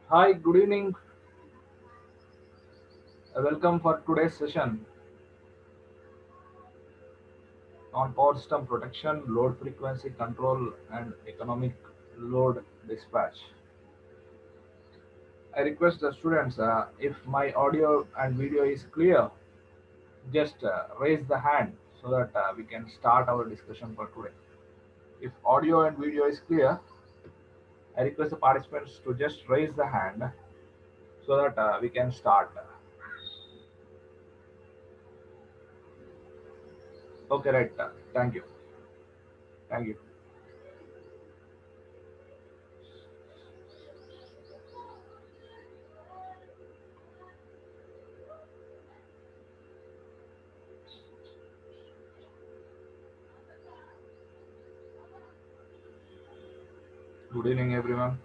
Hi, good evening. Welcome for today's session on power system protection, load frequency control, and economic load dispatch. I request the students if my audio and video is clear, just raise the hand so that we can start our discussion for today. If audio and video is clear, I request the participants to just raise the hand so that we can start. Okay, right. Thank you. Thank you. Good evening, everyone.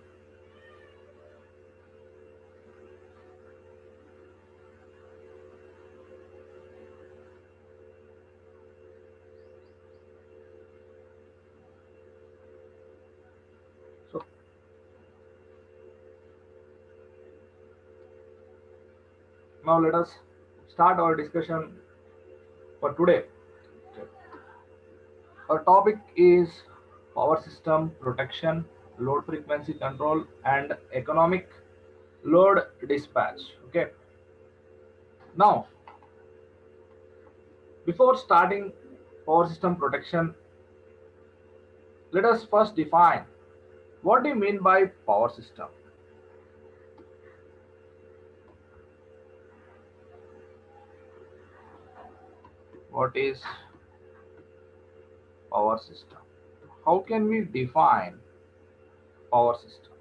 So now let us start our discussion for today. Okay. Our topic is power system protection, load frequency control, and economic load dispatch. Okay. Now, before starting power system protection, let us first define what do you mean by power system? What is power system? How can we define power system?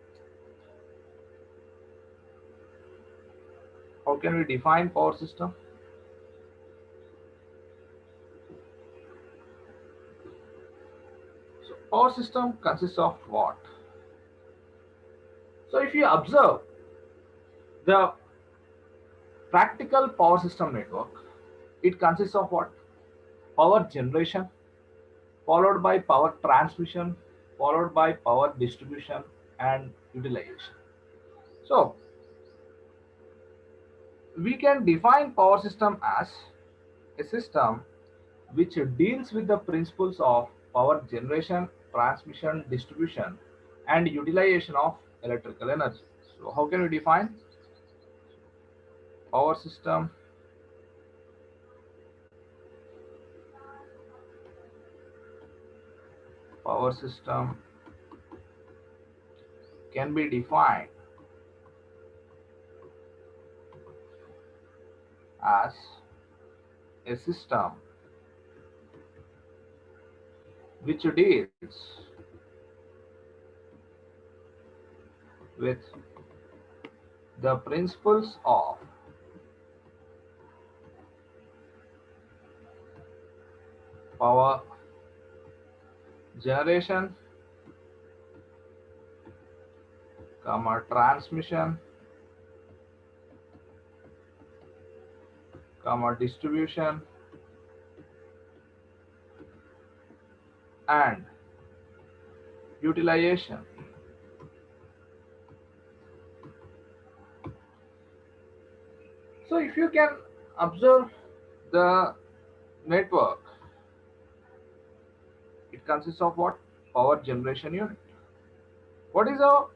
How can we define power system? So power system consists of what? So if you observe the practical power system network, it consists of what? Power generation, followed by power transmission, followed by power distribution and utilization. So we can define power system as a system which deals with the principles of power generation, transmission, distribution, and utilization of electrical energy. So how can we define power system? Power system can be defined as a system which deals with the principles of power generation, transmission, distribution, and utilization. So if you can observe the network, it consists of what? Power generation unit. What is the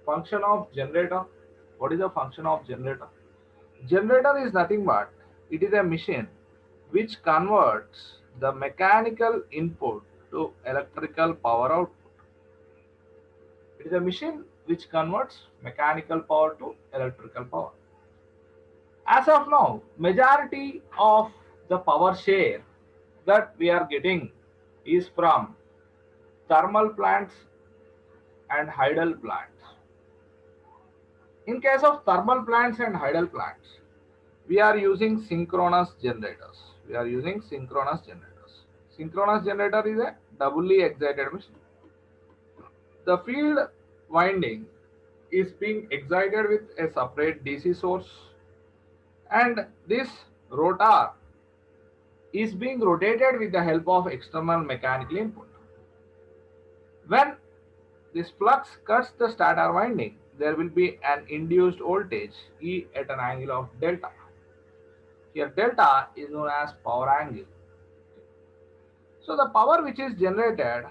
function of generator? What is the function of generator? Generator is nothing but it is a machine which converts the mechanical input to electrical power output. It is a machine which converts mechanical power to electrical power. As of now, majority of the power share that we are getting is from thermal plants and hydel plants. In case of thermal plants and hydel plants, we are using synchronous generators. We are using synchronous generators. Synchronous generator is a doubly excited machine. The field winding is being excited with a separate DC source, and this rotor is being rotated with the help of external mechanical input. When this flux cuts the stator winding, there will be an induced voltage E at an angle of delta. Here delta is known as power angle. So the power which is generated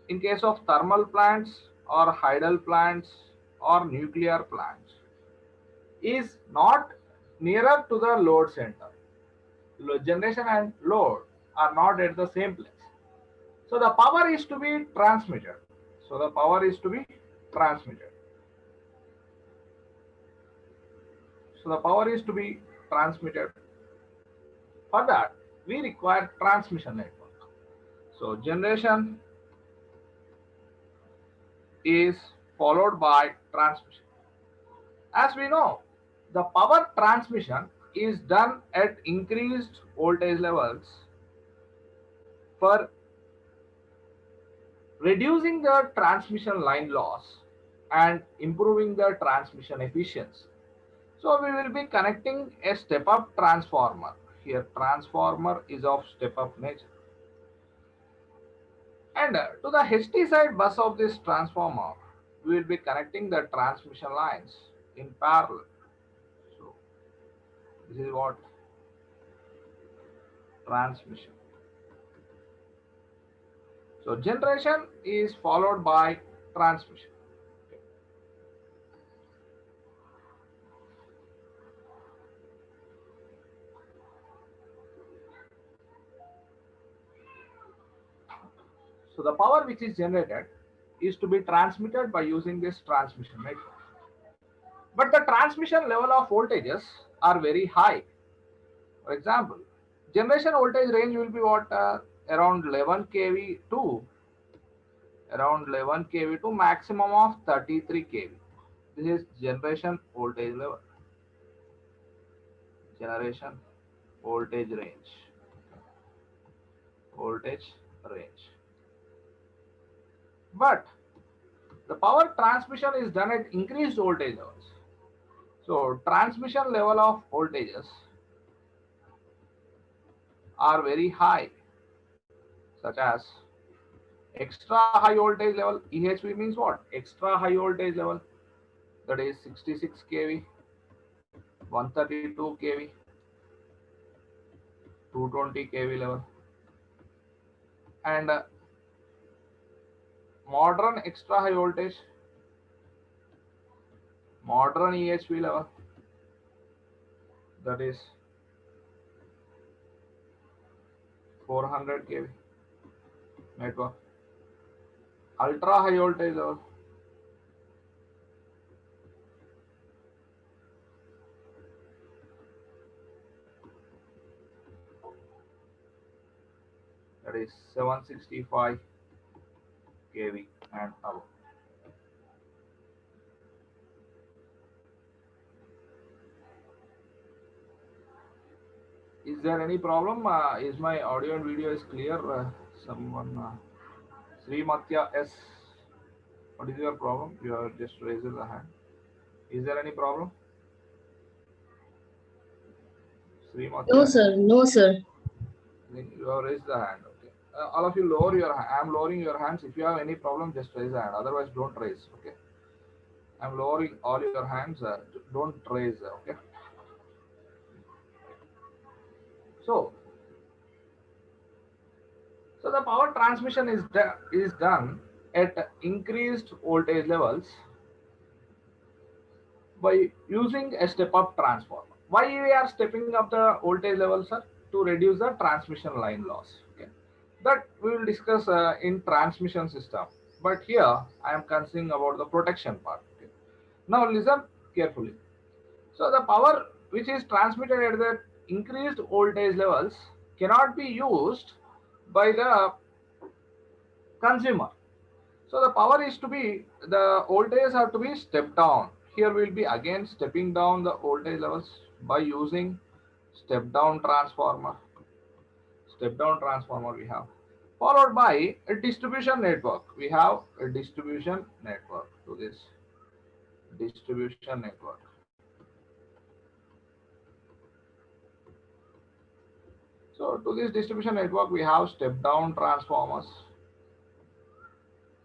in case of thermal plants or hydel plants or nuclear plants is not nearer to the load center. Generation and load are not at the same place. So the power is to be transmitted. So the power is to be transmitted. So the power is to be transmitted. For that, we require transmission network. So generation is followed by transmission. As we know, the power transmission is done at increased voltage levels for reducing the transmission line loss and improving the transmission efficiency. So we will be connecting a step-up transformer. Here transformer is of step-up nature. And to the HT side bus of this transformer, we will be connecting the transmission lines in parallel. So this is what transmission. So generation is followed by transmission. So the power which is generated is to be transmitted by using this transmission network. But the transmission level of voltages are very high. For example, generation voltage range will be what around 11 kV to maximum of 33 kV. This is generation voltage level. Generation voltage range. Voltage range. But the power transmission is done at increased voltage levels. So transmission level of voltages are very high, such as extra high voltage level. EHV means what? Extra high voltage level, that is 66 kV, 132 kV, 220 kV level, and modern extra high voltage, modern EHV level, that is 400 kV network. Ultra high voltage level, that is 765 kV and above. Is there any problem? Is my audio and video is clear? Someone, Sri Matya S, what is your problem? You are just raising the hand. Is there any problem? Sri Matya? No, sir. No, sir. You have raised the hand. Okay. All of you lower your hand. I am lowering your hands. If you have any problem, just raise the hand. Otherwise, don't raise. Okay. I am lowering all your hands. Don't raise. Okay. So the power transmission is done at increased voltage levels by using a step-up transformer. Why we are stepping up the voltage level, sir? To reduce the transmission line loss. Okay. That we will discuss in transmission system. But here I am considering about the protection part. Okay. Now listen carefully. So the power which is transmitted at the increased voltage levels cannot be used by the consumer. So the power is to be, the voltages are to be stepped down. Here we will be again stepping down the voltage levels by using step down transformer. Step down transformer we have, followed by a distribution network. We have a distribution network to this distribution network. So to this distribution network we have step down transformers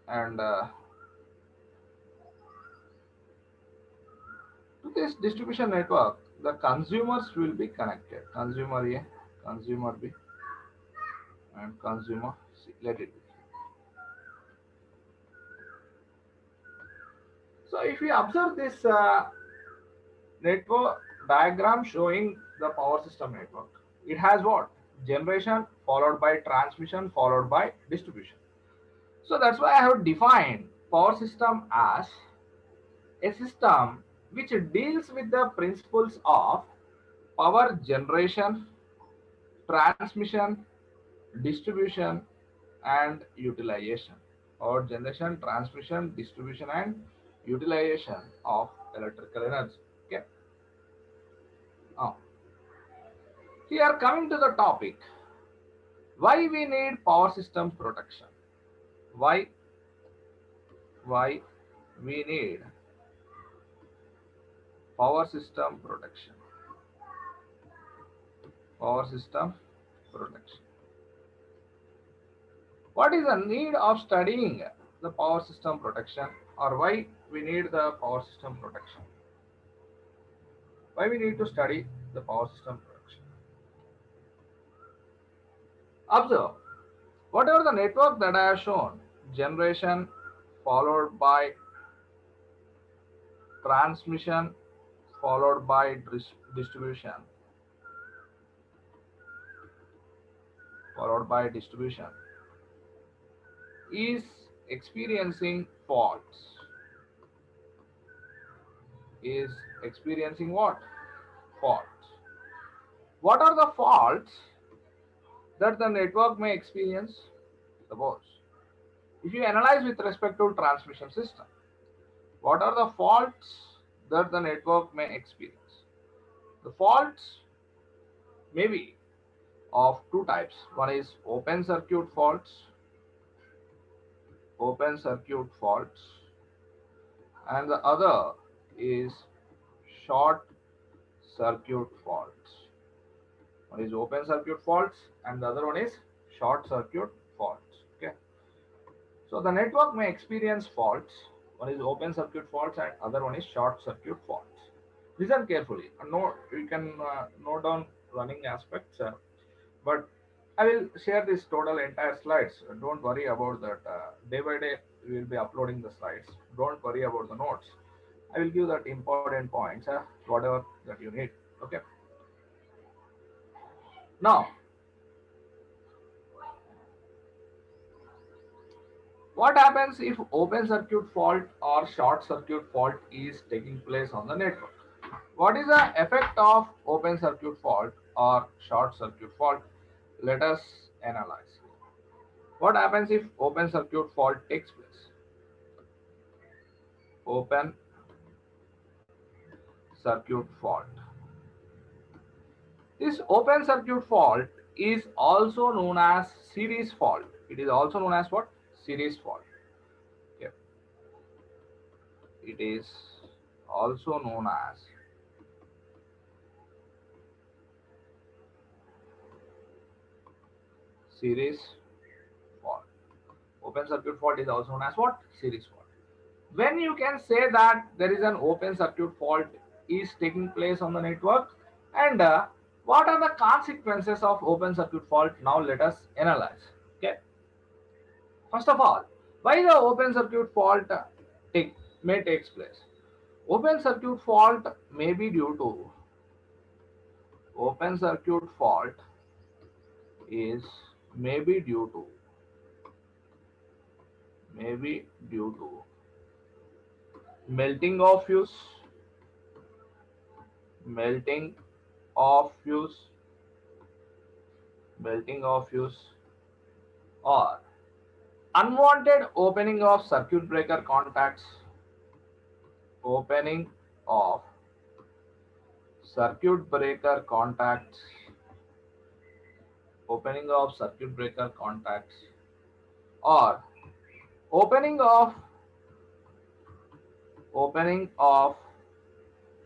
and this distribution network, the consumers will be connected. Consumer A, consumer B, and consumer C. Let it be. So if we observe this network diagram showing the power system network, it has what? Generation followed by transmission followed by distribution. So that's why I have defined power system as a system which deals with the principles of power generation, transmission, distribution, and utilization, or generation, transmission, distribution, and utilization of electrical energy. Okay. Now, here coming to the topic, why we need power system protection? Why why we need power system protection? Power system protection. What is the need of studying the power system protection, or why we need the power system protection? Why we need to study the power system protection? Observe, whatever the network that I have shown, generation followed by transmission followed by distribution followed by distribution is experiencing faults. Is experiencing what? Faults. What are the faults that the network may experience? Suppose if you analyze with respect to transmission system, what are the faults that the network may experience? The faults may be of two types. One is open circuit faults, and the other is short circuit faults. One is open circuit faults and the other one is short circuit faults. Okay. So the network may experience faults. One is open circuit faults and other one is short circuit faults. Listen carefully. Note, you can note down running aspects, but I will share this total entire slides. Don't worry about that. Day by day we will be uploading the slides. Don't worry about the notes. I will give that important points, whatever that you need. Okay. Now, what happens if open circuit fault or short circuit fault is taking place on the network? What is the effect of open circuit fault or short circuit fault? Let us analyze. What happens if open circuit fault takes place? Open circuit fault. This open circuit fault is also known as series fault. It is also known as what? Series fault. Okay. It is also known as series fault. Open circuit fault is also known as what? Series fault. When you can say that there is an open circuit fault is taking place on the network, and what are the consequences of open circuit fault? Now let us analyze. Okay. First of all, why the open circuit fault may takes place? Open circuit fault may be due to open circuit fault is maybe due to melting of fuse, melting of fuse, or unwanted opening of circuit breaker contacts, opening of circuit breaker contacts, opening of circuit breaker contacts, or opening of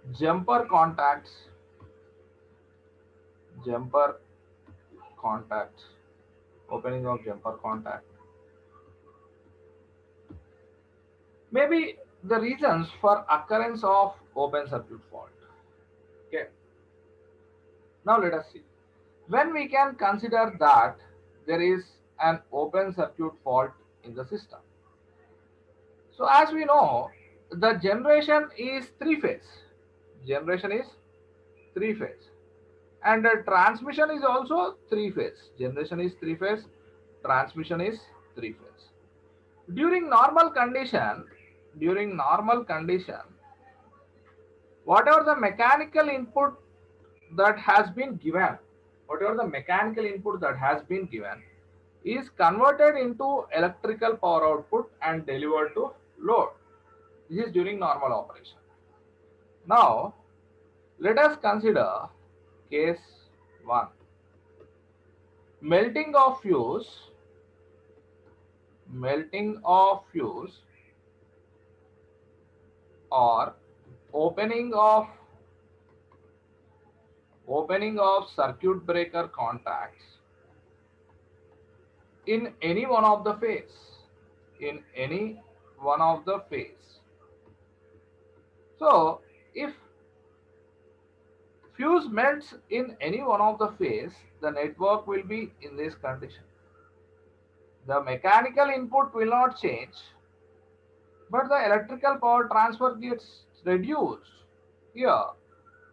jumper contacts, opening of jumper contact. Maybe the reasons for occurrence of open circuit fault. Okay. Now let us see. When we can consider that there is an open circuit fault in the system. So as we know, the generation is three phase. Generation is three phase. And the transmission is also three phase. Generation is three phase, transmission is three phase. During normal condition, during normal condition, whatever the mechanical input that has been given, whatever the mechanical input that has been given is converted into electrical power output and delivered to load. This is during normal operation. Now, let us consider case 1. Melting of fuse, melting of fuse or opening of circuit breaker contacts in any one of the phase, in any one of the phase. So if fuse melts in any one of the phase, the network will be in this condition. The mechanical input will not change, but the electrical power transfer gets reduced. Here,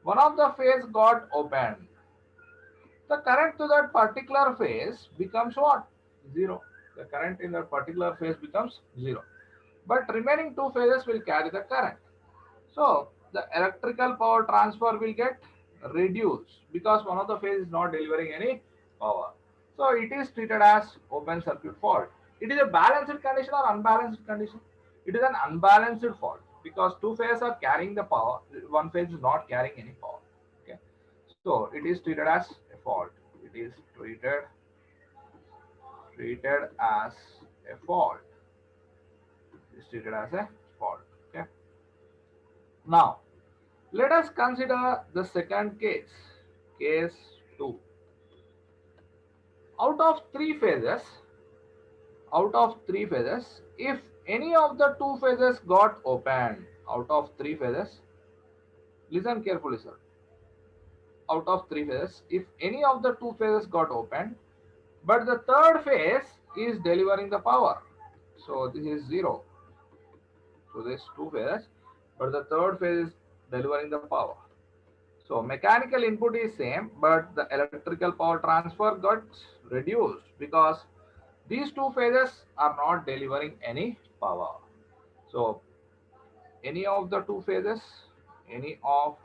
one of the phase got opened. The current to that particular phase becomes what? Zero. The current in that particular phase becomes zero. But remaining two phases will carry the current. So the electrical power transfer will get reduced because one of the phase is not delivering any power. So it is treated as open circuit fault. It is a balanced condition or unbalanced condition? It is an unbalanced fault because two phases are carrying the power, one phase is not carrying any power. Okay. So it is treated as a fault. It is treated as a fault. It is treated as a fault. Okay. Now let us consider the second case, case 2. Out of three phases, if any of the two phases got opened, out of three phases, listen carefully, sir. Out of three phases, if any of the two phases got opened, but the third phase is delivering the power, so this is zero. So this two phases, but the third phase is delivering the power. So mechanical input is same, but the electrical power transfer got reduced because these two phases are not delivering any power. So any of the two phases, any of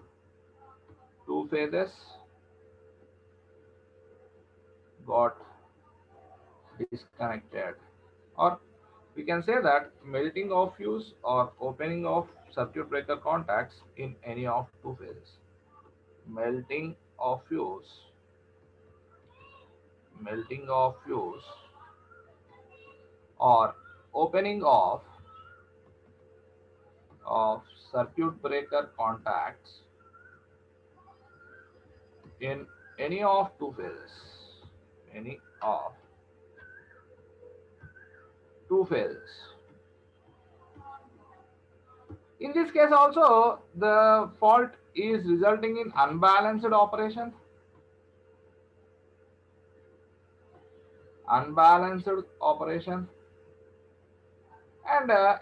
two phases got disconnected, or we can say that melting of fuse or opening of circuit breaker contacts in any of two phases. Melting of fuse, melting of fuse or opening of circuit breaker contacts in any of two phases, any of two phases. In this case also the fault is resulting in unbalanced operation, and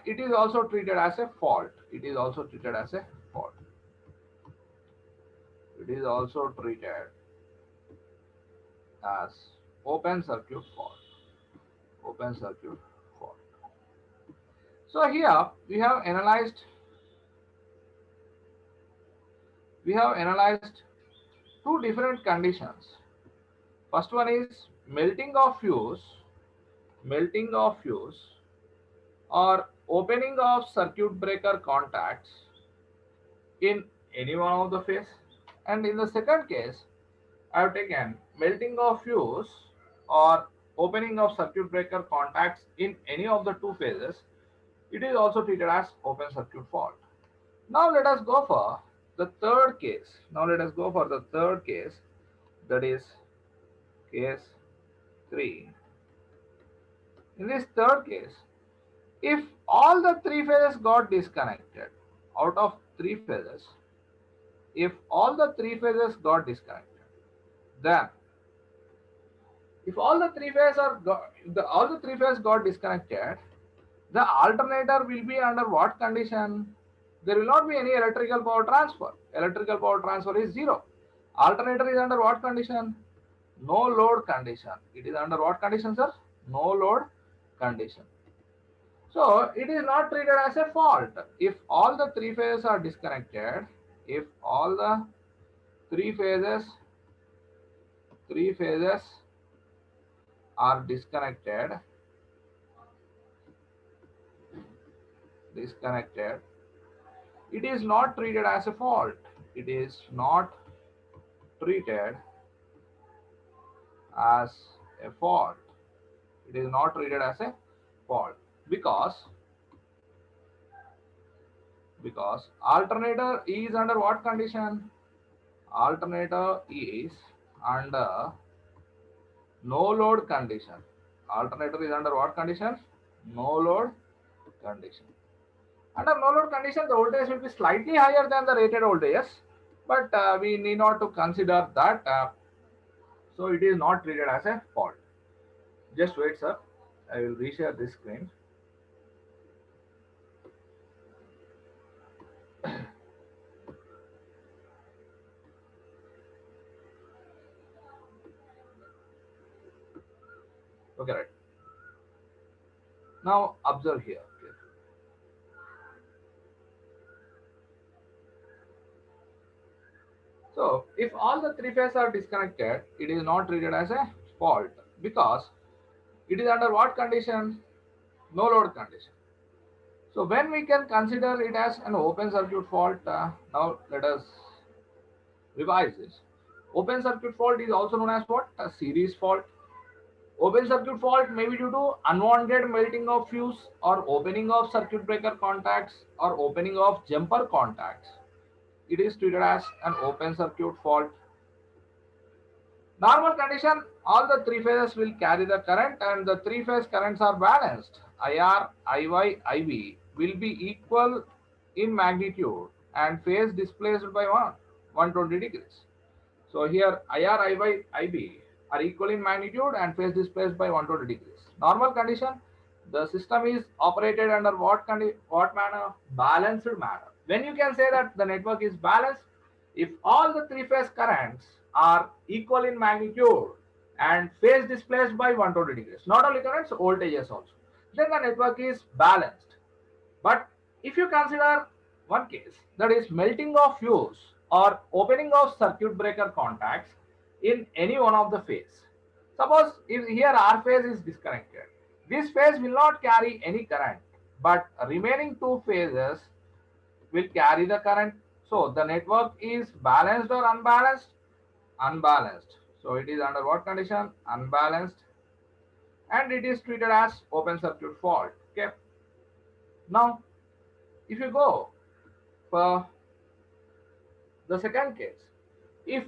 it is also treated as a fault. It is also treated as a fault. It is also treated as open circuit fault. Open circuit fault. So here we have analyzed two different conditions. First one is melting of fuse or opening of circuit breaker contacts in any one of the phase. And in the second case, I have taken melting of fuse or opening of circuit breaker contacts in any of the two phases. It is also treated as open circuit fault. Now let us go for the third case. That is case 3. In this third case, if all the three phases got disconnected, out of three phases, if all the three phases got disconnected, then if all the three phases all the three phases got disconnected, the alternator will be under what condition? There will not be any electrical power transfer. Electrical power transfer is zero. Alternator is under what condition? No load condition. It is under what condition, sir? No load condition. So it is not treated as a fault. If all the three phases are disconnected, if all the three phases three phases are disconnected, it is not treated as a fault. It is not treated as a fault. It is not treated as a fault because alternator is under what condition? Alternator is under no load condition. Alternator is under what condition? No load condition. Under no load condition, the voltage will be slightly higher than the rated voltages, but we need not to consider that. So it is not treated as a fault. Just wait, sir. I will reshare this screen. Okay, right. Now observe here. So if all the three phases are disconnected, it is not treated as a fault because it is under what condition? No load condition. So when we can consider it as an open circuit fault, now let us revise this. Open circuit fault is also known as what? A series fault. Open circuit fault may be due to unwanted melting of fuse or opening of circuit breaker contacts or opening of jumper contacts. It is treated as an open circuit fault. Normal condition, all the three phases will carry the current and the three phase currents are balanced. IR, IY, IB will be equal in magnitude and phase displaced by 120 degrees. So here IR, IY, IB are equal in magnitude and phase displaced by 120 degrees. Normal condition, the system is operated under what manner? Balanced manner. When you can say that the network is balanced, if all the three phase currents are equal in magnitude and phase displaced by 120 degrees, not only currents, voltages also, then the network is balanced. But if you consider one case, that is melting of fuse or opening of circuit breaker contacts in any one of the phase. Suppose if here R phase is disconnected, this phase will not carry any current, but remaining two phases will carry the current. So the network is balanced or unbalanced? Unbalanced. So it is under what condition? Unbalanced. And it is treated as open circuit fault. Okay. Now, if you go for the second case, if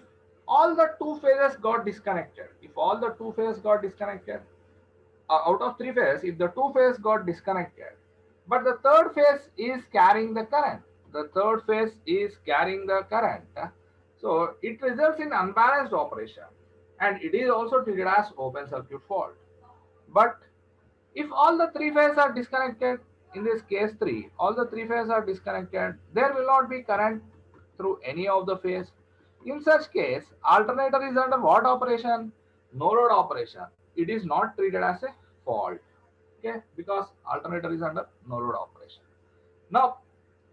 all the two phases got disconnected, out of three phases, if the two phases got disconnected, but the third phase is carrying the current, so it results in unbalanced operation and it is also treated as open circuit fault. But if all the three phases are disconnected, in this case 3, all the three phases are disconnected, there will not be current through any of the phase. In such case, alternator is under what operation? No load operation. It is not treated as a fault, okay, because alternator is under no load operation. Now,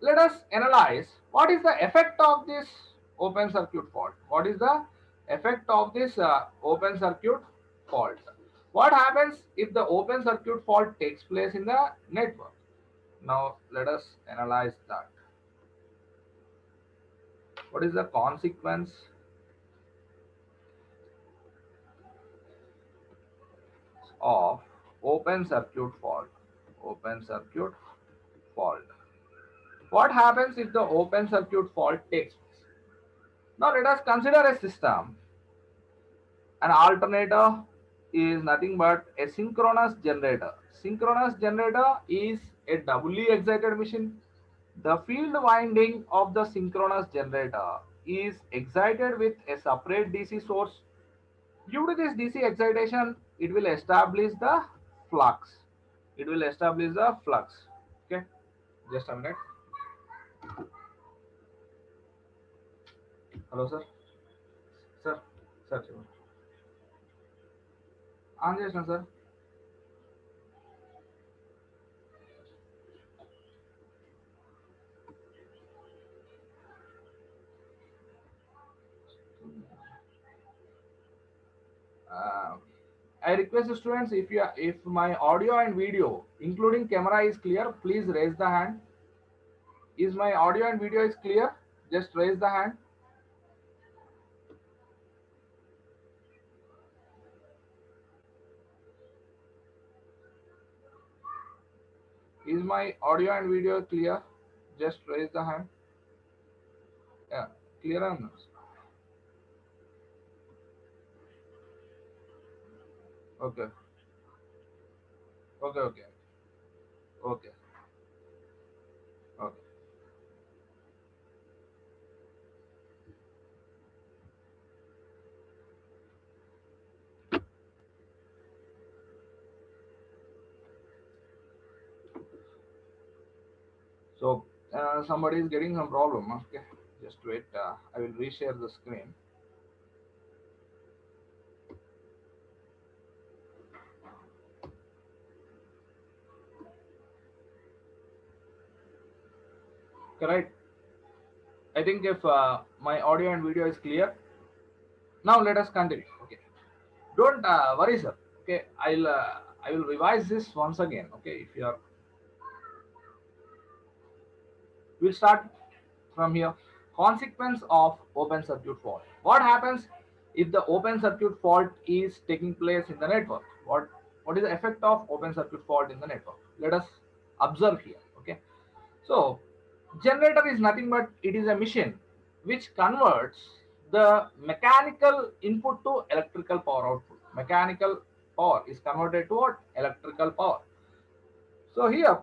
let us analyze what is the effect of this open circuit fault. What is the effect of this open circuit fault? What happens if the open circuit fault takes place in the network? Now, let us analyze that. What is the consequence of open circuit fault? Open circuit fault. What happens if the open circuit fault takes place? Now let us consider a system. An alternator is nothing but a synchronous generator. Synchronous generator is a doubly excited machine. The field winding of the synchronous generator is excited with a separate DC source. Due to this DC excitation, it will establish the flux. It will establish the flux. Okay, just a minute. Hello, sir. Sir, sir. Answer, sir. Uh, I request the students, if my audio and video, including camera, is clear, please raise the hand. Is my audio and video is clear? Just raise the hand. Is my audio and video clear? Just raise the hand. Yeah, clear or not? Okay, okay, okay, okay, okay. So somebody is getting some problem. Okay, just wait. I will reshare the screen. Correct. I think if my audio and video is clear, now let us continue. Okay. Don't worry, sir. Okay, I will revise this once again. Okay, if you are, we'll start from here. Consequence of open circuit fault. What happens if the open circuit fault is taking place in the network? What is the effect of open circuit fault in the network? Let us observe here. Okay, so generator is nothing but it is a machine which converts the mechanical input to electrical power output. Mechanical power is converted to what? Electrical power. So here,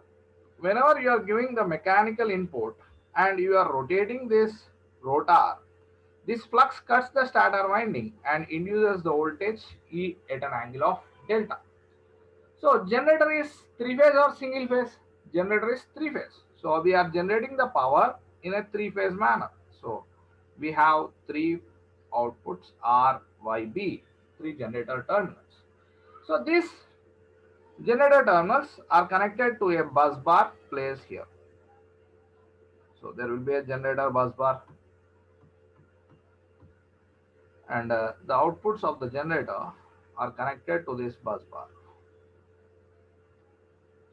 whenever you are giving the mechanical input and you are rotating this rotor, this flux cuts the stator winding and induces the voltage E at an angle of delta. So generator is three phase or single phase? Generator is three phase. So we are generating the power in a three phase manner. So we have three outputs R, Y, B, three generator terminals. So these generator terminals are connected to a bus bar placed here. So there will be a generator bus bar, and the outputs of the generator are connected to this bus bar.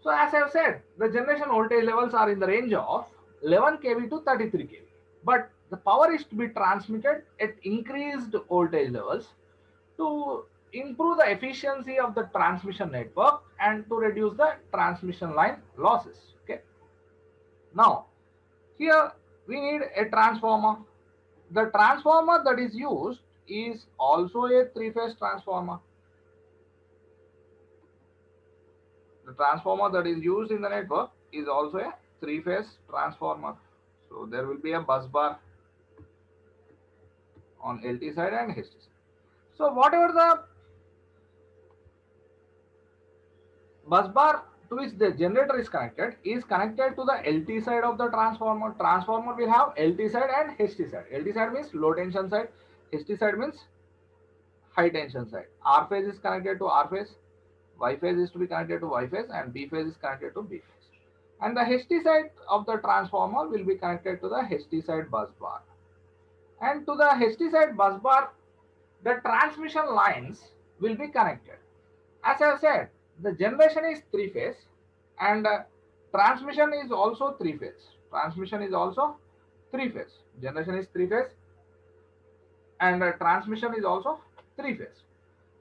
So as I have said, the generation voltage levels are in the range of 11 kV to 33 kV. But the power is to be transmitted at increased voltage levels to improve the efficiency of the transmission network and to reduce the transmission line losses. Okay. Now, here we need a transformer. The transformer that is used is also a three-phase transformer. The transformer that is used in the network is also a three-phase transformer. So there will be a bus bar on LT side and HT side. So whatever the bus bar to which the generator is connected to the LT side of the transformer. Transformer will have LT side and HT side. LT side means low tension side. HT side means high tension side. R phase is connected to R phase. Y phase is to be connected to Y phase and B phase is connected to B phase. And the HT side of the transformer will be connected to the HT side bus bar. And to the HT side bus bar, the transmission lines will be connected. As I said, the generation is three phase and transmission is also three phase. Transmission is also three phase. Generation is three phase and transmission is also three phase.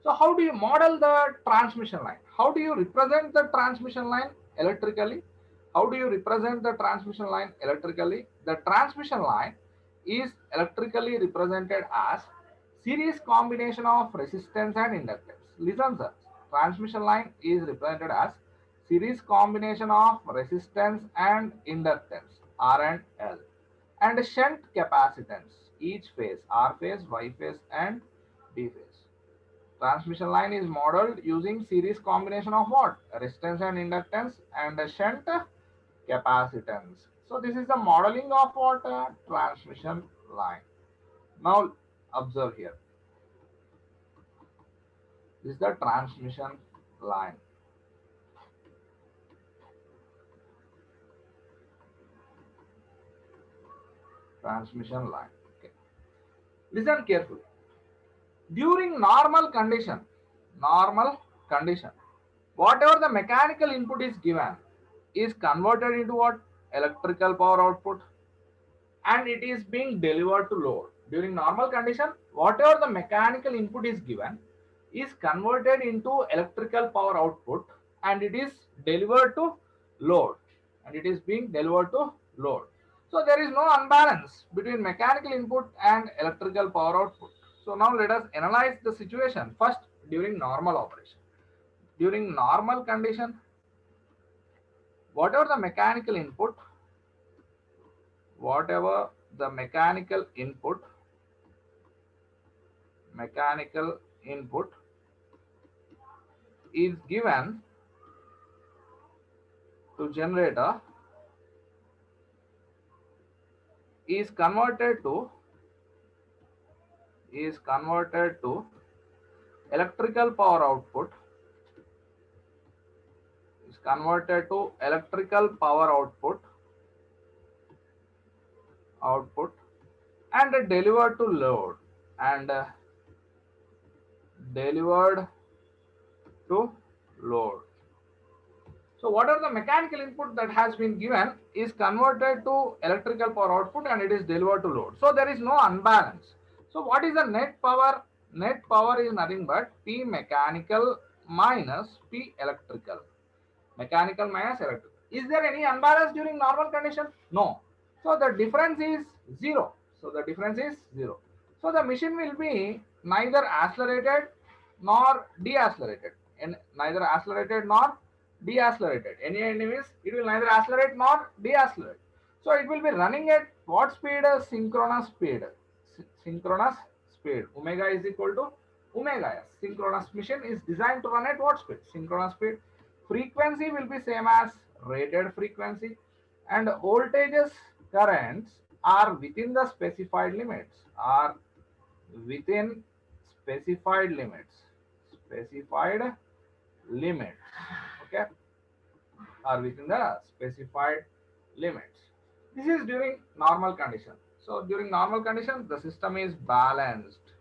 So how do you model the transmission line? How do you represent the transmission line electrically? How do you represent the transmission line electrically? The transmission line is electrically represented as series combination of resistance and inductance. Listen, sir. Transmission line is represented as series combination of resistance and inductance. R and L. And shunt capacitance, each phase, R phase, Y phase, and D phase. Transmission line is modeled using series combination of what? Resistance and inductance and a shunt capacitance. So this is the modeling of what? Transmission line. Now observe here. This is the transmission line. Transmission line. Okay. Listen carefully. During normal condition, whatever the mechanical input is given is converted into what? Electrical power output, and it is being delivered to load. During normal condition, whatever the mechanical input is given is converted into electrical power output, and it is delivered to load, and it is being delivered to load. So there is no unbalance between mechanical input and electrical power output. So now let us analyze the situation first during normal operation. During normal condition, whatever the mechanical input, whatever the mechanical input is given to generator is converted to electrical power output, is converted to electrical power output and delivered to load, and delivered to load. So whatever the mechanical input that has been given is converted to electrical power output and it is delivered to load. So there is no unbalance. So what is the net power? Net power is nothing but P mechanical minus P electrical. Mechanical minus electrical. Is there any unbalance during normal condition? No. So the difference is zero. So the difference is zero. So the machine will be neither accelerated nor deaccelerated, and neither accelerated nor deaccelerated. Any means it will neither accelerate nor deaccelerate. So it will be running at what speed? Synchronous speed. Synchronous speed. Omega is equal to omega s. Synchronous machine is designed to run at what speed? Synchronous speed. Frequency will be same as rated frequency, and voltages, currents are within the specified limits. Are within specified limits. Specified limits. Okay, are within the specified limits. This is during normal condition. So during normal condition, the system is balanced,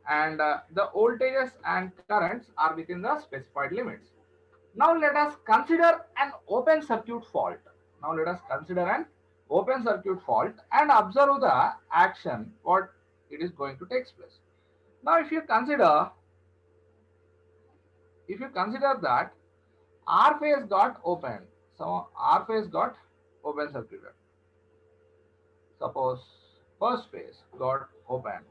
and the voltages and currents are within the specified limits. Now let us consider an open circuit fault. Now let us consider an open circuit fault and observe the action, what it is going to take place. Now if you consider that R phase got opened, so R phase got open circuited. Suppose first phase got opened.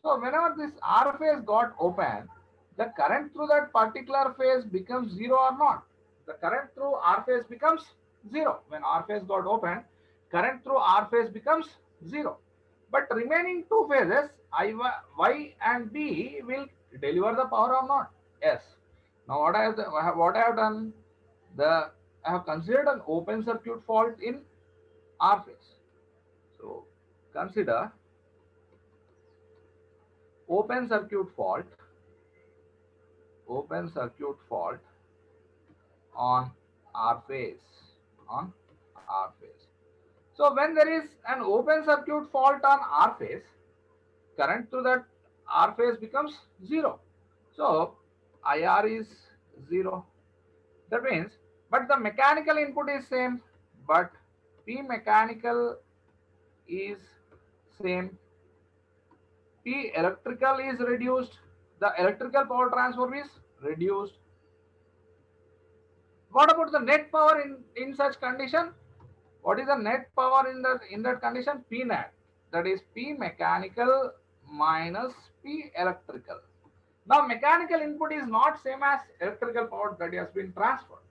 So whenever this R phase got open, the current through that particular phase becomes zero or not? The current through R phase becomes zero. When R phase got opened, current through R phase becomes zero. But remaining two phases, Y and D, will deliver the power or not? Yes. Now what I have done? I have considered an open circuit fault in R phase. So consider open circuit fault on R phase. So when there is an open circuit fault on R phase, current through that R phase becomes zero. So IR is zero. That means, but the mechanical input is same, but P mechanical is same. P electrical is reduced. The electrical power transfer is reduced. What about the net power in such condition? What is the net power in that condition? P net. That is P mechanical minus P electrical. Now mechanical input is not same as electrical power that has been transferred.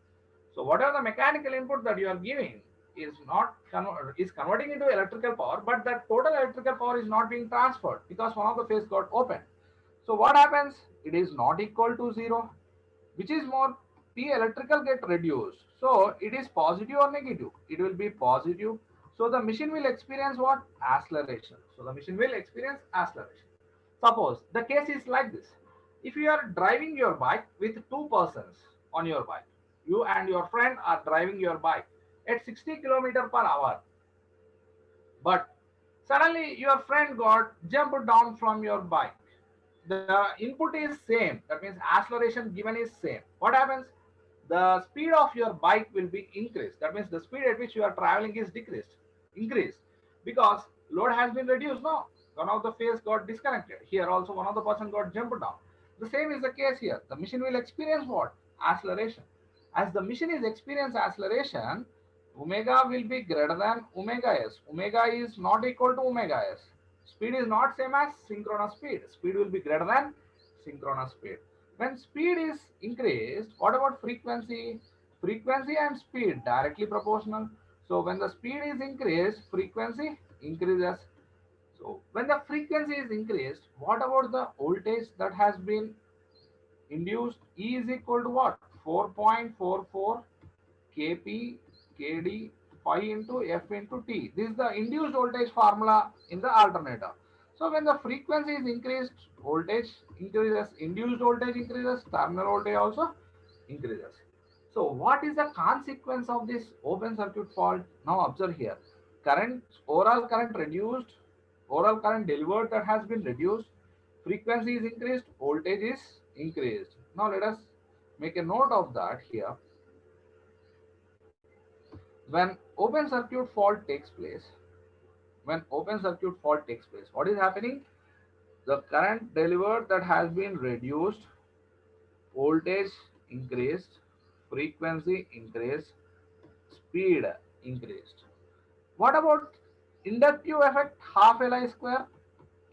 So whatever the mechanical input that you are giving is converting into electrical power, but that total electrical power is not being transferred because one of the phase got opened. So what happens? It is not equal to zero. Which is more? P electrical get reduced. So it is positive or negative? It will be positive. So the machine will experience what? Acceleration. So the machine will experience acceleration. Suppose the case is like this. If you are driving your bike with two persons on your bike, you and your friend are driving your bike at 60 kilometer per hour, but suddenly your friend got jumped down from your bike. The input is same. That means acceleration given is same. What happens? The speed of your bike will be increased. That means the speed at which you are traveling is increased, because load has been reduced. No, one of the phase got disconnected. Here also one of the person got jumped down. The same is the case here. The machine will experience what? Acceleration. As the machine is experience acceleration, omega will be greater than omega s. Omega is not equal to omega s. Speed is not same as synchronous speed. Speed will be greater than synchronous speed. When speed is increased, what about frequency? Frequency and speed directly proportional. So when the speed is increased, frequency increases. So when the frequency is increased, what about the voltage that has been induced? E is equal to what? 4.44 kp kd phi into f into t. This is the induced voltage formula in the alternator. So when the frequency is increased, voltage increases, induced voltage increases, terminal voltage also increases. So what is the consequence of this open circuit fault? Now observe here. Current, overall current reduced, overall current delivered that has been reduced, frequency is increased, voltage is increased. Now let us make a note of that here. When open circuit fault takes place, what is happening? The current delivered that has been reduced, voltage increased, frequency increased, speed increased. What about inductive effect? Half Li square.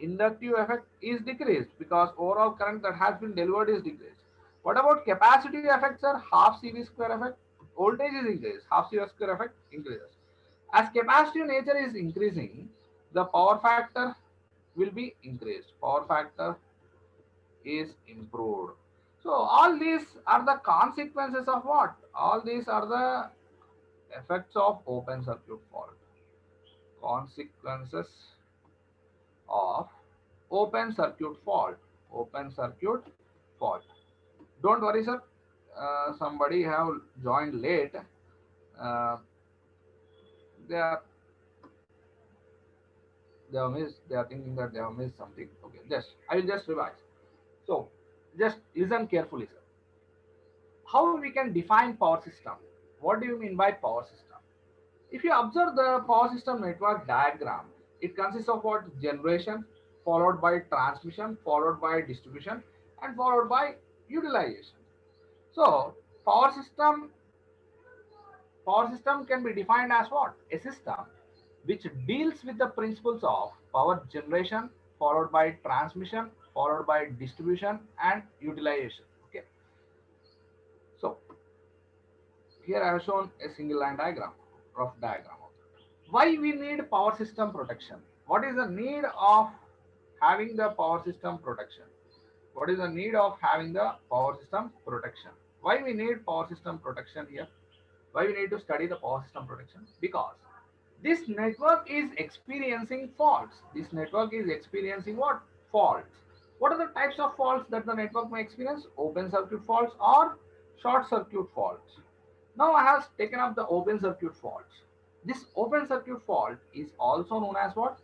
Inductive effect is decreased because overall current that has been delivered is decreased. What about capacitive effects? Are half CV square effect. Voltage is increased, half CV square effect increases. As capacitive nature is increasing, the power factor will be increased. Power factor is improved. So all these are the consequences of what? All these are the effects of open circuit fault. Consequences of open circuit fault. Open circuit fault. Don't worry, sir. Somebody have joined late. Uh, they are they have missed. They are thinking that they have missed something. Okay, just I will just revise. So just listen carefully, sir. How we can define power system? What do you mean by power system? If you observe the power system network diagram, it consists of what? Generation, followed by transmission, followed by distribution, and followed by utilization. So power system can be defined as what? A system which deals with the principles of power generation, followed by transmission, followed by distribution and utilization. Okay. So here I have shown a single line diagram, rough diagram. Why we need power system protection? What is the need of having the power system protection? What is the need of having the power system protection? Why we need power system protection here? Why we need to study the power system protection? Because this network is experiencing faults. This network is experiencing what? Faults. What are the types of faults that the network may experience? Open circuit faults or short circuit faults. Now I have taken up the open circuit faults. This open circuit fault is also known as what?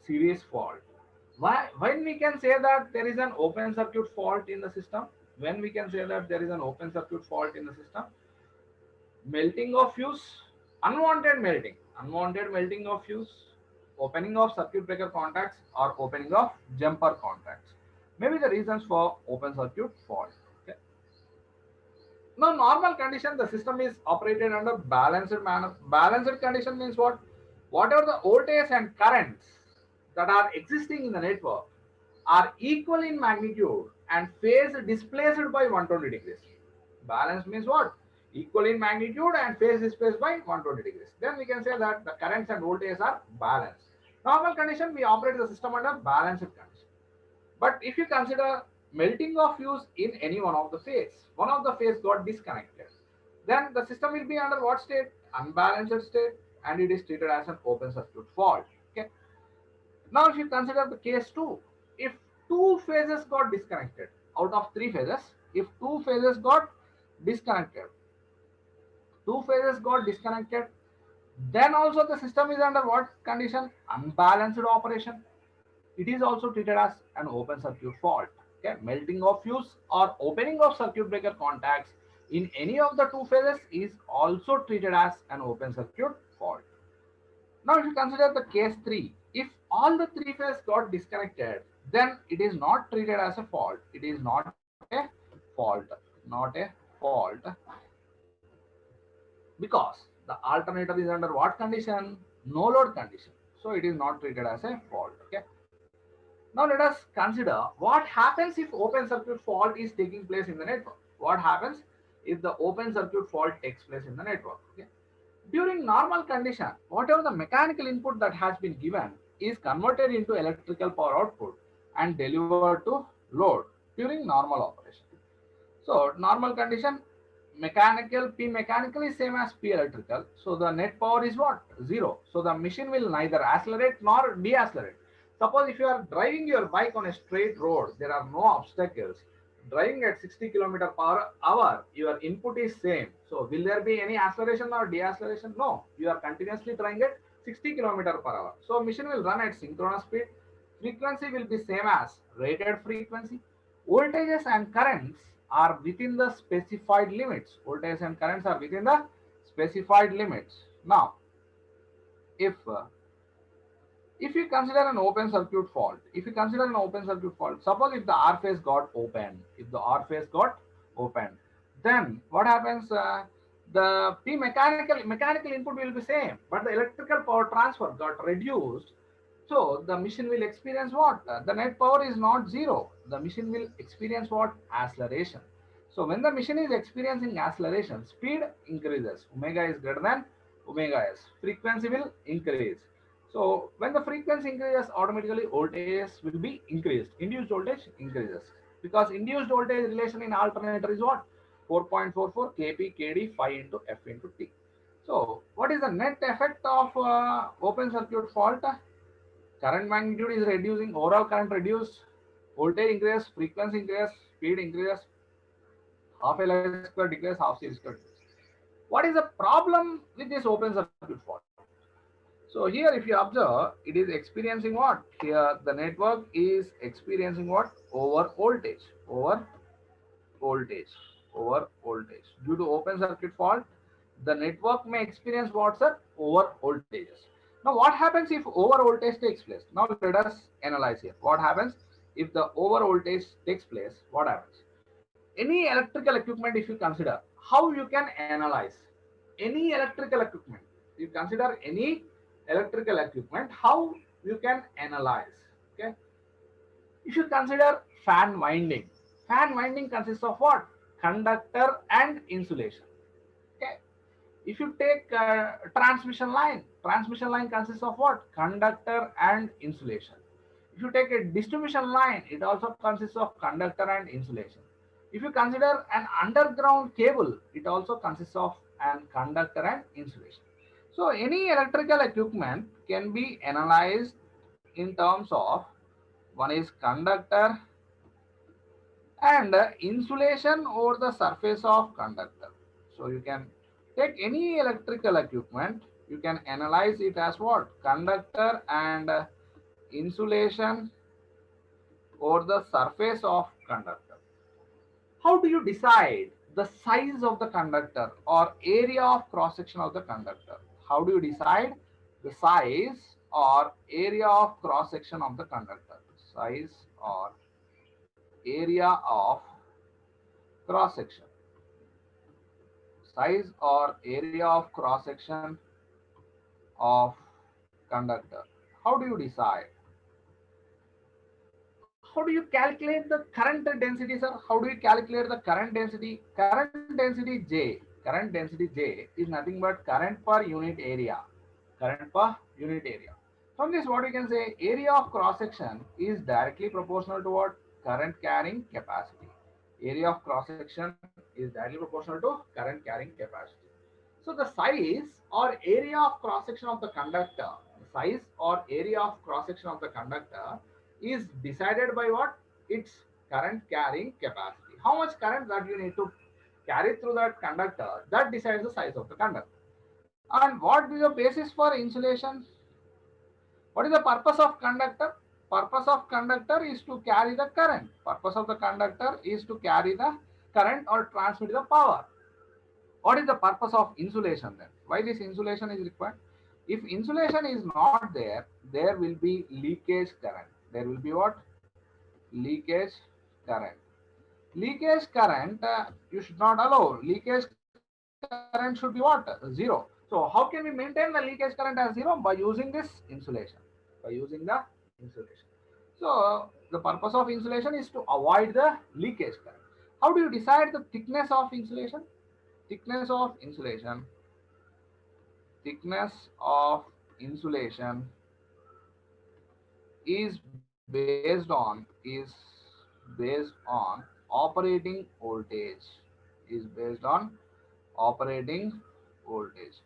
Series fault. Why? When we can say that there is an open circuit fault in the system? When we can say that there is an open circuit fault in the system? Melting of fuse, unwanted melting of fuse, opening of circuit breaker contacts or opening of jumper contacts may be the reasons for open circuit fault. Okay. Now normal condition, the system is operated under balanced manner. Balanced condition means what? Whatever the voltage and currents that are existing in the network are equal in magnitude and phase displaced by 120 degrees. Balance means what? equal in magnitude and phase displaced by 120 degrees. Then we can say that the currents and voltages are balanced. Normal condition, we operate the system under balanced condition. But if you consider melting of fuse in any one of the phase got disconnected, then the system will be under what state? Unbalanced state, and it is treated as an open circuit fault. Okay. Now, if you consider the case 2, if two phases got disconnected out of three phases, if two phases got disconnected, then also the system is under what condition? Unbalanced operation. It is also treated as an open circuit fault. Okay, melting of fuse or opening of circuit breaker contacts in any of the two phases is also treated as an open circuit fault. Now, if you consider the case 3, if all the three phases got disconnected, then it is not treated as a fault. It is not a fault, because the alternator is under what condition? No load condition. So it is not treated as a fault. Okay. Now let us consider what happens if open circuit fault is taking place in the network. What happens if the open circuit fault takes place in the network? Okay. During normal condition, whatever the mechanical input that has been given is converted into electrical power output and delivered to load during normal operation. So normal condition, P mechanical is same as P electrical. So the net power is what? 0. So the machine will neither accelerate nor deaccelerate. Suppose if you are driving your bike on a straight road, there are no obstacles. Driving at 60 km per hour, your input is same. So will there be any acceleration or deacceleration? No. You are continuously driving at 60 km per hour. So machine will run at synchronous speed. Frequency will be same as rated frequency. Voltages and currents are within the specified limits. Voltages and currents are within the specified limits. Now, if you consider an open circuit fault, suppose if the R phase got open, then what happens? The P mechanical input will be same, but the electrical power transfer got reduced. So the machine will experience what? The net power is not 0. The machine will experience what? Acceleration. So when the machine is experiencing acceleration, speed increases. Omega is greater than omega s. Frequency will increase. So when the frequency increases, automatically voltages will be increased. Induced voltage increases. Because induced voltage relation in alternator is what? 4.44 kp kd phi into f into t. So what is the net effect of open circuit fault? Current magnitude is reducing, overall current reduced, voltage increases, frequency increases, speed increases, half L square decreases, half C square decreases. What is the problem with this open circuit fault? So here if you observe, it is experiencing what? Here the network is experiencing what? Over voltage. Due to open circuit fault, the network may experience what, sir? Over voltages. Now what happens if over voltage takes place? Now let us analyze here. What happens if the over voltage takes place? What happens? Any electrical equipment, if you consider, how you can analyze any electrical equipment? You consider any electrical equipment, how you can analyze? Okay. If you consider fan winding consists of what? Conductor and insulation. Okay. If you take transmission line consists of what? Conductor and insulation. If you take a distribution line, it also consists of conductor and insulation. If you consider an underground cable, it also consists of an conductor and insulation. So any electrical equipment can be analyzed in terms of, one is conductor and insulation over the surface of conductor. So you can take any electrical equipment, you can analyze it as what? Conductor and insulation over the surface of conductor. How do you decide the size of the conductor or area of cross section of the conductor? How do you decide the size or area of cross section of the conductor? Size or area of cross section. Size or area of cross section of conductor. How do you decide? How do you calculate the current density, sir? How do you calculate the current density? Current density J current density J is nothing but current per unit area. Current per unit area. From this, what we can say, area of cross section is directly proportional to what? Current carrying capacity. Area of cross section is directly proportional to current carrying capacity. So the size or area of cross section of the conductor, size or area of cross section of the conductor is decided by what? Its current carrying capacity. How much current that you need to carry through that conductor, that decides the size of the conductor. And what is the basis for insulation? What is the purpose of conductor? Purpose of conductor is to carry the current. Purpose of the conductor is to carry the current or transmit the power. What is the purpose of insulation then? Why this insulation is required? If insulation is not there, there will be leakage current. There will be what? Leakage current. Leakage current you should not allow. Leakage current should be what? Zero. So how can we maintain the leakage current as zero? By using this insulation. By using the insulation. So the purpose of insulation is to avoid the leakage current. How do you decide the thickness of insulation? Thickness of insulation. Thickness of insulation is based on operating voltage. Is based on operating voltage.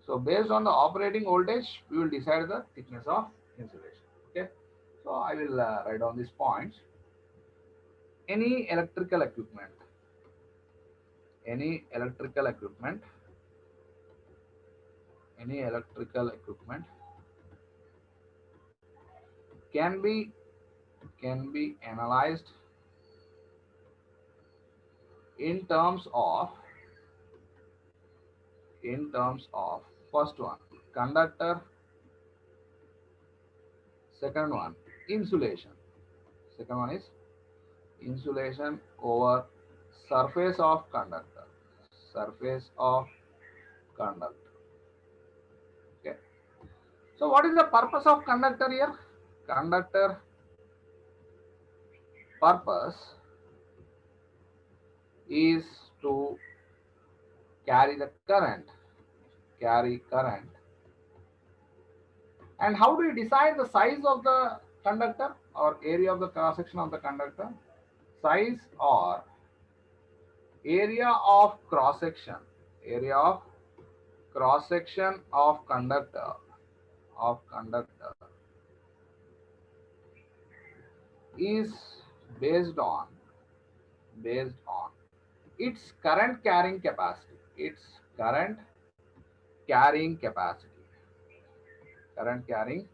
So based on the operating voltage, we will decide the thickness of insulation. Okay. So I will write down these points. Any electrical equipment. Any electrical equipment. Any electrical equipment can be analyzed in terms of first one conductor, second one insulation, second one is insulation over surface of conductor, surface of conductor. Okay, so what is the purpose of conductor here? Conductor purpose is to carry the current, and how do you decide the size of the conductor or area of the cross section of the conductor? Size or area of cross section, of conductor is based on its current carrying capacity, carrying capacity current carrying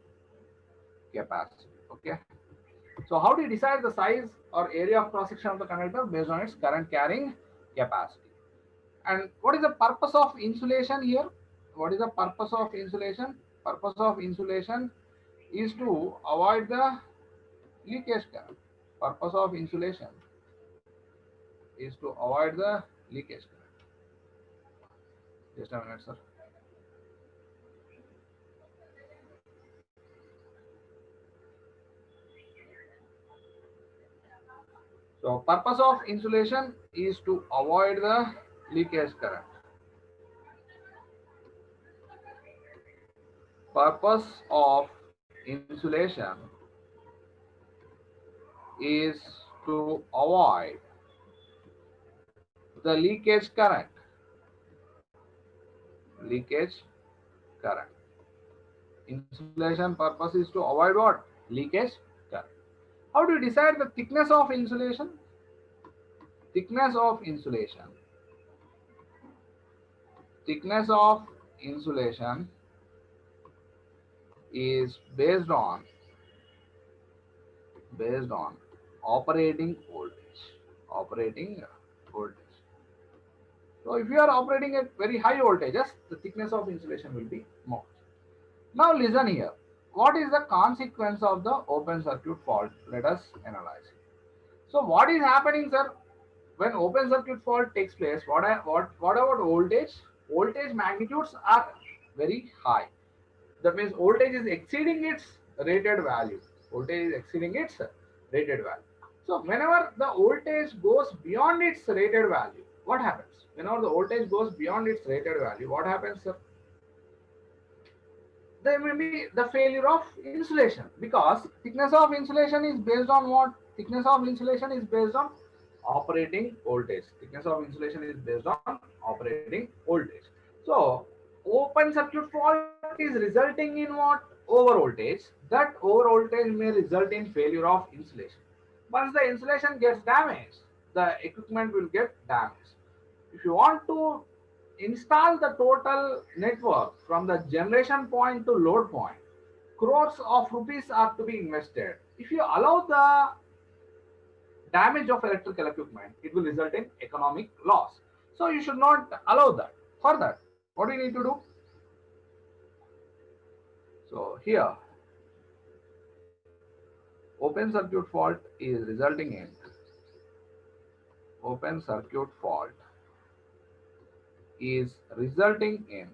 capacity. Okay, so how do you decide the size or area of cross section of the conductor? Based on its current carrying capacity. And what is the purpose of insulation here? What is the purpose of insulation? Purpose of insulation is to avoid the leakage current. Purpose of insulation is to avoid the leakage current. Just a minute, sir. So purpose of insulation is to avoid the leakage current. Purpose of insulation is to avoid the leakage current. Insulation purpose is to avoid what? Leakage current. How do you decide the thickness of insulation? Thickness of insulation is based on operating voltage. So if you are operating at very high voltages, the thickness of insulation will be more. Now listen here. What is the consequence of the open circuit fault? Let us analyze. So what is happening, sir? When open circuit fault takes place, what about voltage? Voltage magnitudes are very high. That means voltage is exceeding its rated value. So whenever the voltage goes beyond its rated value, what happens? Whenever the voltage goes beyond its rated value, what happens, sir? There may be the failure of insulation, because thickness of insulation is based on what? Thickness of insulation is based on operating voltage. Thickness of insulation is based on operating voltage. So open circuit fault is resulting in what? Over voltage. That over voltage may result in failure of insulation. Once the insulation gets damaged, the equipment will get damaged. If you want to install the total network from the generation point to load point, crores of rupees are to be invested. If you allow the damage of electrical equipment, it will result in economic loss. So you should not allow that. For that, what do you need to do? So here, open circuit fault is resulting in open circuit fault is resulting in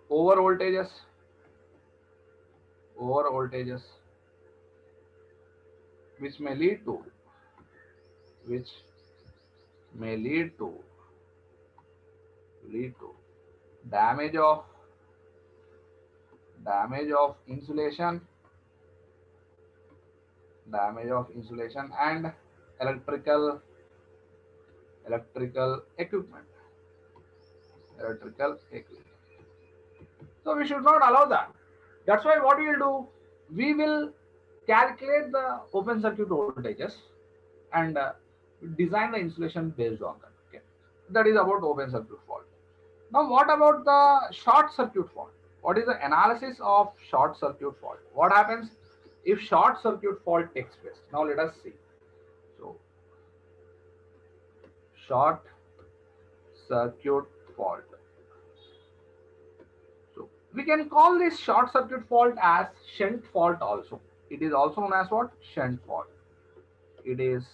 over voltages, over voltages, which may lead to which may lead to damage of insulation, and electrical equipment, electrical equipment. So we should not allow that. That's why what we will do, we will calculate the open circuit voltages and design the insulation based on that. Okay, that is about open circuit fault. Now, what about the short circuit fault? What is the analysis of short circuit fault? What happens if short circuit fault takes place? Now, let us see. So, short circuit fault. So, we can call this short circuit fault as shunt fault also. It is also known as what? Shunt fault. It is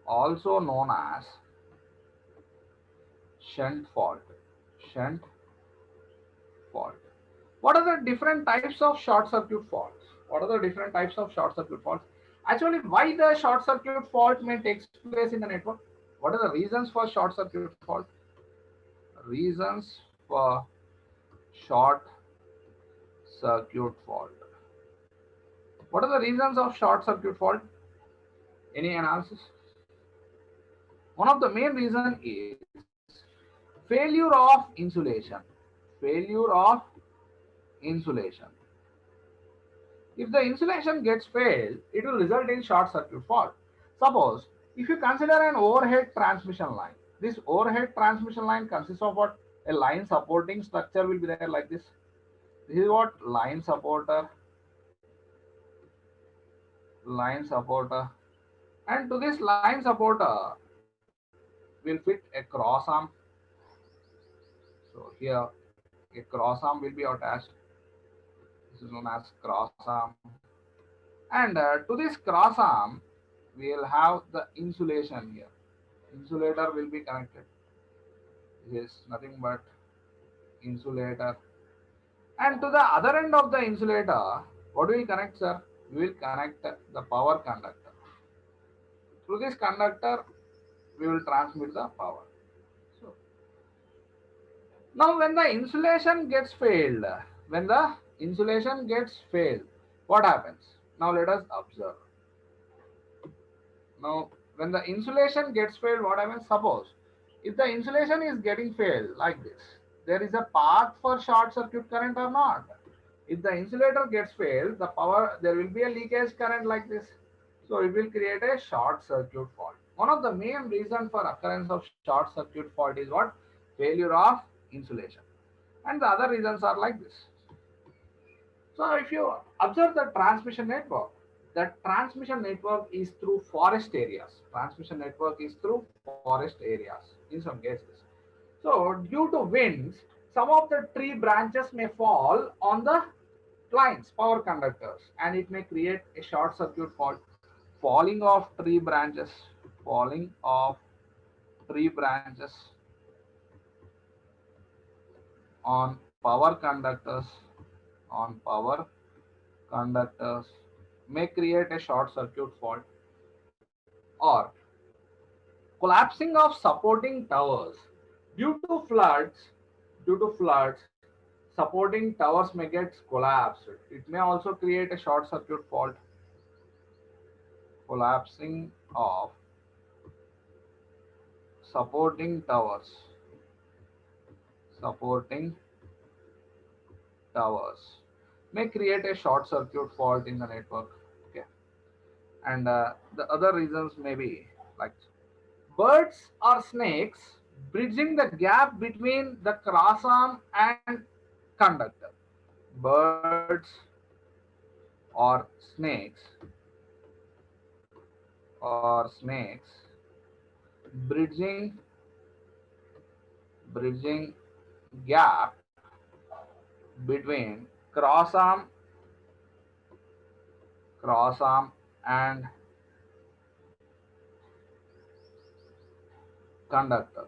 also known as shunt fault. Shunt fault. What are the different types of short circuit faults? What are the different types of short circuit faults? Actually, why the short circuit fault may take place in the network? What are the reasons for short circuit fault? Reasons for short circuit fault. What are the reasons of short circuit fault? Any analysis? One of the main reasons is failure of insulation. Failure of insulation. If the insulation gets failed, it will result in short circuit fault. Suppose if you consider an overhead transmission line, this overhead transmission line consists of what? A line supporting structure will be there like this. This is what? Line supporter. And to this line supporter will fit a cross arm. So here a cross arm will be attached. This is known as cross arm. And to this cross arm, we will have the insulation here. Insulator will be connected. This is nothing but insulator. And to the other end of the insulator, what do we connect, sir? We will connect the power conductor. Through this conductor, we will transmit the power. So now when the insulation gets failed, what happens? Now let us observe. Now when the insulation gets failed, what happens? Suppose if the insulation is getting failed like this, there is a path for short circuit current or not? If the insulator gets failed, there will be a leakage current like this. So it will create a short circuit fault. One of the main reasons for occurrence of short circuit fault is what? Failure of insulation. And the other reasons are like this. So if you observe the transmission network is through forest areas. Transmission network is through forest areas in some cases. So due to winds, some of the tree branches may fall on the lines, power conductors, and it may create a short circuit fault. Falling of tree branches on power conductors may create a short circuit fault, or Collapsing of supporting towers due to floods. Due to floods, supporting towers may get collapsed. It may also create a short circuit fault. Collapsing of supporting towers. Supporting towers may create a short circuit fault in the network. Okay, and the other reasons may be like birds or snakes bridging the gap between the cross arm and conductor. Birds or snakes bridging bridging gap between cross arm and conductor.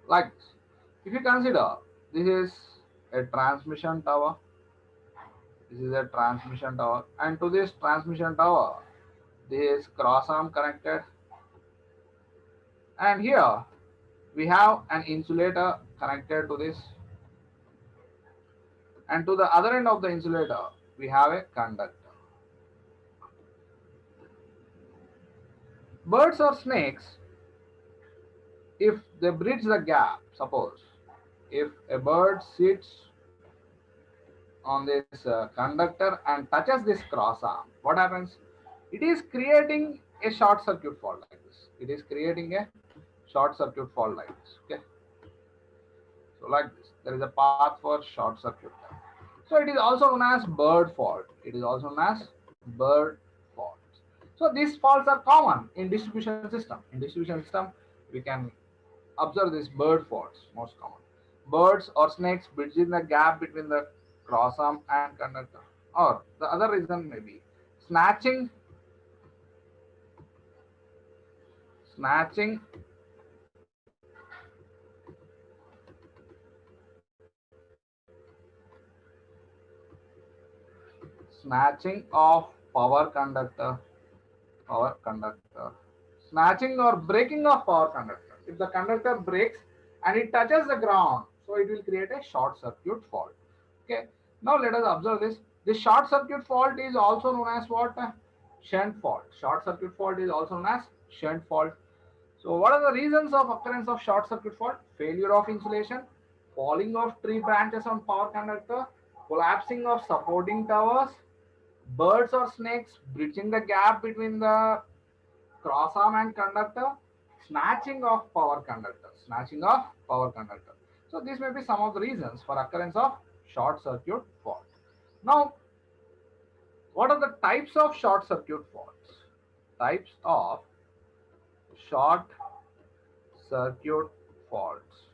Like if you consider this is a transmission tower, this is a transmission tower, and to this transmission tower this cross arm connected, and here we have an insulator connected to this, and to the other end of the insulator we have a conductor. Birds or snakes, if they bridge the gap, suppose if a bird sits on this conductor and touches this cross arm, what happens? It is creating a short circuit fault like this. It is creating a short circuit fault like this. Okay, so like this, there is a path for short circuit. So it is also known as bird fault. It is also known as bird fault. So these faults are common in distribution system. In distribution system, we can observe these bird faults most common. Birds or snakes bridging the gap between the cross arm and conductor. Or the other reason may be snatching, snatching snatching of power conductor, power conductor, snatching or breaking of power conductor. If the conductor breaks and it touches the ground, so it will create a short circuit fault. Okay, now let us observe this. The short circuit fault is also known as what? Shunt fault. Short circuit fault is also known as shunt fault. So what are the reasons of occurrence of short circuit fault? Failure of insulation, falling of tree branches on power conductor, collapsing of supporting towers, birds or snakes bridging the gap between the cross arm and conductor, snatching of power conductor, snatching of power conductor. So these may be some of the reasons for occurrence of short circuit fault. Now, what are the types of short circuit faults? Types of short circuit faults.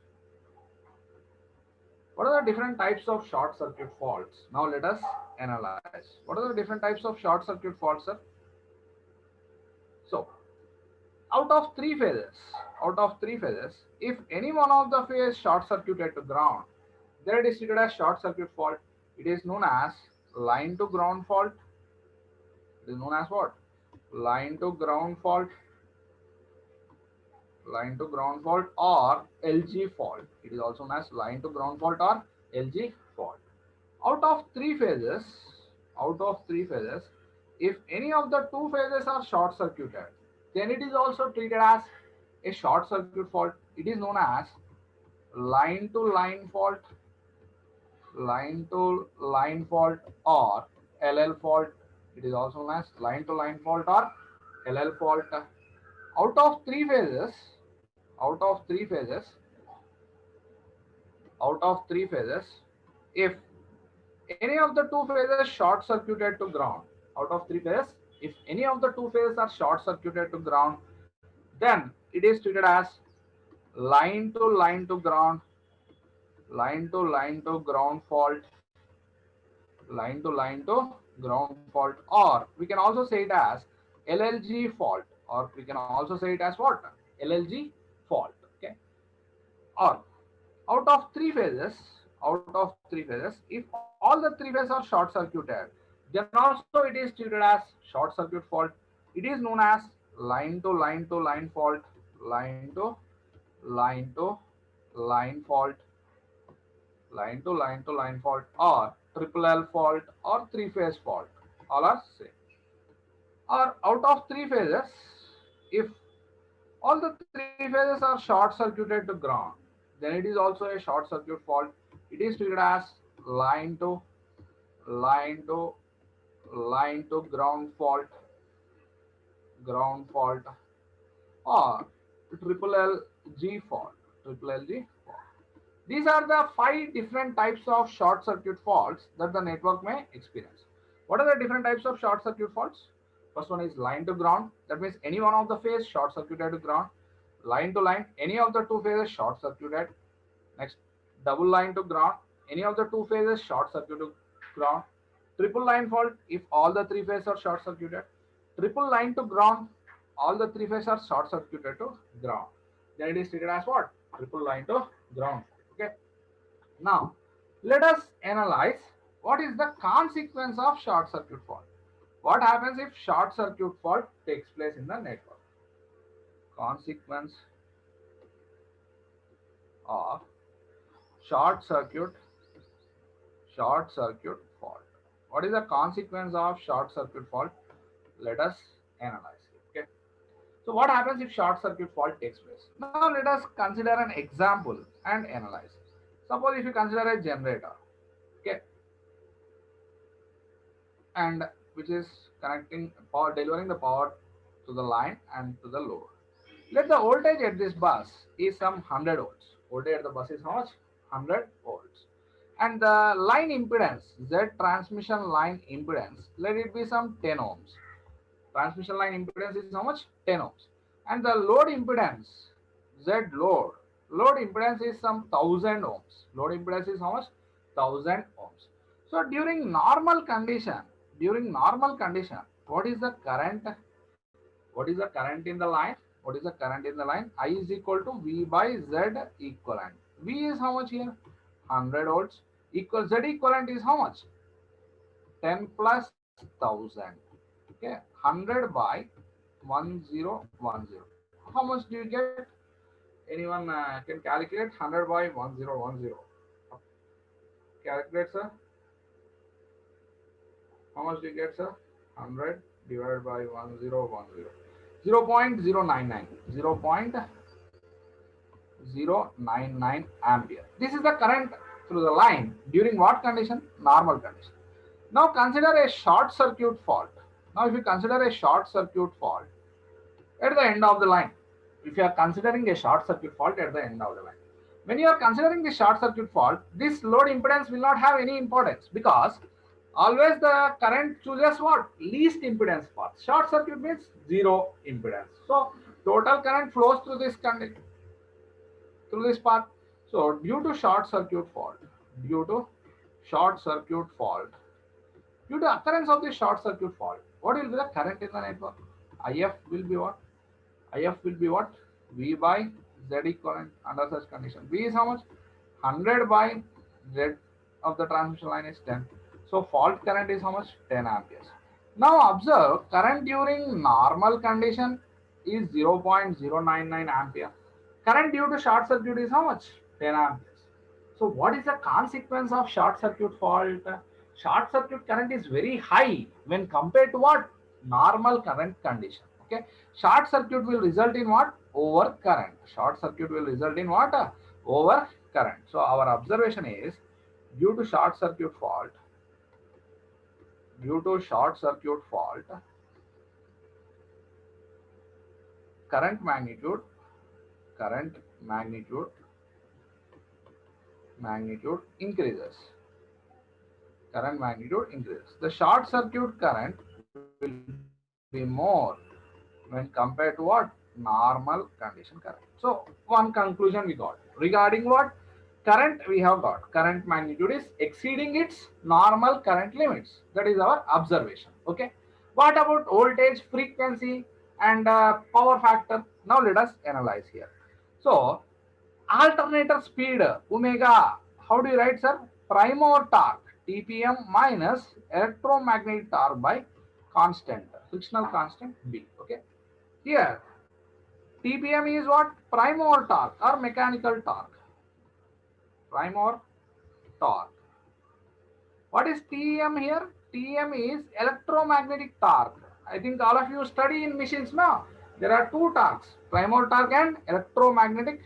What are the different types of short circuit faults? Now let us analyze. What are the different types of short circuit faults, sir? So, out of three phases, if any one of the phase short circuited to ground, then it is treated as short circuit fault. It is known as line to ground fault. It is known as what? Line to ground fault. Line to ground fault or LG fault. It is also known as line to ground fault or LG fault. Out of three phases, if any of the two phases are short circuited, then it is also treated as a short circuit fault. It is known as line to line fault, line to line fault or LL fault. It is also known as line to line fault or LL fault. Out of three phases, out of three phases, out of three phases, if any of the two phases short circuited to ground, out of three phases, if any of the two phases are short circuited to ground, then it is treated as line to ground, line to ground fault, line to ground fault, or we can also say it as LLG fault, or we can also say it as what? LLG fault. Okay, or out of three phases, if all the three phases are short circuited, then also it is treated as short circuit fault. It is known as line to line to line fault, line to line to line fault, line to line to line fault, or triple L fault, or three phase fault. All are same. Or out of three phases, if all the three phases are short circuited to ground, then it is also a short circuit fault. It is treated as line to line to line to ground fault, or triple LG fault, triple LG fault. These are the 5 different types of short circuit faults that the network may experience. What are the different types of short circuit faults? First one is line to ground. That means any one of the phase short circuited to ground. Line to line, any of the two phases short circuited. Next, double line to ground, any of the two phases short circuited to ground. Triple line fault, if all the three phases are short circuited. Triple line to ground, all the three phases are short circuited to ground. Then it is treated as what? Triple line to ground. Okay. Now, let us analyze what is the consequence of short circuit fault. What happens if short circuit fault takes place in the network? Consequence of short circuit fault. What is the consequence of short circuit fault? Let us analyze it. Okay. So what happens if short circuit fault takes place? Now let us consider an example and analyze. Suppose if you consider a generator, okay, and which is connecting power, delivering the power to the line and to the load. Let the voltage at this bus is some 100 volts. Voltage at the bus is how much? 100 volts. And the line impedance, Z transmission line impedance, let it be some 10 ohms. Transmission line impedance is how much? 10 ohms. And the load impedance, Z load impedance is some 1000 ohms. Load impedance is how much? 1000 ohms. So during normal condition, what is the current? What is the current in the line? What is the current in the line? I is equal to V by Z equivalent. V is how much here? 100 volts. Equal Z equivalent is how much? 10 plus 1000. Okay, 100 by 1010. How much do you get? Anyone can calculate 100 by 1010? Calculate, sir. How much do you get, sir? 100 divided by 1010. 0.099. 0.099 ampere. This is the current through the line during what condition? Normal condition. Now consider a short circuit fault. Now if you consider a short circuit fault at the end of the line, if you are considering a short circuit fault at the end of the line, when you are considering the short circuit fault, this load impedance will not have any importance, because always the current chooses what? Least impedance path. Short circuit means zero impedance. So total current flows through this conductor, through this path. So due to short circuit fault, due to occurrence of the short circuit fault, what will be the current in the network? IF will be what? IF will be what? V by Z equivalent under such condition. V is how much? 100 by Z of the transmission line is 10. So fault current is how much? 10 amperes. Now observe, current during normal condition is 0.099 ampere. Current due to short circuit is how much? 10 amperes. So what is the consequence of short circuit fault? Short circuit current is very high when compared to what? Normal current condition. Okay. Short circuit will result in what? Over current. Short circuit will result in what? Over current. So our observation is, due to short circuit fault, current magnitude increases. Current magnitude increases. The short circuit current will be more when compared to what? Normal condition current. So one conclusion we got regarding what? Current we have got. Current magnitude is exceeding its normal current limits. That is our observation. Okay. What about voltage, frequency, and power factor? Now let us analyze here. So alternator speed omega. How do you write, sir? Prime mover torque TPM minus electromagnetic torque by constant, frictional constant B. Okay. Here, TPM is what? Prime mover torque or mechanical torque. Prime mover torque. What is TEM here? TEM is electromagnetic torque. I think all of you study in machines now. There are two torques, prime mover torque and electromagnetic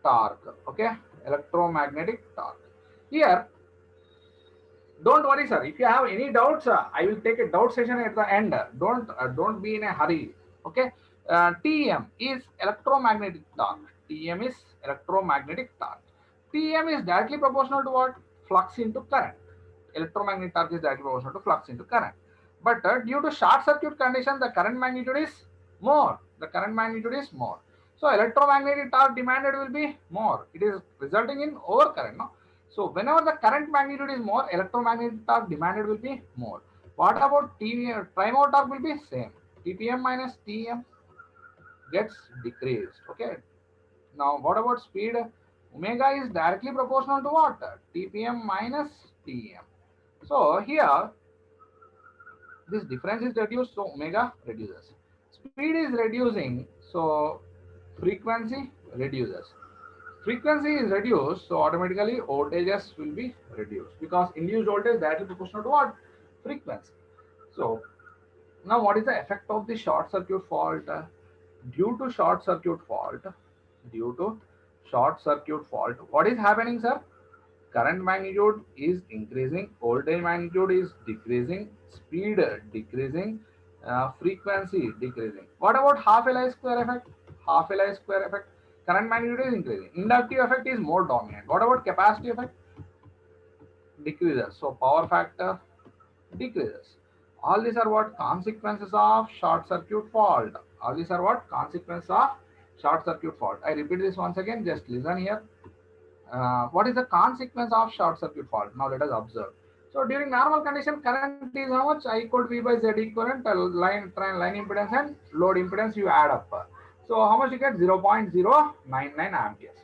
torque. Okay, electromagnetic torque. Here, don't worry, sir. If you have any doubts, I will take a doubt session at the end. Don't be in a hurry. Okay. TEM is electromagnetic torque. TEM is electromagnetic torque. TEM is directly proportional to what? Flux into current. Electromagnetic torque is directly proportional to flux into current. But due to short circuit condition, the current magnitude is more. The current magnitude is more. So electromagnetic torque demanded will be more. It is resulting in overcurrent. No? So whenever the current magnitude is more, electromagnetic torque demanded will be more. What about prime mover torque will be same. TPM minus TM gets decreased. Okay. Now what about speed? Omega is directly proportional to what? TPM minus TM. So here this difference is reduced, so omega reduces. Speed is reducing, so frequency reduces. Frequency is reduced, so automatically voltages will be reduced because induced voltage directly proportional to what? Frequency. So now what is the effect of the short circuit fault? Due to short circuit fault, what is happening, sir? Current magnitude is increasing, voltage magnitude is decreasing, speed decreasing, frequency decreasing. What about half Li square effect? Half Li square effect. Current magnitude is increasing. Inductive effect is more dominant. What about capacitive effect? Decreases. So power factor decreases. All these are what? Consequences of short circuit fault. All these are what? Consequences of short circuit fault. I repeat this once again. Just listen here. What is the consequence of short circuit fault? Now let us observe. So during normal condition, current is how much? I equal to V by Z equivalent, line impedance and load impedance you add up. So how much you get? 0.099 amperes.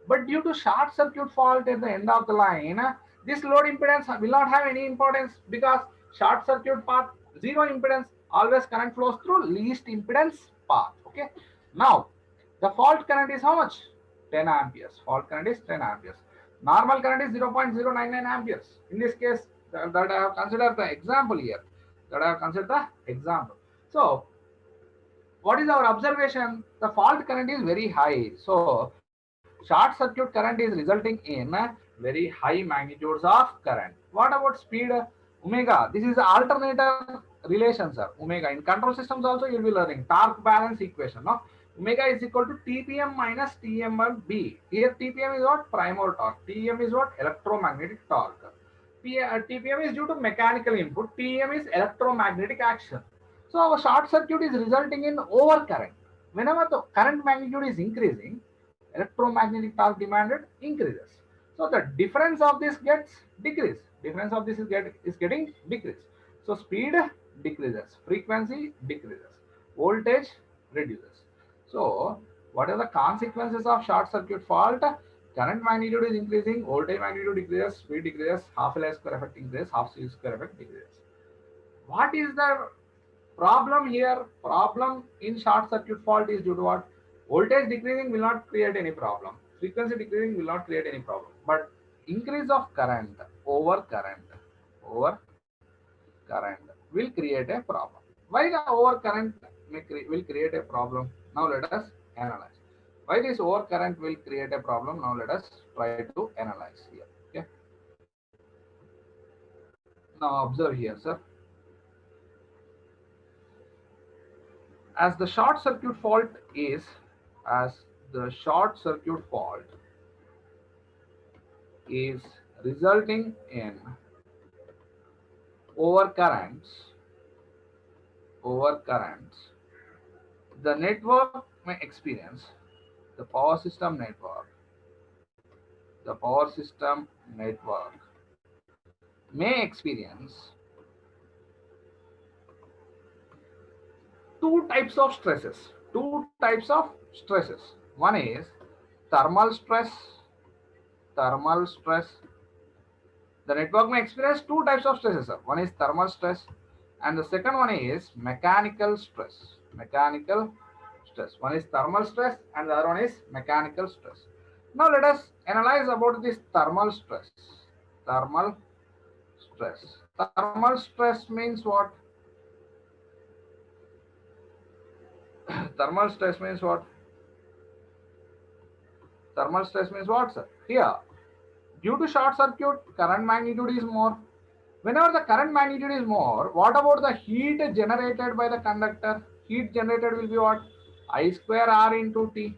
But due to short circuit fault at the end of the line, this load impedance will not have any importance because short circuit path, zero impedance, always current flows through least impedance path. Okay. Now the fault current is how much? 10 amperes. Fault current is 10 amperes. Normal current is 0.099 amperes. In this case, that I have considered the example here. So, what is our observation? The fault current is very high. So, short circuit current is resulting in very high magnitudes of current. What about speed? Omega. This is the alternator relation, sir. Omega. In control systems also you will be learning torque balance equation. No? Omega is equal to TPM minus TMB. Here TPM is what? Prime mover torque. TM is what? Electromagnetic torque. TPM is due to mechanical input. TM is electromagnetic action. So our short circuit is resulting in overcurrent. Whenever the current magnitude is increasing, electromagnetic torque demanded increases. So the difference of this gets decreased. Difference of this is getting decreased. So speed decreases, frequency decreases, voltage reduces. So what are the consequences of short circuit fault? Current magnitude is increasing, voltage magnitude decreases, speed decreases, half Li square effect increases, half C square effect decreases. What is the problem here? Problem in short circuit fault is due to what? Voltage decreasing will not create any problem. Frequency decreasing will not create any problem. But increase of current, over current will create a problem. Why the over current will create a problem? Now let us analyze. Why this over current will create a problem? Now let us try to analyze here. Okay. Now observe here, sir. As the short circuit fault is resulting in overcurrents, the network may experience the power system network may experience two types of stresses. One is thermal stress The network may experience two types of stresses, sir. One is thermal stress, and the second one is mechanical stress. Mechanical stress. One is thermal stress, and the other one is mechanical stress. Now let us analyze about this thermal stress. Thermal stress. Thermal stress means what? Thermal stress means what? Thermal stress means what, sir? Here, due to short circuit, current magnitude is more. Whenever the current magnitude is more, what about the heat generated by the conductor? Heat generated will be what? I square R into T.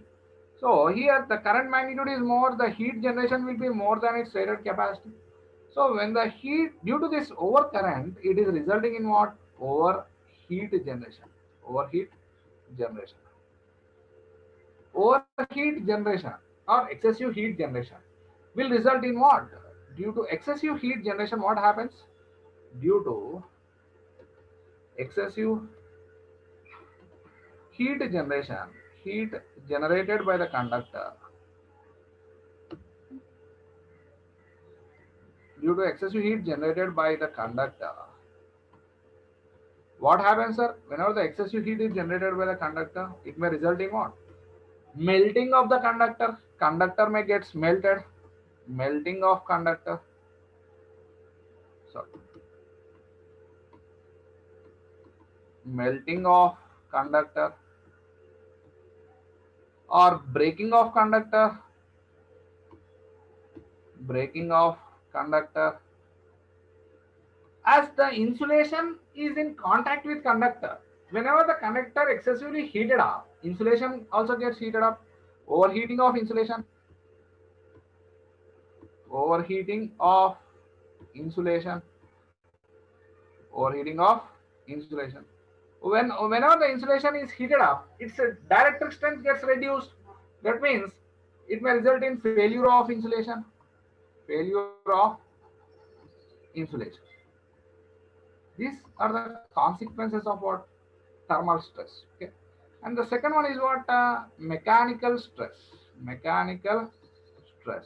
So here the current magnitude is more, the heat generation will be more than its rated capacity. So when the heat, due to this overcurrent, it is resulting in what? Overheat generation. Overheat generation. Overheat generation or excessive heat generation will result in what? Due to excessive heat generation, what happens? Due to excessive heat generation, heat generated by the conductor, due to excessive heat generated by the conductor, what happens, sir? Whenever the excessive heat is generated by the conductor, it may result in what? Melting of the conductor. Conductor may get melted. Melting of conductor. Sorry. Melting of conductor or breaking of conductor. Breaking of conductor. As the insulation is in contact with conductor, whenever the conductor excessively heated up, insulation also gets heated up. Overheating of insulation. Overheating of insulation. Overheating of insulation. Whenever the insulation is heated up, its dielectric strength gets reduced. That means it may result in failure of insulation. Failure of insulation. These are the consequences of what? Thermal stress. Okay. And the second one is what? Mechanical stress. Mechanical stress.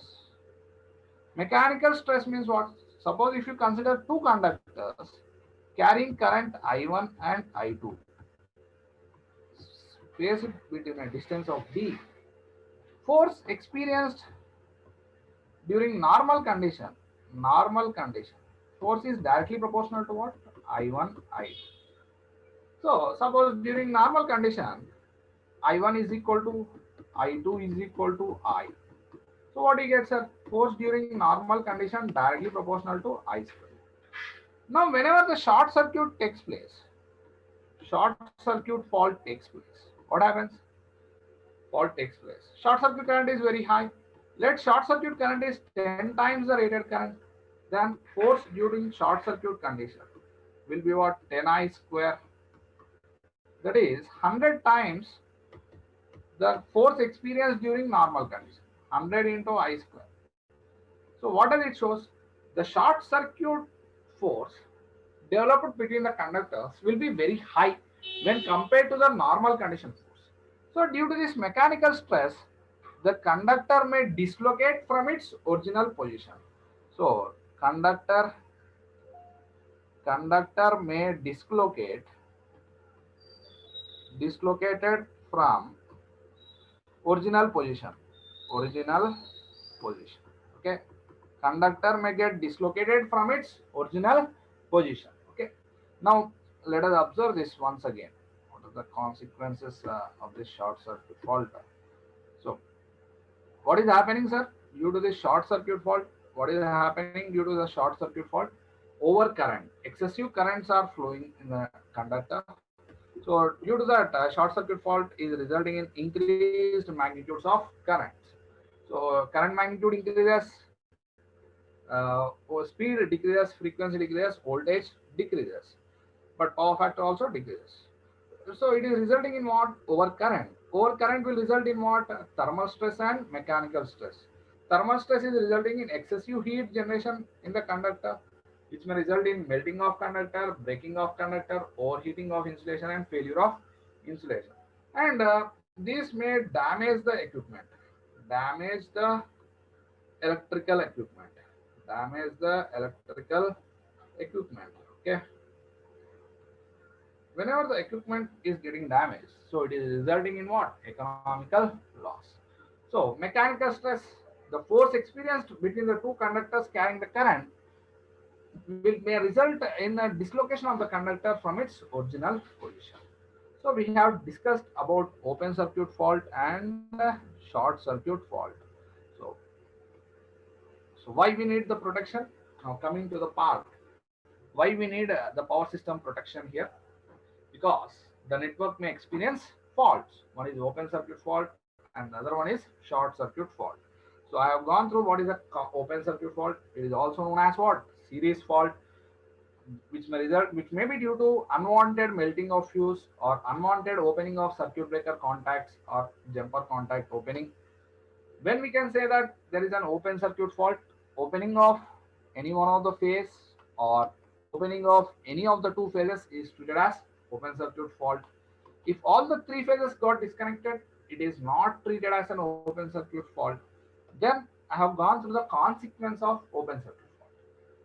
Mechanical stress means what? Suppose if you consider two conductors carrying current I1 and I2, placed between a distance of d, force experienced during normal condition, force is directly proportional to what? I1, I2. So suppose during normal condition, I1 is equal to I2 is equal to I. So what do you get, sir? Force during normal condition directly proportional to I square. Now whenever the short circuit takes place, short circuit fault takes place, what happens? Fault takes place. Short circuit current is very high. Let short circuit current is 10 times the rated current. Then force during short circuit condition will be what? 10I square. That is 100 times the force experienced during normal condition. 100 into I square. So what does it shows? The short circuit force developed between the conductors will be very high when compared to the normal condition force. So due to this mechanical stress, the conductor may dislocate from its original position. So conductor may dislocated from original position. Original position. Okay. Conductor may get dislocated from its original position. Okay. Now let us observe this once again. What are the consequences of this short circuit fault? So what is happening, sir? Due to this short circuit fault, what is happening due to the short circuit fault? Overcurrent. Excessive currents are flowing in the conductor. So due to that, short circuit fault is resulting in increased magnitudes of currents. So current magnitude increases, speed decreases, frequency decreases, voltage decreases, but power factor also decreases. So it is resulting in what? Overcurrent. Overcurrent will result in what? Thermal stress and mechanical stress. Thermal stress is resulting in excessive heat generation in the conductor, which may result in melting of conductor, breaking of conductor, overheating of insulation, and failure of insulation. And this may damage the equipment, damage the electrical equipment, damage the electrical equipment. Okay, whenever the equipment is getting damaged, so it is resulting in what? Economical loss. So mechanical stress, the force experienced between the two conductors carrying the current may result in a dislocation of the conductor from its original position. So we have discussed about open circuit fault and short circuit fault. So, so why we need the protection? Now coming to the part, why we need the power system protection here? Because the network may experience faults. One is open circuit fault and the other one is short circuit fault. So I have gone through what is a open circuit fault. It is also known as what? Series fault, which may be due to unwanted melting of fuse or unwanted opening of circuit breaker contacts or jumper contact opening. When we can say that there is an open circuit fault, opening of any one of the phase or opening of any of the two phases is treated as open circuit fault. If all the three phases got disconnected, it is not treated as an open circuit fault. Then I have gone through the consequence of open circuit fault.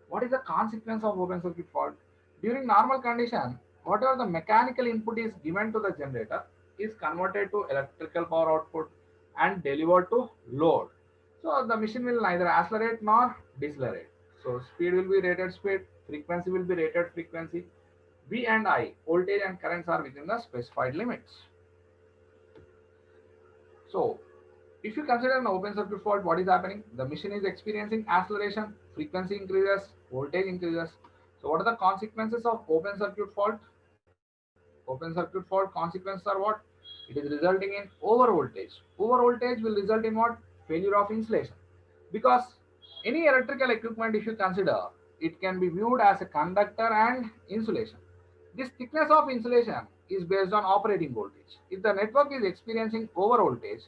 What is the consequence of open circuit fault? During normal condition, whatever the mechanical input is given to the generator is converted to electrical power output and delivered to load. So the machine will neither accelerate nor decelerate. So speed will be rated speed, frequency will be rated frequency. V and I, voltage and currents are within the specified limits. So if you consider an open circuit fault, what is happening? The machine is experiencing acceleration, frequency increases, voltage increases. So what are the consequences of open circuit fault? Open circuit fault consequences are what? It is resulting in over voltage. Over voltage will result in what? Failure of insulation. Because any electrical equipment, if you consider, it can be viewed as a conductor and insulation. This thickness of insulation is based on operating voltage. If the network is experiencing over voltage,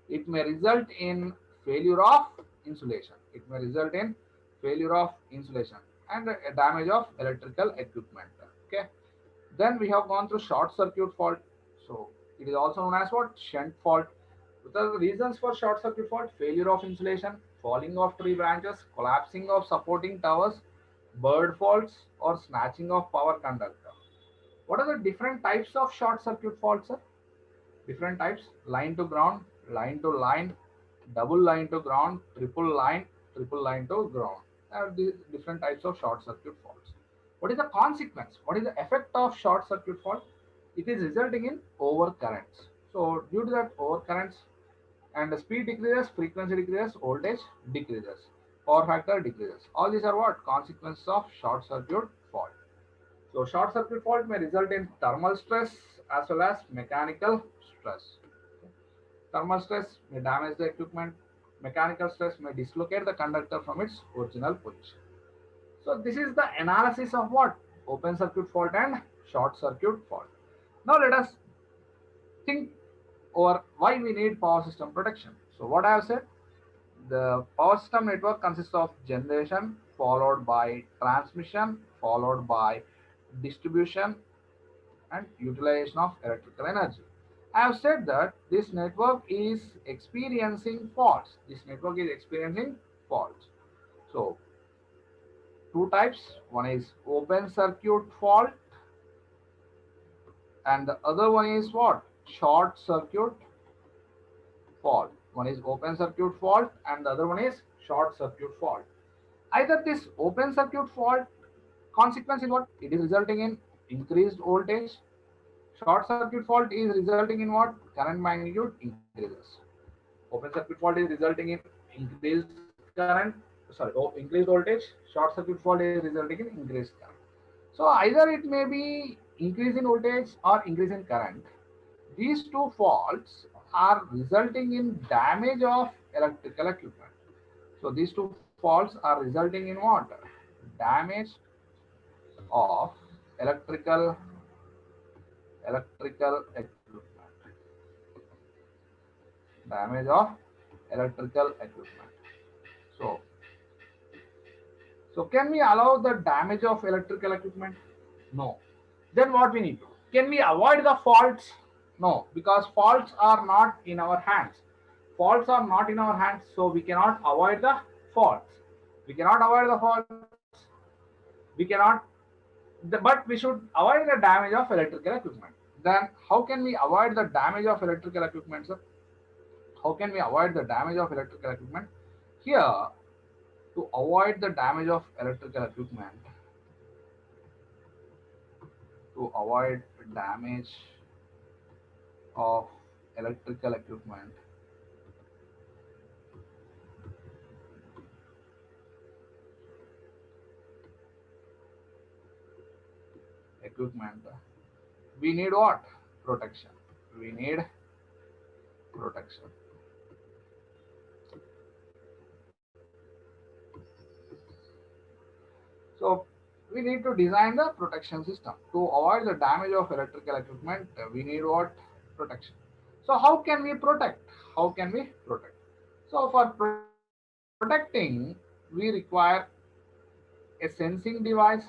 it may result in failure of insulation. It may result in failure of insulation and a damage of electrical equipment. Okay. Then we have gone through short circuit fault. So it is also known as what? Shunt fault. What are the reasons for short circuit fault? Failure of insulation, falling of tree branches, collapsing of supporting towers, bird faults, or snatching of power conductor. What are the different types of short circuit faults, sir? Different types: line to ground, line to line, double line to ground, triple line to ground. There are these different types of short circuit faults. What is the consequence? What is the effect of short circuit fault? It is resulting in overcurrents. So due to that overcurrents, and the speed decreases, frequency decreases, voltage decreases, power factor decreases. All these are what? Consequences of short circuit fault. So short circuit fault may result in thermal stress as well as mechanical stress. Thermal stress may damage the equipment. Mechanical stress may dislocate the conductor from its original position. So this is the analysis of what? Open circuit fault and short circuit fault. Now let us think over why we need power system protection. So what I have said, the power system network consists of generation followed by transmission followed by distribution and utilization of electrical energy. I have said that this network is experiencing faults. This network is experiencing faults. So two types. One is open circuit fault and the other one is what? Short circuit fault. One is open circuit fault and the other one is short circuit fault. Either this open circuit fault consequence is what? It is resulting in increased voltage. Short circuit fault is resulting in what? Current magnitude increases. Open circuit fault is resulting in increased increased voltage. Short circuit fault is resulting in increased current. So either it may be increase in voltage or increase in current. These two faults are resulting in damage of electrical equipment. So these two faults are resulting in what? Damage of electrical equipment. Damage of electrical equipment. So, can we allow the damage of electrical equipment? No. Then what we need to do? Can we avoid the faults? No, because faults are not in our hands. Faults are not in our hands, so we cannot avoid the faults. We cannot avoid the faults. We cannot, but we should avoid the damage of electrical equipment. Then how can we avoid the damage of electrical equipment, sir? How can we avoid the damage of electrical equipment? Here, to avoid the damage of electrical equipment, to avoid damage of electrical equipment, we need what? Protection. We need protection. So we need to design the protection system to avoid the damage of electrical equipment. We need what? Protection. So how can we protect? How can we protect? So for protecting, we require a sensing device.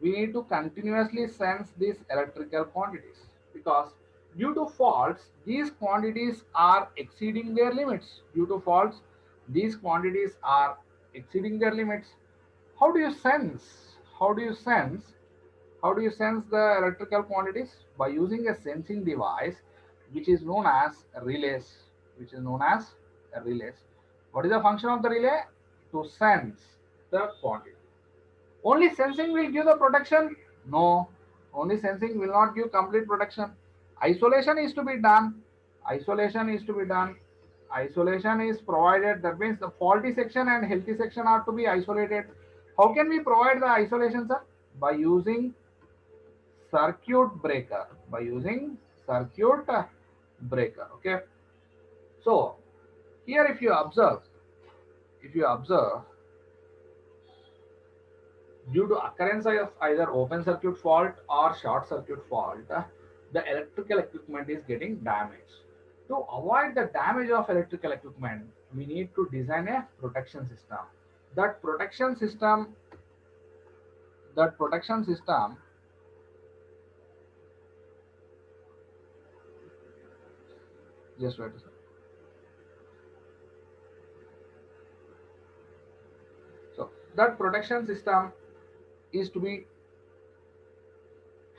We need to continuously sense these electrical quantities, because due to faults these quantities are exceeding their limits. Due to faults these quantities are exceeding their limits. How do you sense? How do you sense? How do you sense the electrical quantities? By using a sensing device which is known as relays. Which is known as a relays. What is the function of the relay? To sense the quantity. Only sensing will give the protection? No. Only sensing will not give complete protection. Isolation is to be done. Isolation is to be done. Isolation is provided. That means the faulty section and healthy section are to be isolated. How can we provide the isolation, sir? By using circuit breaker. By using circuit breaker. Okay. So here, if you observe, due to occurrence of either open circuit fault or short circuit fault, the electrical equipment is getting damaged. To avoid the damage of electrical equipment, we need to design a protection system. That protection system, that protection system, just wait a second. So that protection system is to be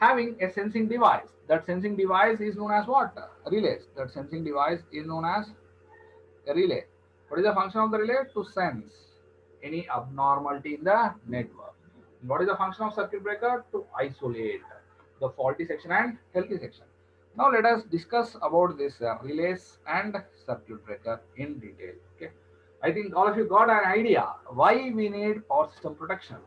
having a sensing device. That sensing device is known as what? Relays. That sensing device is known as a relay. What is the function of the relay? To sense any abnormality in the network. What is the function of circuit breaker? To isolate the faulty section and healthy section. Now let us discuss about this relays and circuit breaker in detail. Okay, I think all of you got an idea why we need power system protection,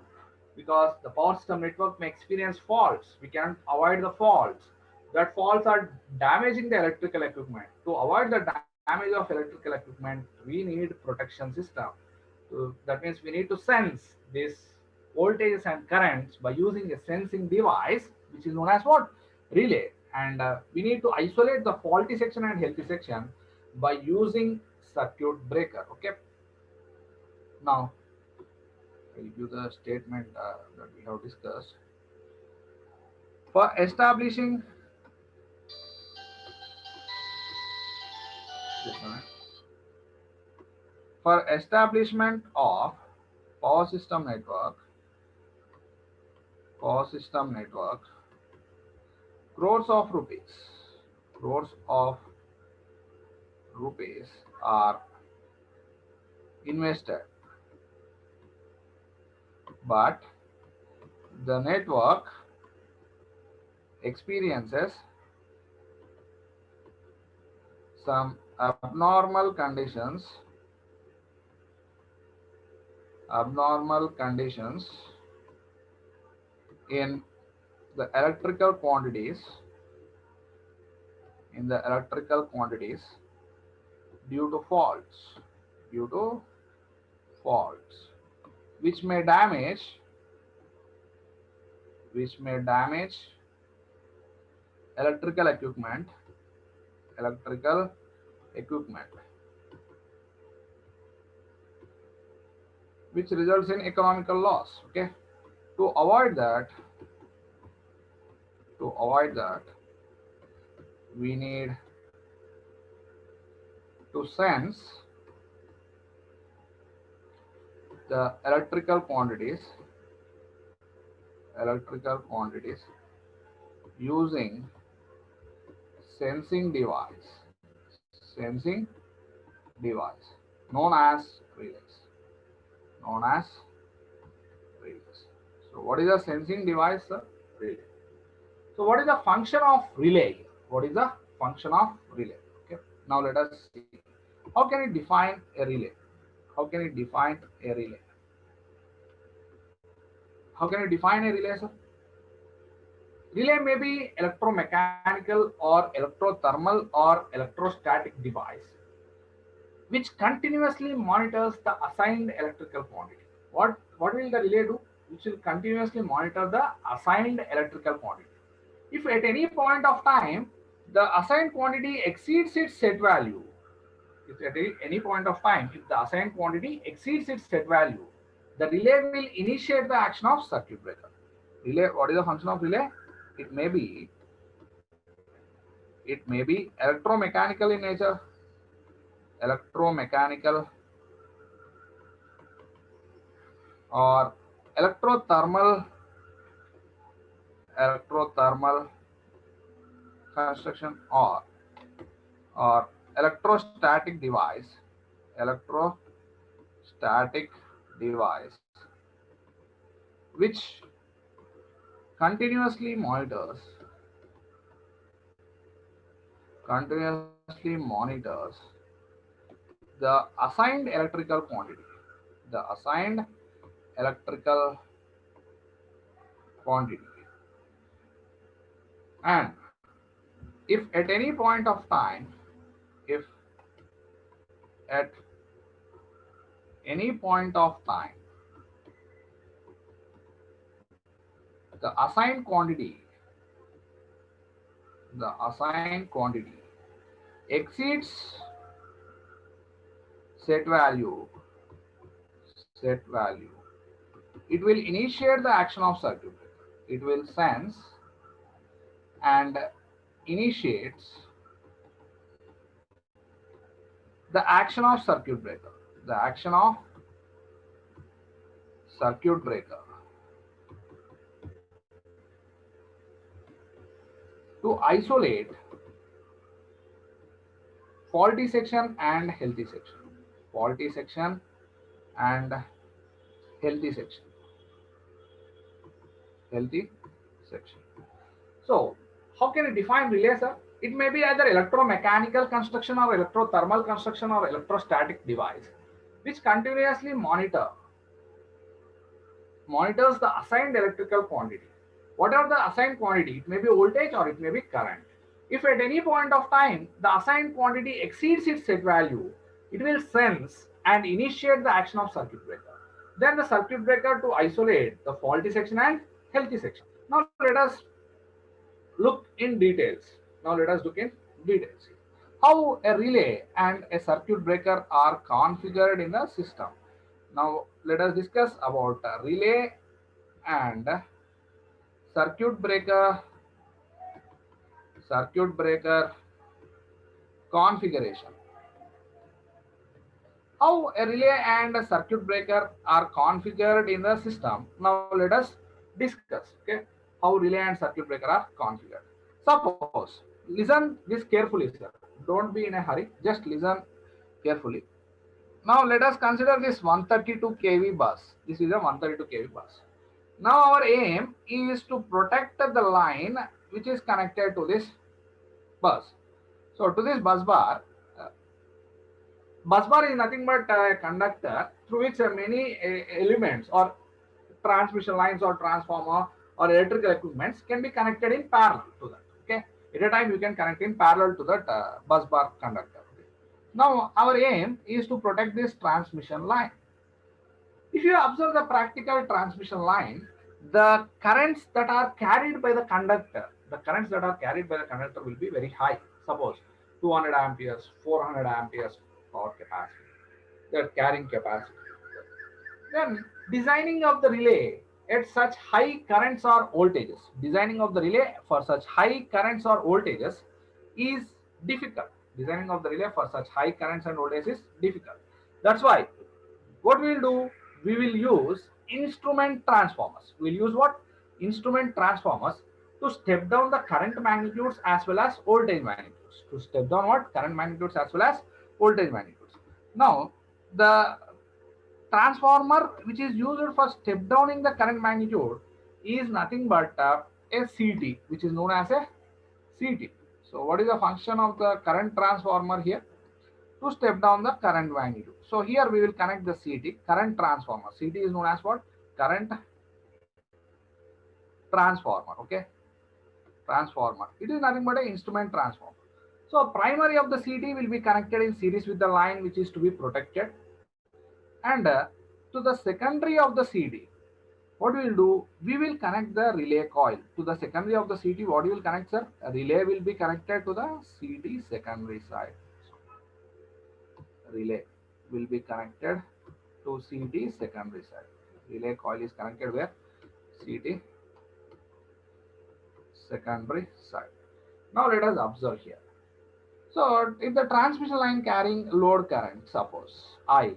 because the power system network may experience faults. We can't avoid the faults. That faults are damaging the electrical equipment. To avoid the damage of electrical equipment, we need protection system. That means we need to sense this voltages and currents by using a sensing device which is known as what? Relay. And we need to isolate the faulty section and healthy section by using circuit breaker. Okay. Now I'll give the statement that we have discussed. For establishing, for establishment of power system network, power system network, crores of rupees, crores of rupees are invested, but the network experiences some abnormal conditions in the electrical quantities, due to faults which may damage electrical equipment electrical equipment which results in economical loss. Okay, to avoid that, we need to sense the electrical quantities using sensing sensing device known as relays. Known as relays. So what is a sensing device? Relay. So what is the function of relay? What is the function of relay? Okay. Now let us see. How can you define a relay? How can you define a relay? How can you define a relay, sir? Relay may be electromechanical or electrothermal or electrostatic device which continuously monitors the assigned electrical quantity. What will the relay do? Which will continuously monitor the assigned electrical quantity. If at any point of time the assigned quantity exceeds its set value, if at any point of time, if the assigned quantity exceeds its set value, the relay will initiate the action of circuit breaker. Relay, what is the function of relay? It may be electromechanical in nature, electromechanical or electrothermal construction or electrostatic device which continuously monitors the assigned electrical quantity. The assigned electrical quantity. And if at any point of time, if at any point of time the assigned quantity exceeds set value, it will initiate the action of circuit breaker. It will sense and initiates the action of circuit breaker. The action of circuit breaker to isolate faulty section and healthy section. Faulty section and healthy section. Healthy section. So, how can you define relay, sir? It may be either electromechanical construction or electrothermal construction or electrostatic device which continuously monitors the assigned electrical quantity. Whatever the assigned quantity, it may be voltage or it may be current. If at any point of time the assigned quantity exceeds its set value, it will sense and initiate the action of circuit breaker. Then the circuit breaker to isolate the faulty section and healthy section. Now let us look in details. How a relay and a circuit breaker are configured in the system. Now let us discuss about relay and circuit breaker configuration. How a relay and a circuit breaker are configured in the system. Now let us discuss, okay, how relay and circuit breaker are configured. Suppose, listen this carefully, sir. Don't be in a hurry. Just listen carefully. Now let us consider this 132 kV bus. This is a 132 kV bus. Now our aim is to protect the line which is connected to this bus. So to this bus bar is nothing but a conductor through which many elements or transmission lines or transformer or electrical equipments can be connected in parallel to that. Okay, at a time you can connect in parallel to that bus bar conductor. Okay? Now our aim is to protect this transmission line. If you observe the practical transmission line, the currents that are carried by the conductor, will be very high. Suppose 200 amperes, 400 amperes power capacity, that carrying capacity. Then designing of the relay at such high currents or voltages, is difficult. That's why what we'll do, we will use instrument transformers. We'll use what? Instrument transformers to step down the current magnitudes as well as voltage magnitudes. To step down what? Current magnitudes as well as voltage magnitudes. Now, the transformer which is used for step downing the current magnitude is nothing but a CT, which is known as a CT. So, what is the function of the current transformer here? To step down the current magnitude. So here we will connect the CT, current transformer. CT is known as what? Current transformer. Okay, transformer. It is nothing but an instrument transformer. So primary of the CT will be connected in series with the line which is to be protected, and to the secondary of the CT, what we will do? We will connect the relay coil to the secondary of the CT. What you will connect, sir? A relay will be connected to the CT secondary side. Relay will be connected to CT secondary side. Relay coil is connected where? CT secondary side. Now let us observe here. So if the transmission line carrying load current, suppose I,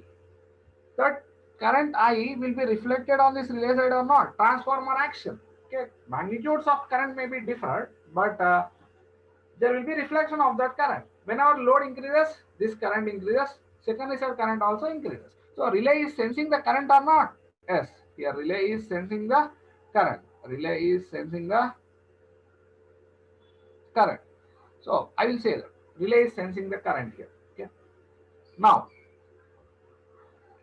that current I will be reflected on this relay side or not? Transformer action. Okay, magnitudes of current may be different, but there will be reflection of that current. When our load increases, this current increases, secondary side current also increases. So relay is sensing the current or not? Yes, here relay is sensing the current. Relay is sensing the current. So I will say that relay is sensing the current here. Okay. Now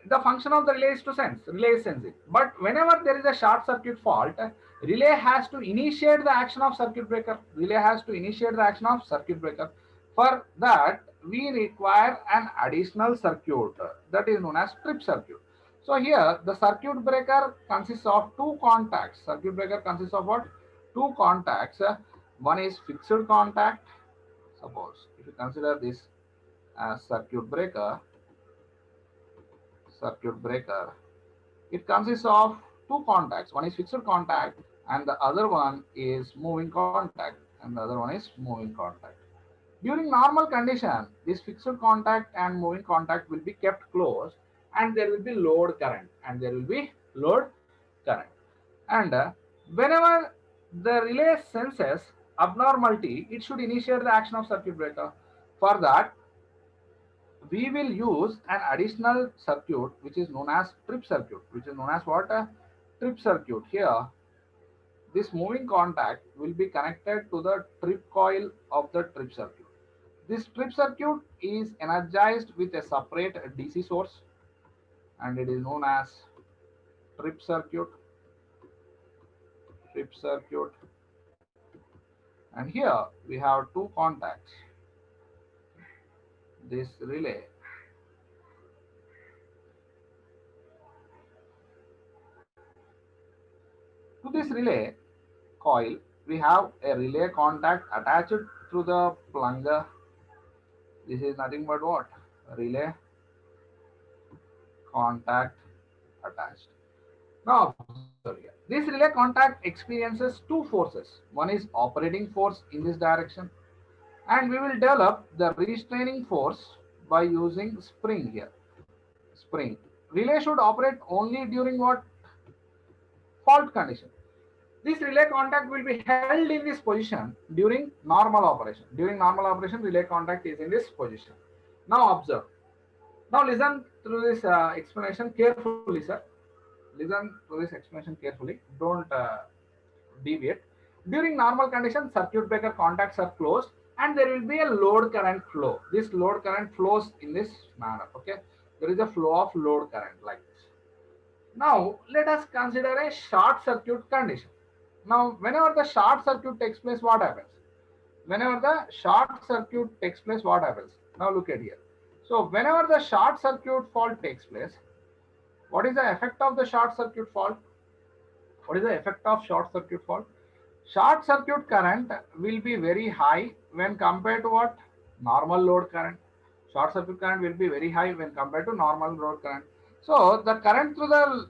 the function of the relay is to sense. Relay is sensing. But whenever there is a short circuit fault, relay has to initiate the action of circuit breaker. Relay has to initiate the action of circuit breaker. For that, we require an additional circuit that is known as trip circuit. So here, the circuit breaker consists of two contacts. Circuit breaker consists of what? Two contacts. One is fixed contact. Suppose if you consider this as circuit breaker, it consists of two contacts. One is fixed contact and the other one is moving contact, and the other one is moving contact. During normal condition, this fixed contact and moving contact will be kept closed, and there will be load current, and whenever the relay senses abnormality, it should initiate the action of circuit breaker. For that, we will use an additional circuit which is known as trip circuit, which is known as what? A trip circuit. Here, this moving contact will be connected to the trip coil of the trip circuit. This trip circuit is energized with a separate DC source, and it is known as trip circuit. And here we have two contacts. This relay to this relay coil, we have a relay contact attached to the plunger. This is nothing but what? Relay contact attached. Now, this relay contact experiences two forces. One is operating force in this direction, and we will develop the restraining force by using spring here. Spring. Relay should operate only during what? Fault condition. This relay contact will be held in this position during normal operation. During normal operation, relay contact is in this position. Now observe. Now listen to this explanation carefully, sir. Listen to this explanation carefully. Don't deviate. During normal condition, circuit breaker contacts are closed and there will be a load current flow. This load current flows in this manner. Okay. There is a flow of load current like this. Now let us consider a short circuit condition. Now whenever the short circuit takes place, what happens? Whenever the short circuit takes place, what happens? Now look at here. So whenever the short circuit fault takes place, what is the effect of the short circuit fault? What is the effect of short circuit fault? Short circuit current will be very high when compared to what? Normal load current. Short circuit current will be very high when compared to normal load current. So the current through the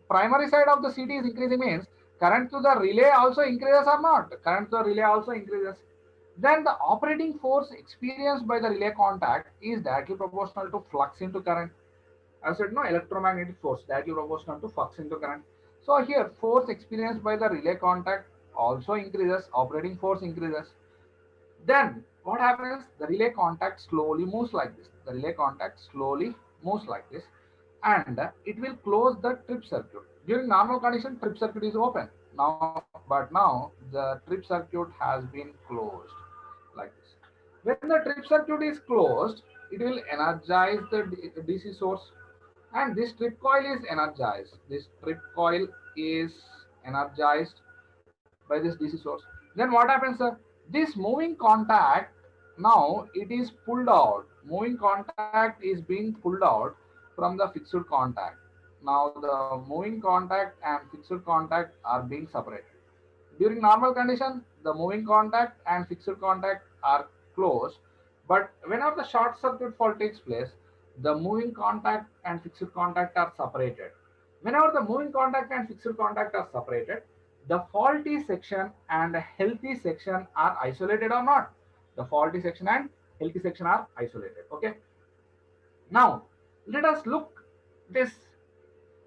primary side of the CT is increasing, means current through the relay also increases or not? Current through the relay also increases. Then the operating force experienced by the relay contact is directly proportional to flux into current. I said no, electromagnetic force directly proportional to flux into current. So here force experienced by the relay contact also increases, operating force increases. Then what happens? The relay contact slowly moves like this. The relay contact slowly moves like this, and it will close the trip circuit. During normal condition, trip circuit is open. But now the trip circuit has been closed like this. When the trip circuit is closed, it will energize the DC source, and this trip coil is energized. This trip coil is energized by this DC source. Then what happens, sir? This moving contact, now it is pulled out. Moving contact is being pulled out from the fixed contact. Now the moving contact and fixed contact are being separated. During normal condition, the moving contact and fixed contact are closed, but whenever the short circuit fault takes place, the moving contact and fixed contact are separated. Whenever the moving contact and fixed contact are separated, the faulty section and healthy section are isolated or not. The faulty section and healthy section are isolated. Okay. Now let us look this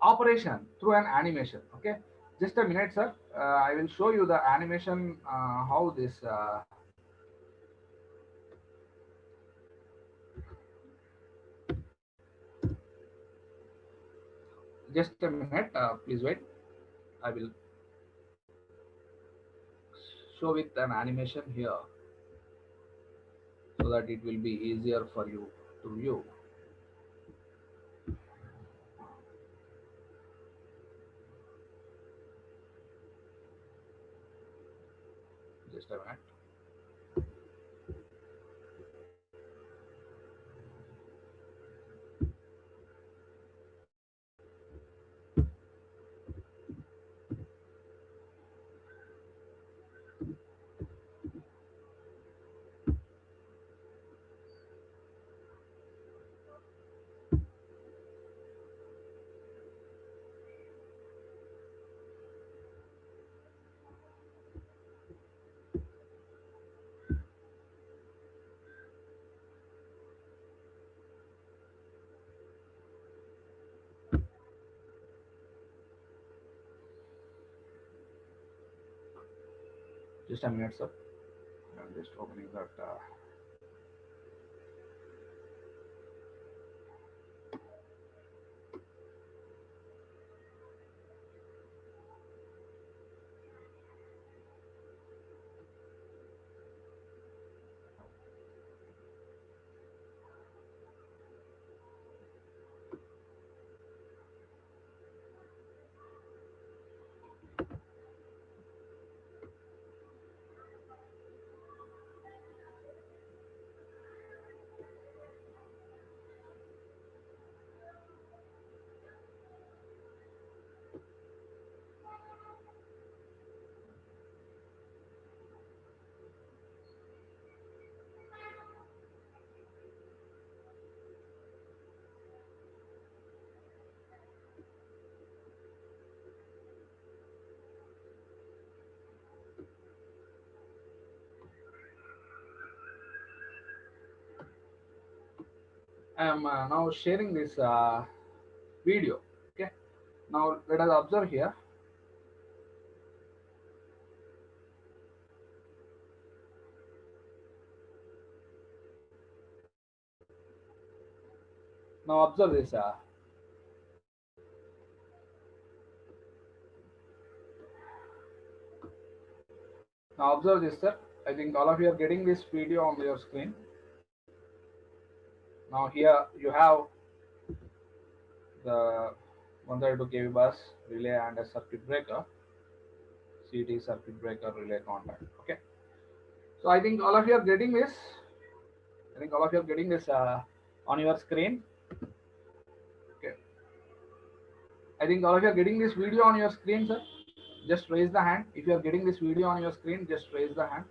operation through an animation. Okay, just a minute, sir. I will show you the animation, how this just a minute, please wait. I will show with an animation here so that it will be easier for you to view. Just a minute. Just a minute, sir. I'm just opening that. I am now sharing this video. Okay. Now let us observe here. Now observe this. Now observe this, sir. I think all of you are getting this video on your screen. Now here you have the 132 kV bus relay and a circuit breaker, CT circuit breaker relay contact. Okay. So I think all of you are getting this. I think all of you are getting this on your screen. Okay. I think all of you are getting this video on your screen, sir. Just raise the hand. If you are getting this video on your screen, just raise the hand.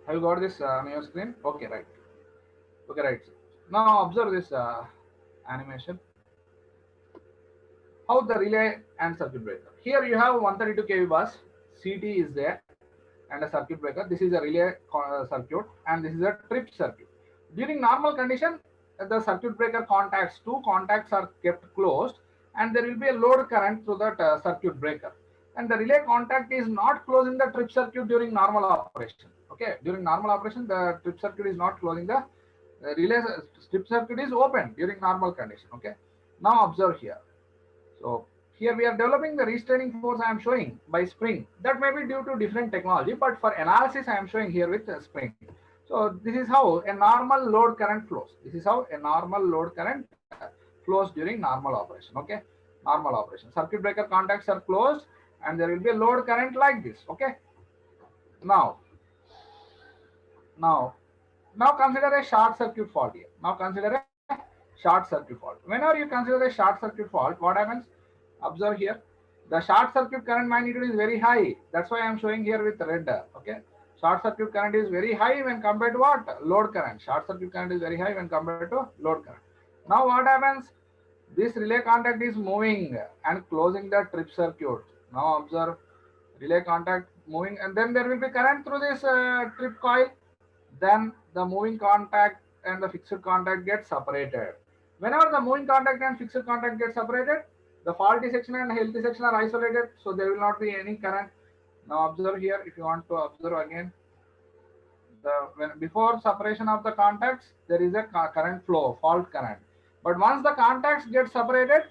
Have you got this on your screen? Okay, right. Okay, right. Now observe this animation. How the relay and circuit breaker. Here you have 132 kV bus. CT is there and a circuit breaker. This is a relay circuit and this is a trip circuit. During normal condition, the circuit breaker contacts, two contacts are kept closed, and there will be a load current through that circuit breaker. And the relay contact is not closing the trip circuit during normal operation. Okay, during normal operation, the trip circuit is not closing the relay. Strip circuit is open during normal condition. Okay, now observe here. So here we are developing the restraining force I am showing by spring. That may be due to different technology, but for analysis I am showing here with a spring. So this is how a normal load current flows. This is how a normal load current flows during normal operation. Okay, normal operation. Circuit breaker contacts are closed, and there will be a load current like this. Okay. Now, now, now consider a short circuit fault here. Now consider a short circuit fault. Whenever you consider a short circuit fault, what happens? Observe here. The short circuit current magnitude is very high. That's why I am showing here with red. Okay. Short circuit current is very high when compared to what? Load current. Short circuit current is very high when compared to load current. Now what happens? This relay contact is moving and closing the trip circuit. Now observe relay contact moving, and then there will be current through this trip coil. Then the moving contact and the fixed contact get separated. Whenever the moving contact and fixed contact get separated, the faulty section and healthy section are isolated, so there will not be any current. Now observe here, if you want to observe again, when before separation of the contacts, there is a current flow, fault current. But once the contacts get separated,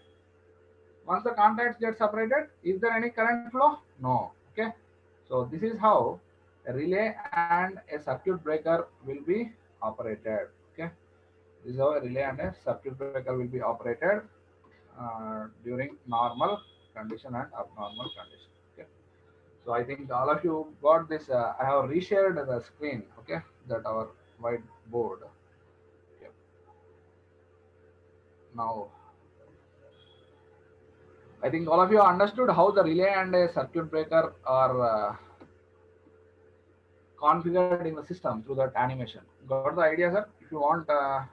is there any current flow? No. Okay. So this is how a relay and a circuit breaker will be operated. Okay. This is how a relay and a circuit breaker will be operated during normal condition and abnormal condition. Okay. So I think all of you got this. I have reshared the screen. Okay, that our whiteboard. Okay. Now I think all of you understood how the relay and a circuit breaker are configured in the system through that animation. Got the idea, sir? If you want to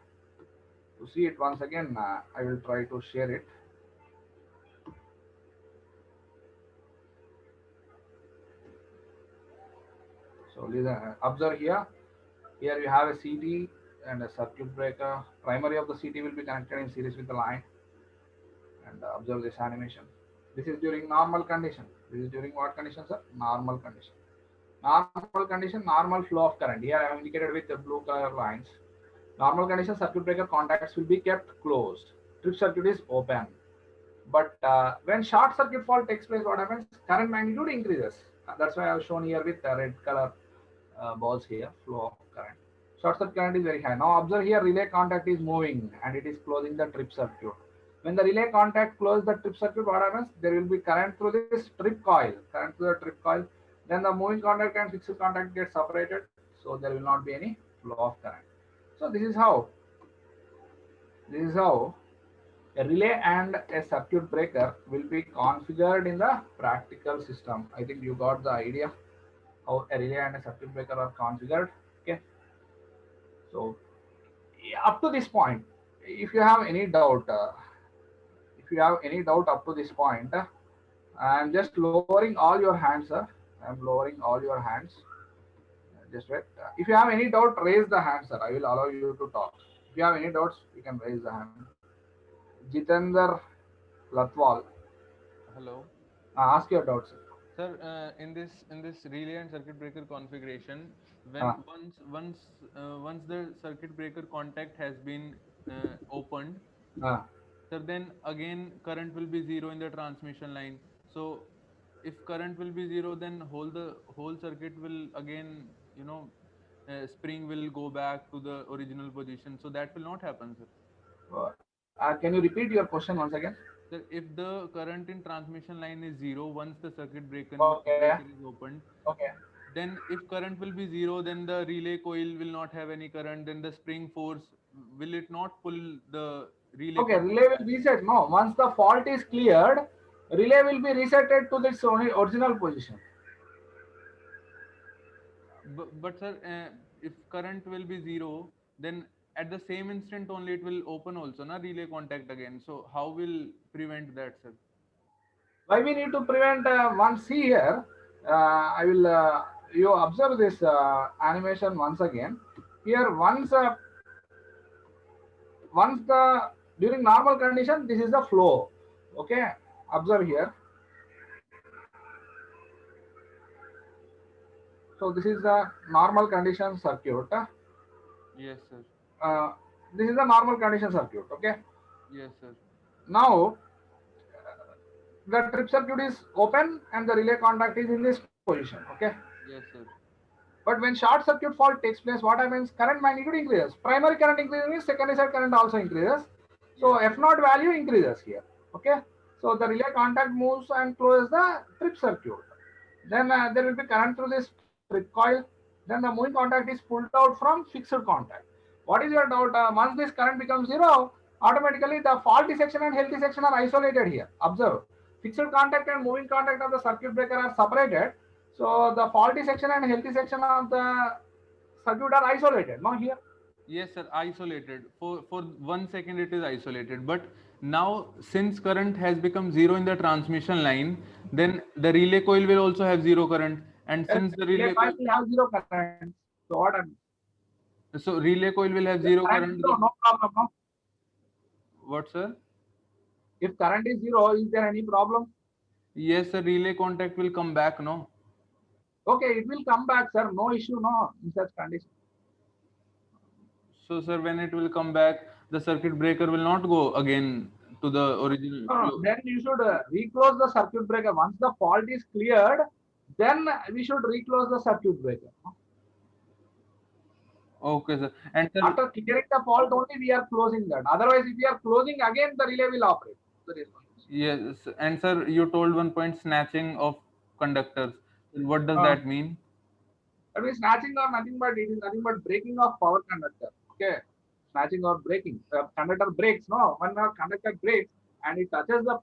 see it once again, I will try to share it. So listen, observe here. Here you have a CT and a circuit breaker. Primary of the CT will be connected in series with the line. And observe this animation. This is during normal condition. This is during what condition, sir? Normal condition. Normal condition, normal flow of current. Here I have indicated with the blue color lines. Normal condition, circuit breaker contacts will be kept closed. Trip circuit is open. But when short circuit fault takes place, what happens? Current magnitude increases. That's why I have shown here with the red color balls here, flow of current. Short circuit current is very high. Now observe here, relay contact is moving and it is closing the trip circuit. When the relay contact closes the trip circuit, what happens? There will be current through this trip coil, current through the trip coil. Then the moving contact and fixed contact get separated, so there will not be any flow of current. So this is how a relay and a circuit breaker will be configured in the practical system. I think you got the idea how a relay and a circuit breaker are configured. Okay. So up to this point, if you have any doubt, up to this point, I am just lowering all your hands, sir. I am lowering all your hands. Just wait. If you have any doubt, raise the hand, sir. I will allow you to talk. If you have any doubts, you can raise the hand. Jitender Latwal. Hello. Ask your doubts, sir. Sir, in this relay and circuit breaker configuration, when Uh, once the circuit breaker contact has been opened, uh, sir, then again current will be zero in the transmission line. So if current will be zero, then whole circuit will again, spring will go back to the original position. So that will not happen, sir. can you repeat your question once again? Sir, if the current in transmission line is zero once the circuit Okay. breaker is opened, Okay. then if current will be zero, then the relay coil will not have any current. Then the spring force will it not pull the relay Okay. contact Relay will back? reset. No. Once the fault is cleared, relay will be resetted to its original position. But sir, if current will be zero, then at the same instant only it will open also, na relay contact again. So how will prevent that, sir? Why we need to prevent one? See here, I will. You observe this animation once again. Here, once once the during normal condition, this is the flow. Okay, observe here. So this is the normal condition circuit. Yes, sir. Uh, this is the normal condition circuit. Okay. Yes, sir. Now the trip circuit is open and the relay contact is in this position. Okay. Yes, sir. But when short circuit fault takes place, what happens? Current magnitude increases. Primary current increases means secondary side current also increases. So Yes, F sir. naught value increases here. Okay. So the relay contact moves and closes the trip circuit. Then there will be current through this trip coil. Then the moving contact is pulled out from fixed contact. What is your doubt? Once this current becomes zero, automatically the faulty section and healthy section are isolated here. Observe. Fixed contact and moving contact of the circuit breaker are separated. So the faulty section and healthy section of the circuit are isolated. Not here. Yes, sir. Isolated. For 1 second it is isolated. But now since current has become zero in the transmission line, then the relay coil will also have zero current. And Yes, since the relay relay coil coil, will have zero current. So what? so relay coil will have If zero current is current. zero, no problem. No? What, sir? If current is zero, is there any problem? Yes, sir. Relay contact will come back, no? Okay, it will come back, sir. No issue, no, in such condition. So, sir, when it will come back, the circuit breaker will not go again to the original No, no, flow. then you should reclose the circuit breaker. Once the fault is cleared, then we should reclose the circuit breaker. Okay, sir. And sir, After clearing the fault only, we are closing that. Otherwise, if we are closing again, the relay will operate. There is no use. yes, and sir, you told one point snatching of conductors. What does Uh, that mean? that means snatching or nothing but it is nothing but breaking of power conductor. Okay, snatching or breaking. The conductor breaks. No, when the conductor breaks and it touches the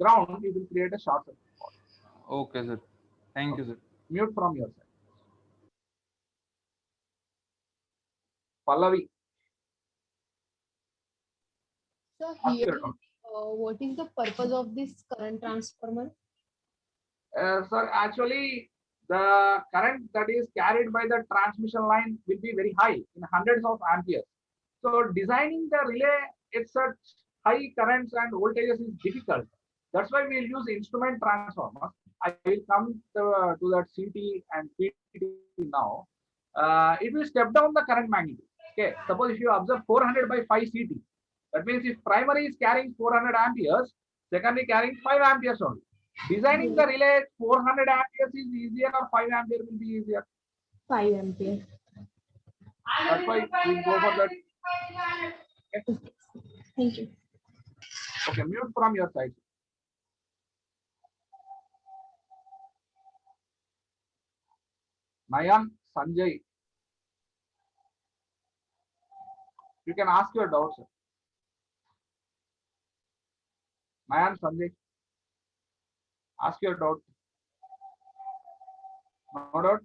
ground, it will create a short circuit fault. Okay, sir. Thank you, Okay. sir. Mute from your side. Pallavi, So ask here, your doubt. what is the purpose of this current transformer? Sir, actually, the current that is carried by the transmission line will be very high in hundreds of amperes. So designing the relay at such high currents and voltages is difficult. That's why we'll use instrument transformers. I will come to that CT and PT now. It will step down the current magnitude. Okay, suppose if you observe 400 by 5 CT, that means if primary is carrying 400 amperes, secondary carrying 5 amperes only. Designing the Yes, relay 400 amperes is easier or 5 ampere will be easier. 5 ampere. That's why we'll go for that. Okay, Okay. Thank you. okay, mute from your side. Nayan, Sanjay, you can ask your doubts. Nayan, Sanjay, ask your doubt. No doubt.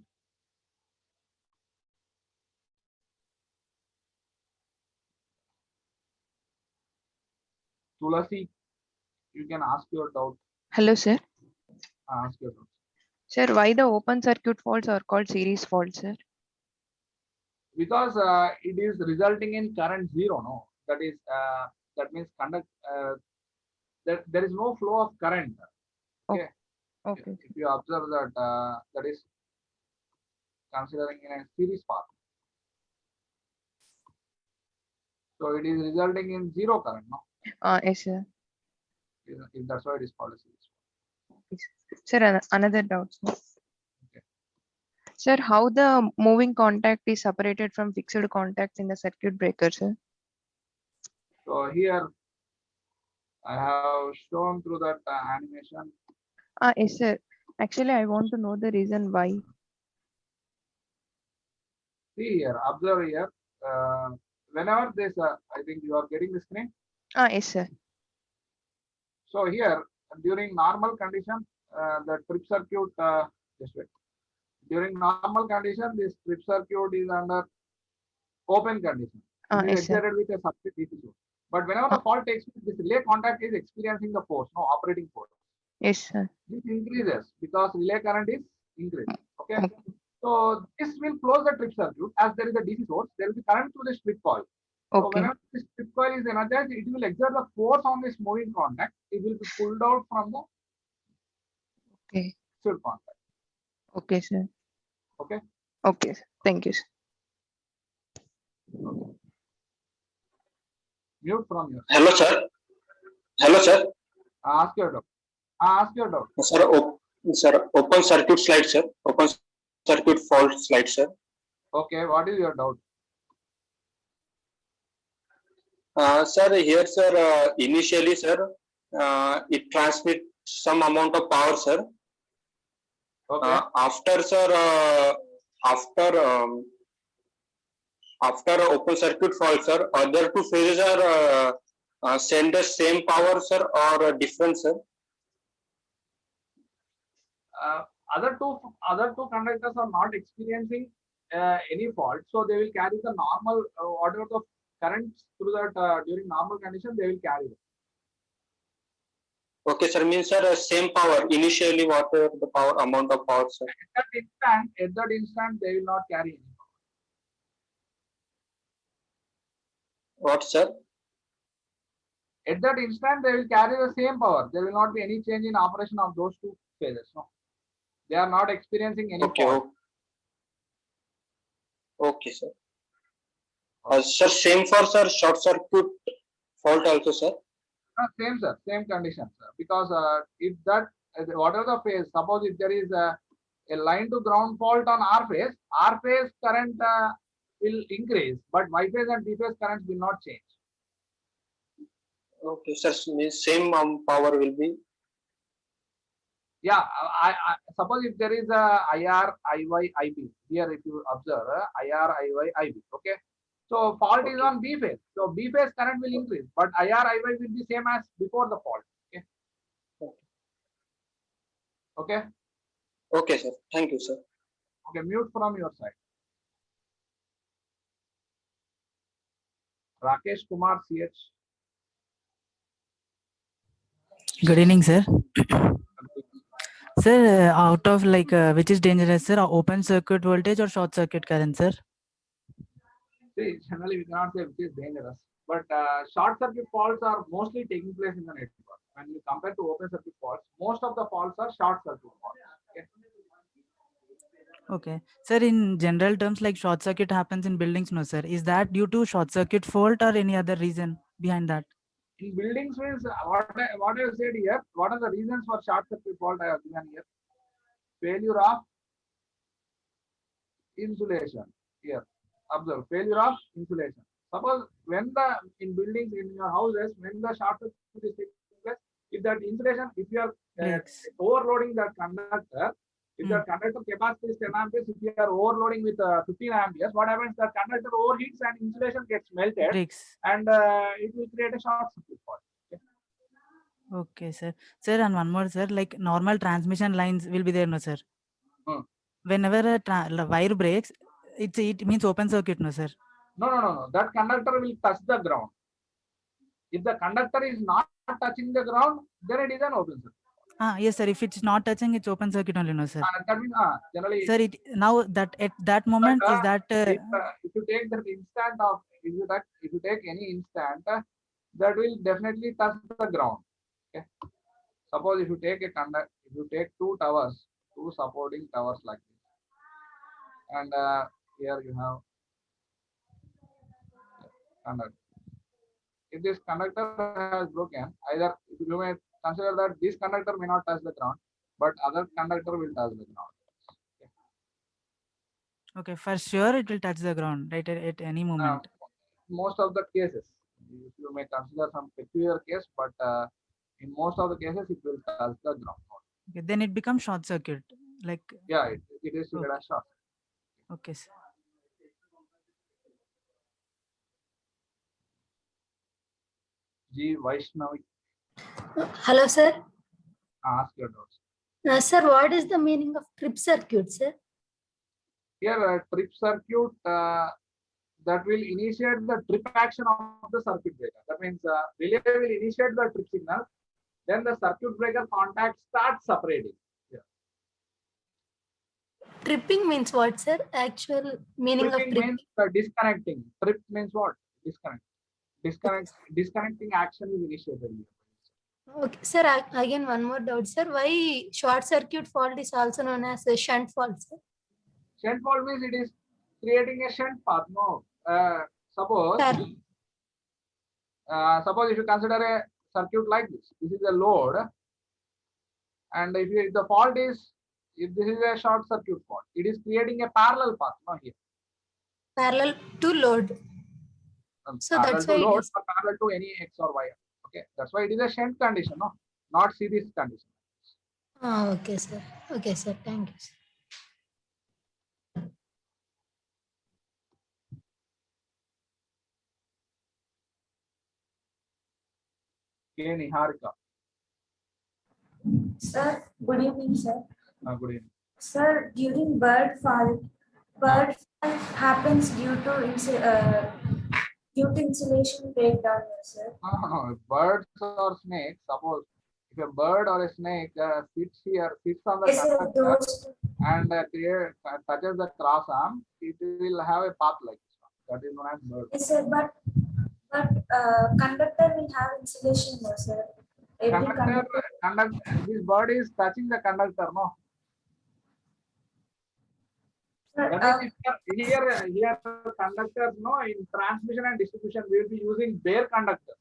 Tulasi, you can ask your doubt. Hello, sir. Ask your doubt. Sir, why the open circuit faults are called series faults, sir? Because it is resulting in current zero. No, that means conduct. There is no flow of current. Okay. Okay. If you observe that, that is considering in a series path. So it is resulting in zero current. No, Yes, sir. that's why it is called a series. Yes. Sir, another doubt, sir. Okay. Sir, how the moving contact is separated from fixed contacts in the circuit breaker, sir? So here I have shown through that animation. Yes, sir. Actually, I want to know the reason why. See here, observe here. Whenever this, I think you are getting the screen. Yes, sir. So here, during normal condition, the trip circuit, just wait. During normal condition, this trip circuit is under open condition. It is Yes, sir. excited with a substrate DC source. But whenever the fault takes place, this relay contact is experiencing the force, no operating force. Yes, sir. This increases because relay current is increased. Okay. Okay. So this will close the trip circuit as there is a DC source. There will be current through the strip coil. So Okay. whenever this trip coil is energized, it will exert the force on this moving contact. It will be pulled out from the Okay. fixed contact. Okay, sir. Okay. Okay, sir. Thank you, sir. Mute from your. Hello, sir. Hello, sir. Ask your doubt. Ask your doubt. Sir, open circuit slide, sir. Open circuit fault slide, sir. Okay. What is your doubt? Sir, here, sir, initially, sir, it transmits some amount of power, sir. Okay. After, sir, after open circuit fault, sir, other two phases are send the same power, sir, or different, sir. Other two conductors are not experiencing any fault, so they will carry the normal whatever the currents through that during normal condition they will carry it. Okay, sir. Means, sir, same power initially. Whatever the power amount of power, sir. At that instant, they will not carry any power. What, sir? At that instant, they will carry the same power. There will not be any change in operation of those two phases. No, they are not experiencing any Okay. fault. Okay, sir. Sir, same for, sir, short circuit fault also, sir. Same, sir. Same condition, sir. Because if that whatever the phase, suppose if there is a line to ground fault on R phase current will increase, but Y phase and B phase currents will not change. Okay, sir. Means same power will be. Yeah, I suppose if there is a IR, IY, IB here, if you observe IR, IY, IB, okay. So fault is on B phase. So B phase current will increase, but IR, IY will be same as before the fault. Okay. Okay. Okay, sir. Thank you, sir. Okay. Mute from your side. Rakesh Kumar CH. Good evening, sir. Sir, out of like which is dangerous, sir? Open circuit voltage or short circuit current, sir? See, generally we cannot say which is dangerous, but short circuit faults are mostly taking place in the network. When you compare to open circuit faults, most of the faults are short circuit faults. Okay. Okay, sir. In general terms, like short circuit happens in buildings, no, sir. Is that due to short circuit fault or any other reason behind that? In buildings means what I have said here. What are the reasons for short circuit fault I have given here? Failure of insulation. Here, observe failure of insulation. Suppose when the in buildings in your houses when the short circuit is taking place, if that insulation, if you are Breaks. overloading that conductor, if the conductor capacity is 10 amperes, if you are overloading with 15 amperes, what happens? The conductor overheats and insulation gets melted, Breaks. and it will create a short circuit fault. Okay, sir. Sir, and one more, sir. Like normal transmission lines will be there, no, sir. Whenever a wire breaks, it means open circuit, no, sir. No. That conductor will touch the ground. If the conductor is not touching the ground, then it is an open circuit. Yes, sir. If it's not touching, it's open circuit only, no, sir. That means generally. Sir, now that at that moment is that if you take the instant of if you take any instant, that will definitely touch the ground. Okay. Suppose if you take two towers, two supporting towers like this, and here you have conductor. If this conductor has broken, either you may consider that this conductor may not touch the ground, but other conductor will touch the ground. okay, for sure it will touch the ground, right, at any moment. Most of the cases, you may consider some peculiar case, but in most of the cases it will touch the ground. Okay, then it becomes short circuit. Like yeah, it is treated as short. Okay, sir. G. Vaishnavi. Hello, sir. Ask your doubts. Sir, what is the meaning of trip circuit, sir? Here, trip circuit that will initiate the trip action of the circuit breaker. That means relay will initiate the trip signal, then the circuit breaker contact starts separating. Yeah. Tripping means what, sir? Actual meaning Tripping of tripping? means disconnecting. Trip means what? Disconnecting action is initiated here. Okay, sir. Again, one more doubt, sir. Why short circuit fault is also known as a shunt fault, sir? Shunt fault means it is creating a shunt path. No, suppose Sir. suppose if you consider a circuit like this is a load, and if the fault is, if this is a short circuit fault, it is creating a parallel path. No, here Parallel to load. So parallel that's to why it load is. or parallel to any X or Y. Okay, that's why it is a shunt condition. No, not series condition. Okay, sir. Okay, sir. Thank you, sir. Okay, Niharika. Sir, good evening, sir. Good evening. Sir, during bird fall happens due to insulation breakdown, sir. No. Birds or snakes. Suppose if a bird or a snake sits on the Yes, sir, conductor those, and touches the cross arm, it will have a path like this one. That is known as bird. yes, sir, but conductor will have insulation, no, sir. Every Conductor, this bird is touching the conductor, no? Sir, That is, here conductors, no, in transmission and distribution, we will be using bare conductors.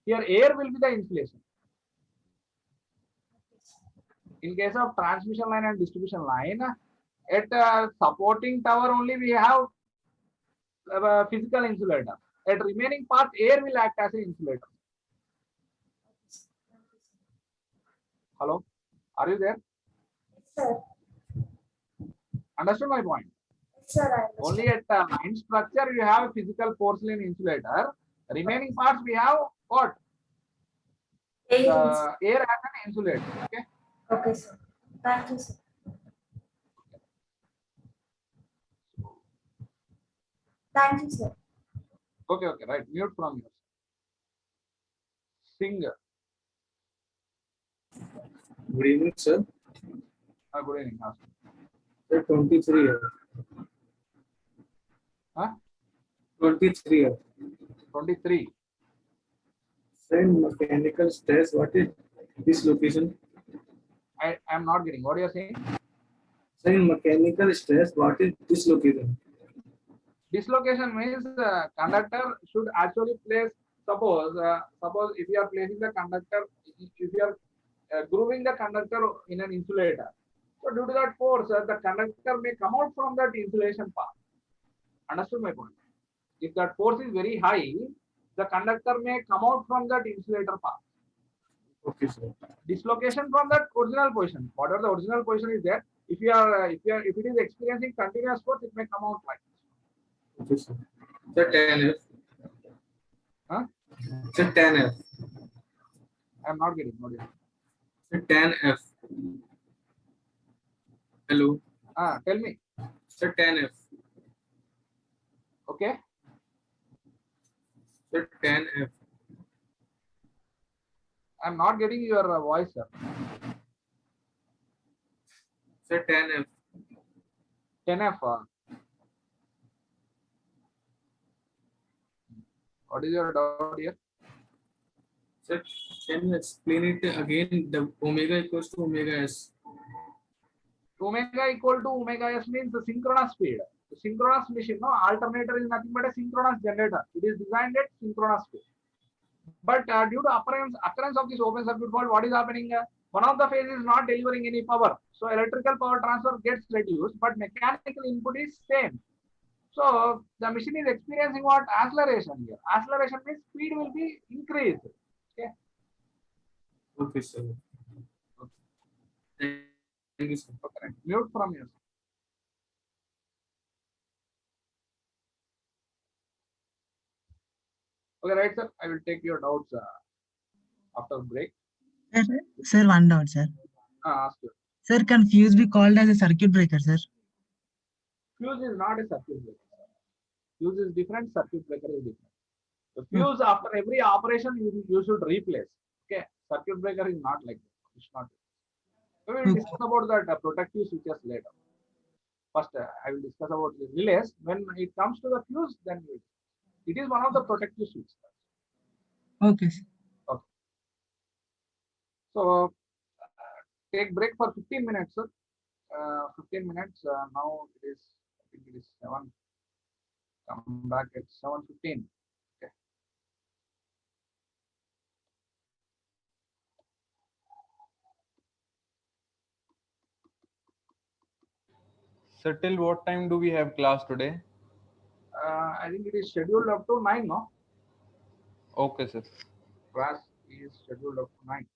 Here air will be the insulation. In case of transmission line and distribution line, at supporting tower only we have physical insulator. At remaining part, air will act as an insulator. Hello, are you there? sir, Understood my point? sir, I understand. Only at line structure you have a physical porcelain insulator. Remaining parts we have what? The air as an insulator. Okay. Okay, sir. Thank you, sir. Thank you, sir. Okay. Right. Mute from yours. Singer. Good evening, sir. Good evening. Sir, 23 years. Huh? 23 years. 23. Sir, in mechanical stress, what is dislocation? I am not getting what you are saying. Sir, in mechanical stress, what is dislocation? Dislocation means conductor should actually place. Suppose if you are placing the conductor, if you are grooving the conductor in an insulator, so due to that force, the conductor may come out from that insulation path. Understood my point? If that force is very high, the conductor may come out from that insulator path. Okay, sir. Dislocation from that original position. Whatever the original position is there, if it is experiencing continuous force, it may come out like this. Okay, sir. Sir, tan F. Huh? Sir, tan F. I am not getting what you are Sir, tan F. Hello. saying. Tell me. Sir, tan F. Okay. Sir, tan F. I am not getting your voice, sir. Sir, tan F. 10F. What is your doubt here? Sir, can you explain it again? The omega equals to omega S. Omega equal to omega S means the synchronous speed. The synchronous machine, no, alternator is nothing but a synchronous generator. It is designed at synchronous speed. But due to occurrence of this open circuit fault, what is happening? One of the phase is not delivering any power. So electrical power transfer gets reduced, but mechanical input is same. So the machine is experiencing what? Acceleration here. Acceleration means speed will be increased. Okay. Okay, sir. Okay. Thank you, sir. Okay. Mute from here. Okay, right, sir. I will take your doubts after break. Sir, one doubt, sir. Ask you. Sir, can fuse be called as a circuit breaker, sir? Fuse is not a circuit breaker. Fuse is different. Circuit breaker is different. The fuse after every operation you should replace. Okay. Circuit breaker is not like that. It's not. We will discuss about that protective switches later. First, I will discuss about the relays. When it comes to the fuse, then we will. It is one of the protective switch. Okay, sir. Okay. So take break for 15 minutes, sir. 15 minutes. Now it is, I think it is 7. Come back at 7:15. Okay. So till what time do we have class today? I think it is scheduled up to 9, no? Okay, sir. Class is scheduled up to 9.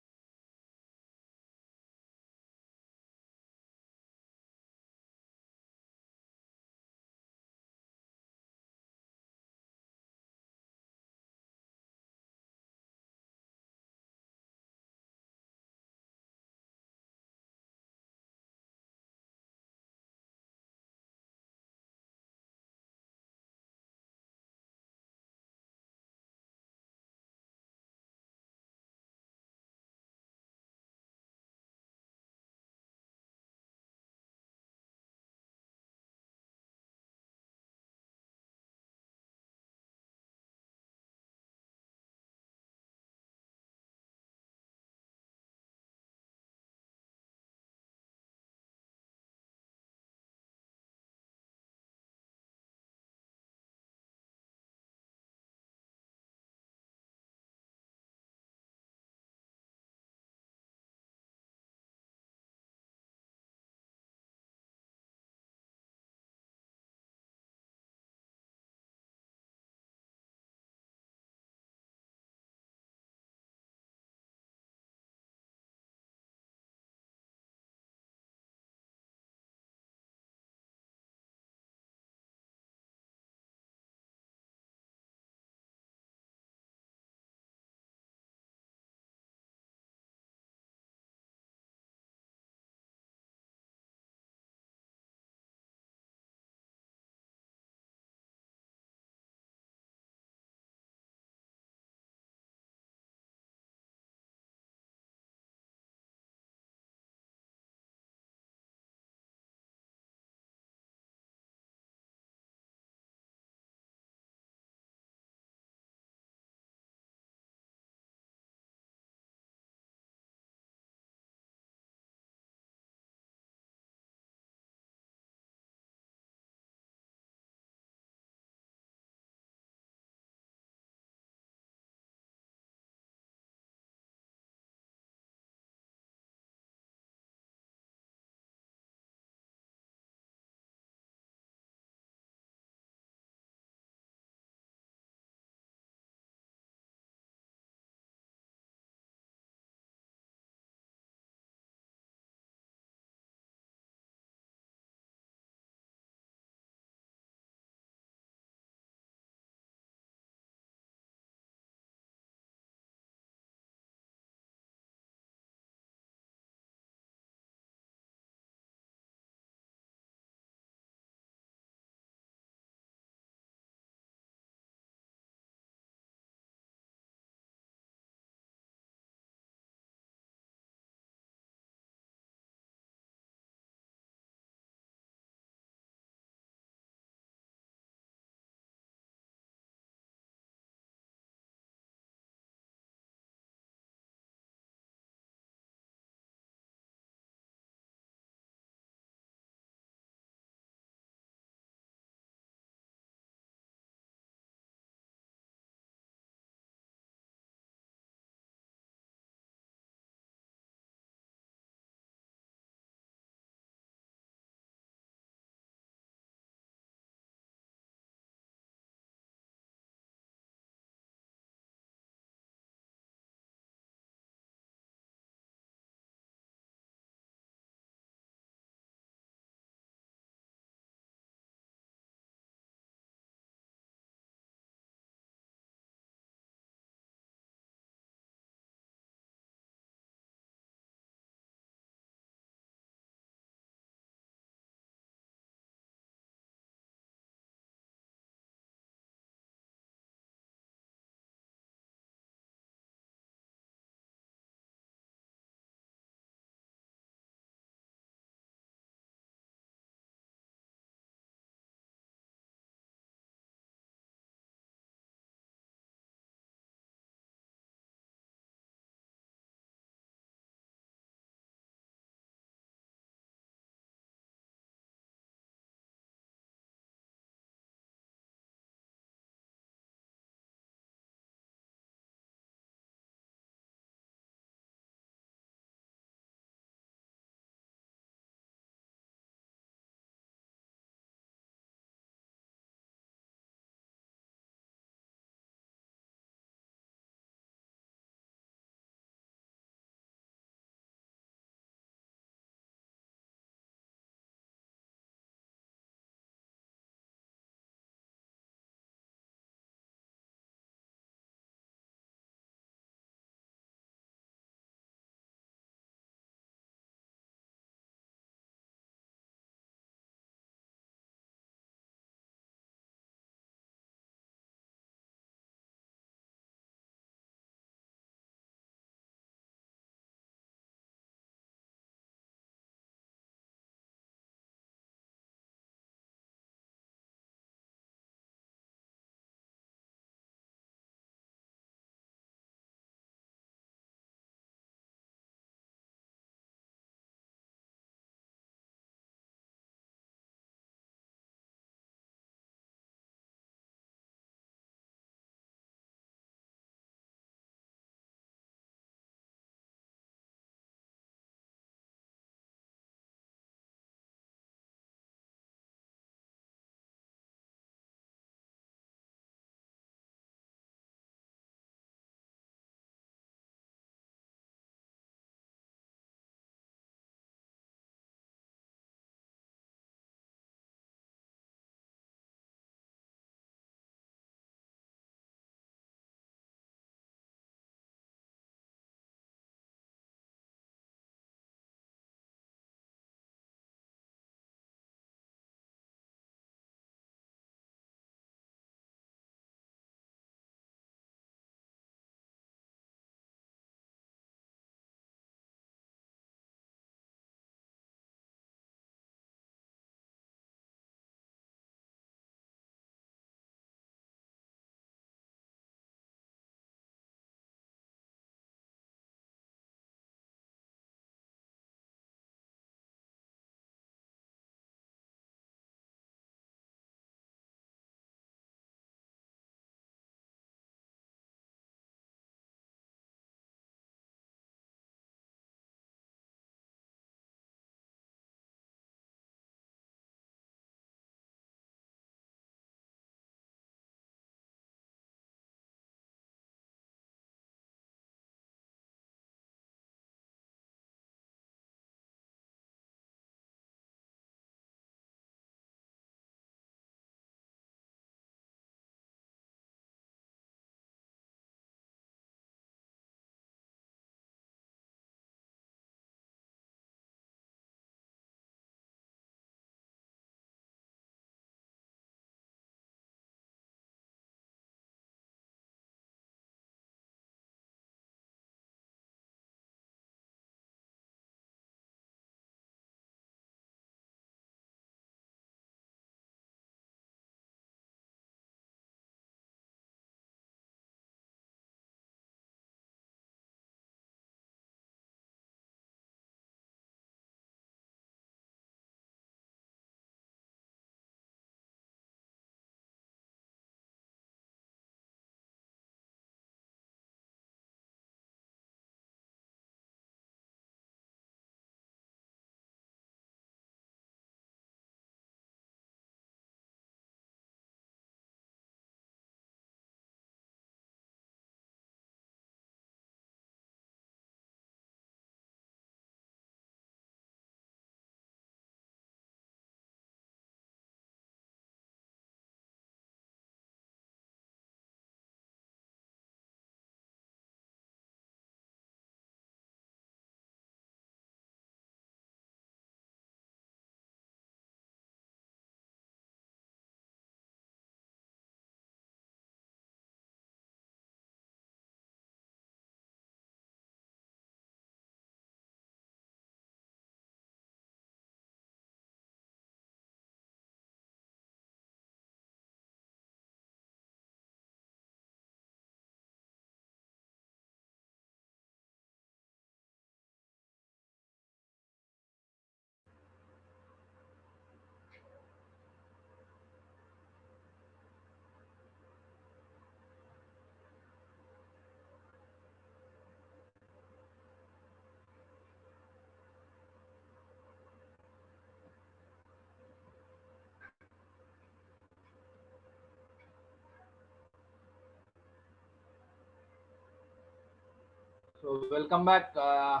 So welcome back. I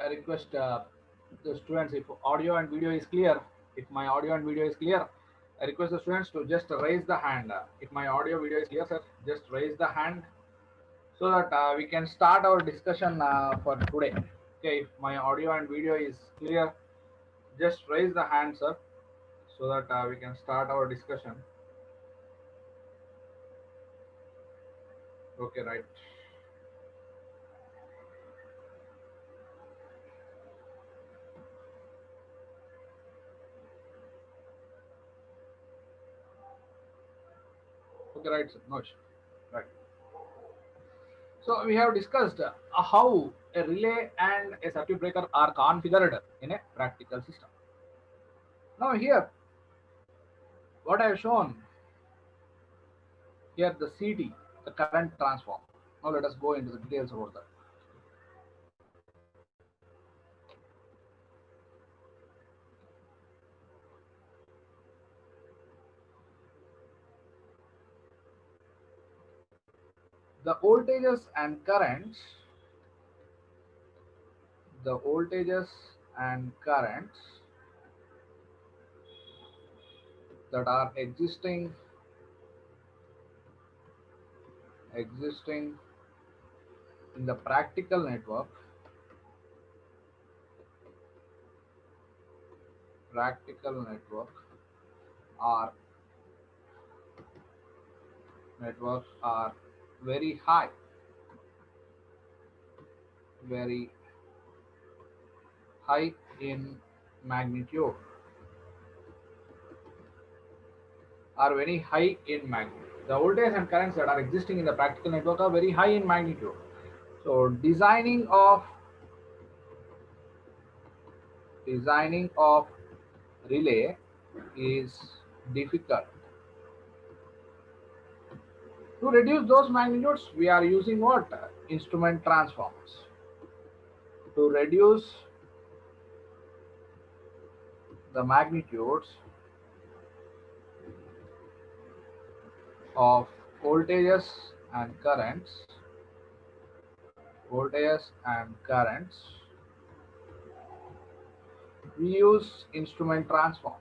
request the students, if audio and video is clear, if my audio and video is clear, I request the students to just raise the hand. If my audio video is clear, sir, just raise the hand so that we can start our discussion for today. Okay, if my audio and video is clear, just raise the hand, sir, so that we can start our discussion. Okay, right. Okay, right, sir. No issue. Right. So we have discussed how a relay and a circuit breaker are configured in a practical system. Now here, what I have shown here, the CT, the current transformer. Now let us go into the details about that. The voltages and currents, the voltages and currents that are existing in the practical network are networks are very high in magnitude, are very high in magnitude. The voltage and currents that are existing in the practical network are very high in magnitude. So designing of relay is difficult. To reduce those magnitudes, we are using what? Instrument transformers. To reduce the magnitudes of voltages and currents, we use instrument transformers.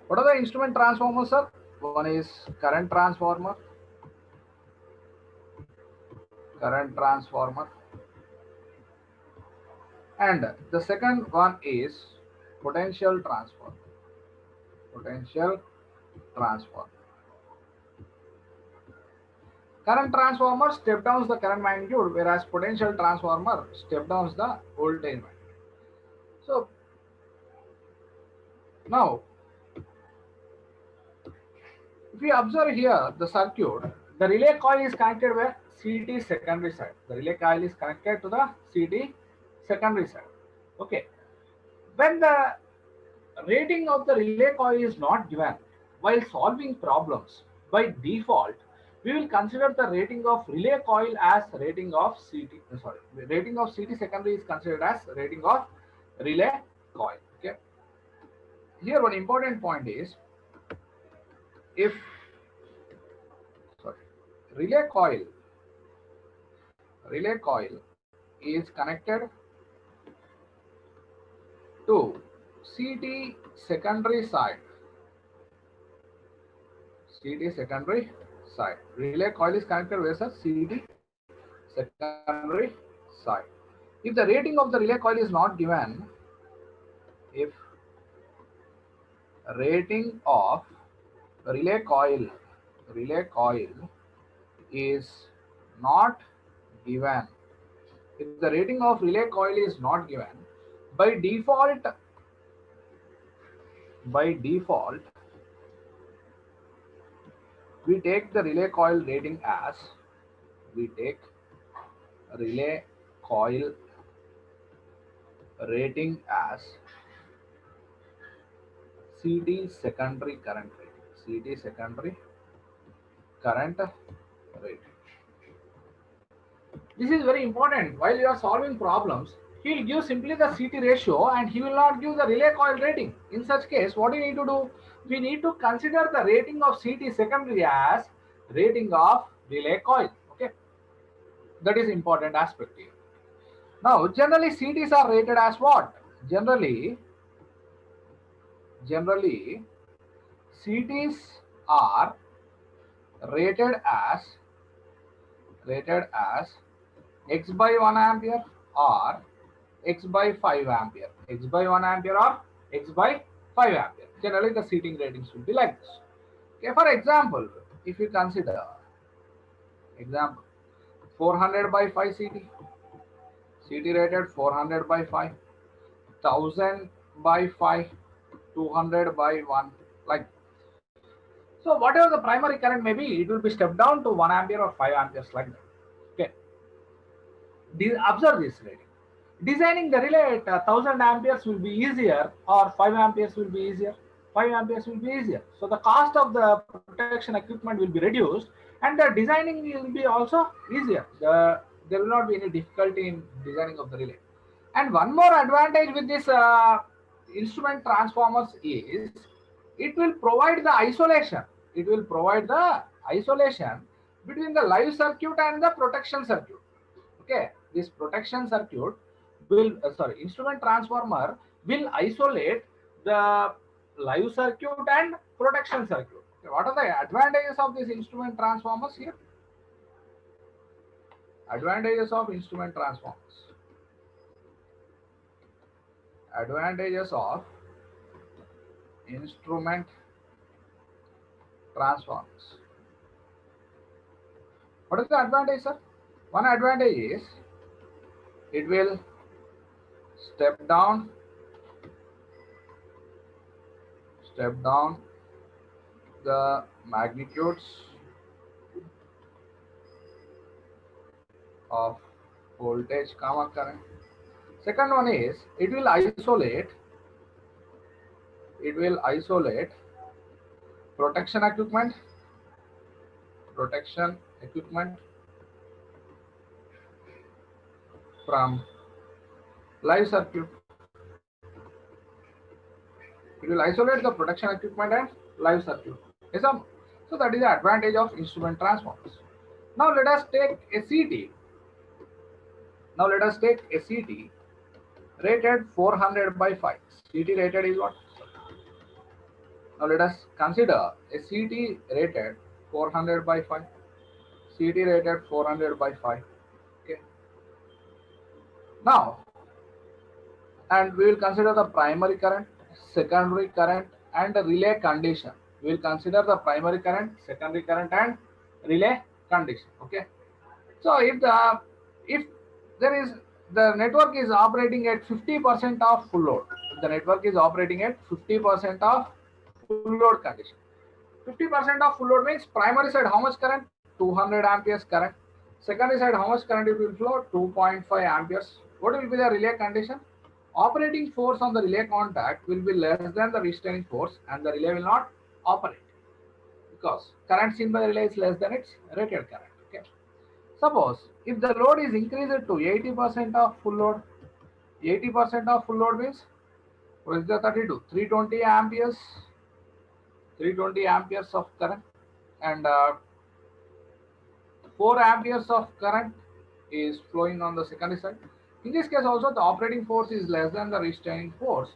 What are the instrument transformers, sir? One is current transformer, and the second one is potential transformer. Current transformer step downs the current magnitude, whereas potential transformer step downs the voltage magnitude. So now, if we observe here the circuit, the relay coil is connected with CT secondary side. The relay coil is connected to the CT secondary side. Okay. When the rating of the relay coil is not given while solving problems, by default, we will consider the rating of relay coil as rating of rating of CT secondary is considered as rating of relay coil. Okay. Here one important point is, if relay coil is connected to CT secondary side, relay coil is connected with a CT secondary side. If the rating of the relay coil is not given, if rating of relay coil is not given, if the rating of relay coil is not given, by default we take the relay coil rating as CT secondary current rating. This is very important. While you are solving problems, he will give simply the CT ratio and he will not give the relay coil rating. In such case, what we need to do? We need to consider the rating of CT secondary as rating of relay coil. Okay, that is important aspect here. Now, generally CTs are rated as what? Generally CTs are rated as x by 1 ampere or x by 5 ampere, x by 1 ampere or x by 5 ampere. Generally the seating ratings will be like this. Okay, for example, if you consider example 400 by 5 CT rated 400 by 5, 1000 by 5, 200 by 1, like. So whatever the primary current may be, it will be stepped down to 1 ampere or 5 amperes like that. Okay. Observe this rating. Designing the relay at 1000 amperes will be easier or 5 amperes will be easier. 5 amperes will be easier. So the cost of the protection equipment will be reduced and the designing will be also easier. There will not be any difficulty in designing of the relay. And one more advantage with this instrument transformers is it will provide the isolation. It will provide the isolation between the live circuit and the protection circuit. Okay, this protection circuit will instrument transformer will isolate the live circuit and protection circuit. Okay, what are the advantages of this instrument transformers here? Advantages of instrument transformers. Advantages of instrument transformers. What is the advantage, sir? One advantage is it will step down the magnitudes of voltage, current. Second one is it will isolate protection equipment from live circuit. It will isolate the protection equipment and live circuit. Yes, sir? So that is the advantage of instrument transformers. Now let us take a CT. Rated 400 by 5. CT rated is what? Now let us consider a CT rated 400 by 5. CT rated 400 by 5. Okay. Now, and we will consider the primary current, secondary current, and the relay condition. We will consider the primary current, secondary current, and relay condition. Okay. So if there is the network is operating at 50% of full load, the network is operating at 50% of full load condition. 50% of full load means primary side how much current? 200 amperes current. Secondary side how much current it will flow? 2.5 amperes. What will be the relay condition? Operating force on the relay contact will be less than the restraining force and the relay will not operate because current seen by the relay is less than its rated current. Okay. Suppose if the load is increased to 80% of full load, 80% of full load means what is the 32? 320 amperes. 320 amperes of current and 4 amperes of current is flowing on the secondary side. In this case also the operating force is less than the restraining force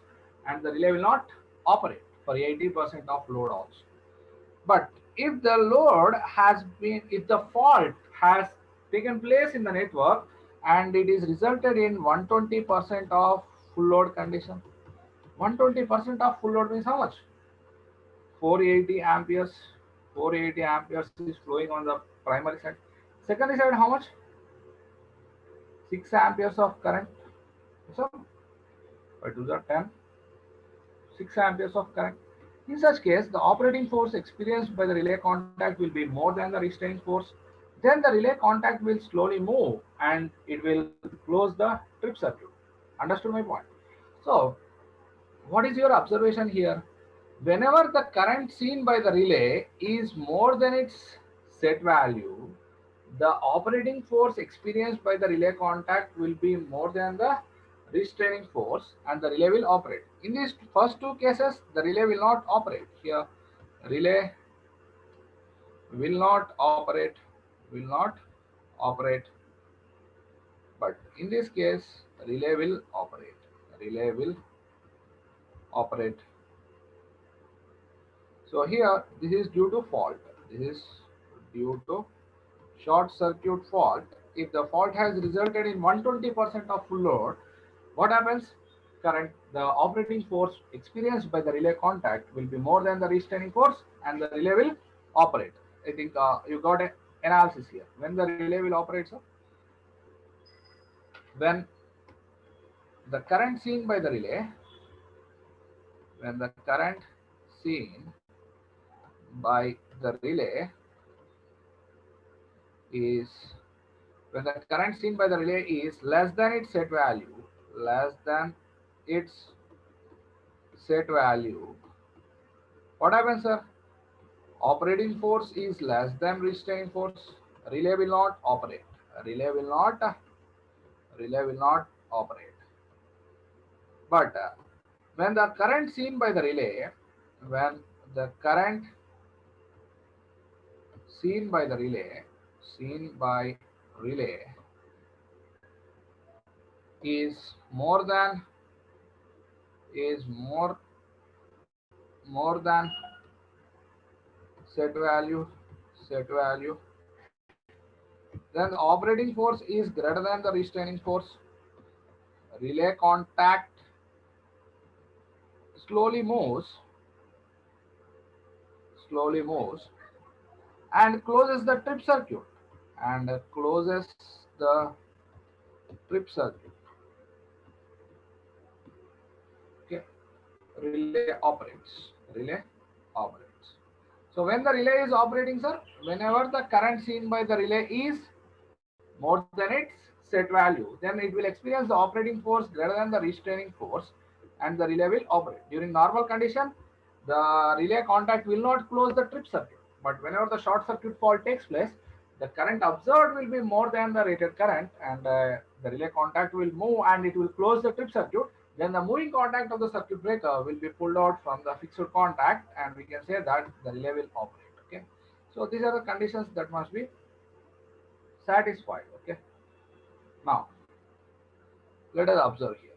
and the relay will not operate for 80% of load also. But if the load has been, if the fault has taken place in the network and it is resulted in 120% of full load condition, 120% of full load means how much? 480 amperes. 480 amperes is flowing on the primary side. Secondary side how much? 6 amperes of current. So by 2 are 10. 6 amperes of current. In such case, the operating force experienced by the relay contact will be more than the restraining force. Then the relay contact will slowly move and it will close the trip circuit. Understood my point? So, what is your observation here? Whenever the current seen by the relay is more than its set value, the operating force experienced by the relay contact will be more than the restraining force and the relay will operate. In these first two cases, the relay will not operate. Here, relay will not operate, will not operate. But in this case, relay will operate. Relay will operate. So here, this is due to fault. This is due to short circuit fault. If the fault has resulted in 120% of full load, what happens? Current, the operating force experienced by the relay contact will be more than the restraining force, and the relay will operate. I think you got an analysis here. When the relay will operate, sir? When the current seen by the relay, when the current seen by the relay is, when the current seen by the relay is less than its set value, less than its set value, what happens, sir? Operating force is less than restraining force. Relay will not operate. Relay will not operate. But when the current seen by the relay, when the current seen by the relay is more than set value, then the operating force is greater than the restraining force. Relay contact slowly moves and closes the trip circuit, Okay, relay operates. So when the relay is operating, sir, whenever the current seen by the relay is more than its set value, then it will experience the operating force greater than the restraining force, and the relay will operate. During normal condition, the relay contact will not close the trip circuit. But whenever the short circuit fault takes place, the current observed will be more than the rated current, and the relay contact will move and it will close the trip circuit. Then the moving contact of the circuit breaker will be pulled out from the fixed contact, and we can say that the relay will operate. Okay, so these are the conditions that must be satisfied. Okay, now let us observe here.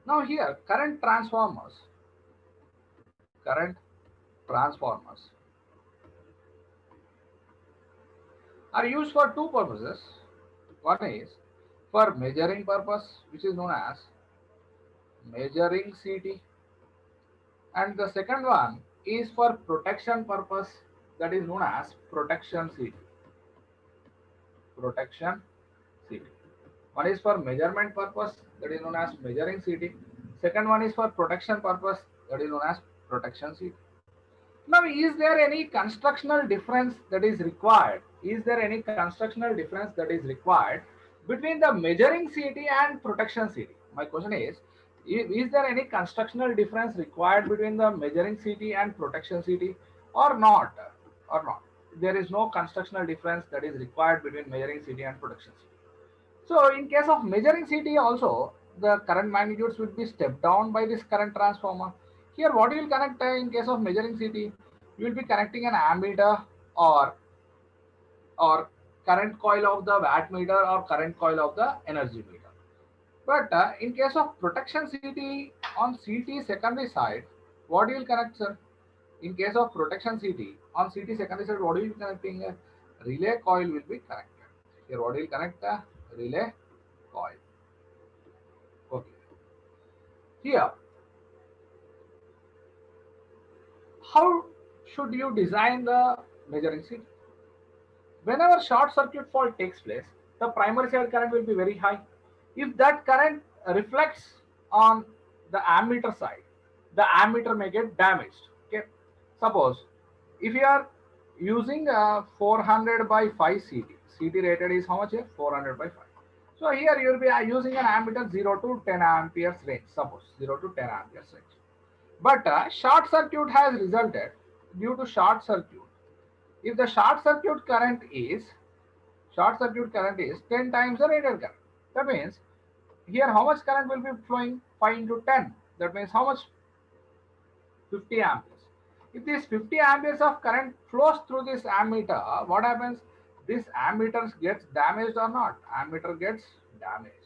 Now here, current transformers are used for two purposes. One is for measuring purpose, which is known as measuring CT, and the second one is for protection purpose, that is known as protection CT. One is for measurement purpose, that is known as measuring CT. Second one is for protection purpose, that is known as protection CT. Now, is there any constructional difference that is required? Between the measuring CT and protection CT? My question is there any constructional difference required between the measuring CT and protection CT or not? There is no constructional difference that is required between measuring CT and protection CT. So in case of measuring CT also, the current magnitudes will be stepped down by this current transformer. Here, what you will connect in case of measuring CT? You will be connecting an ammeter or current coil of the wattmeter or current coil of the energy meter. But in case of protection CT, on CT secondary side, what you will connect, sir? In case of protection CT, on CT secondary side, what you will be connecting? A relay coil will be connected. Here, what you will connect? A relay coil. Okay. Here, how should you design the measuring CT? Whenever short circuit fault takes place, the primary side current will be very high. If that current reflects on the ammeter side, the ammeter may get damaged. Okay. Suppose if you are using a 400 by 5 CT rated is how much here? 400 by 5. So here you will be using an ammeter 0 to 10 amperes range. Suppose 0 to 10 amperes range. But short circuit has resulted due to short circuit. If the short circuit current is 10 times the rated current, that means here how much current will be flowing? 5 into 10. That means how much? 50 amperes. If this 50 amperes of current flows through this ammeter, what happens? This ammeter gets damaged or not? Ammeter gets damaged.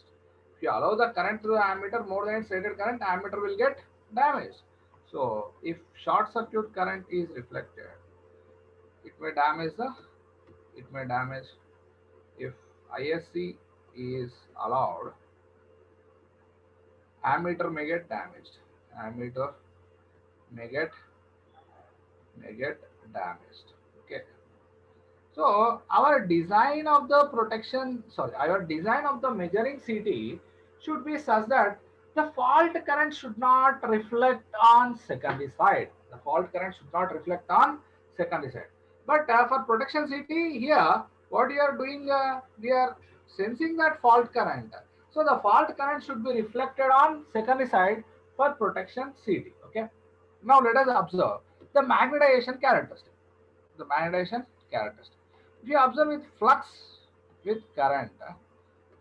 If you allow the current through the ammeter more than its rated current, ammeter will get damaged. So if short circuit current is reflected, it may damage. If ISC is allowed, ammeter may get damaged. Ammeter may get damaged. Okay. So our design of the measuring CT should be such that the fault current should not reflect on secondary side. The fault current should not reflect on secondary side. But for protection CT here, what you are doing, we are sensing that fault current. So the fault current should be reflected on secondary side for protection CT. Okay. Now let us observe the magnetization characteristic. The magnetization characteristic. If you observe with flux with current,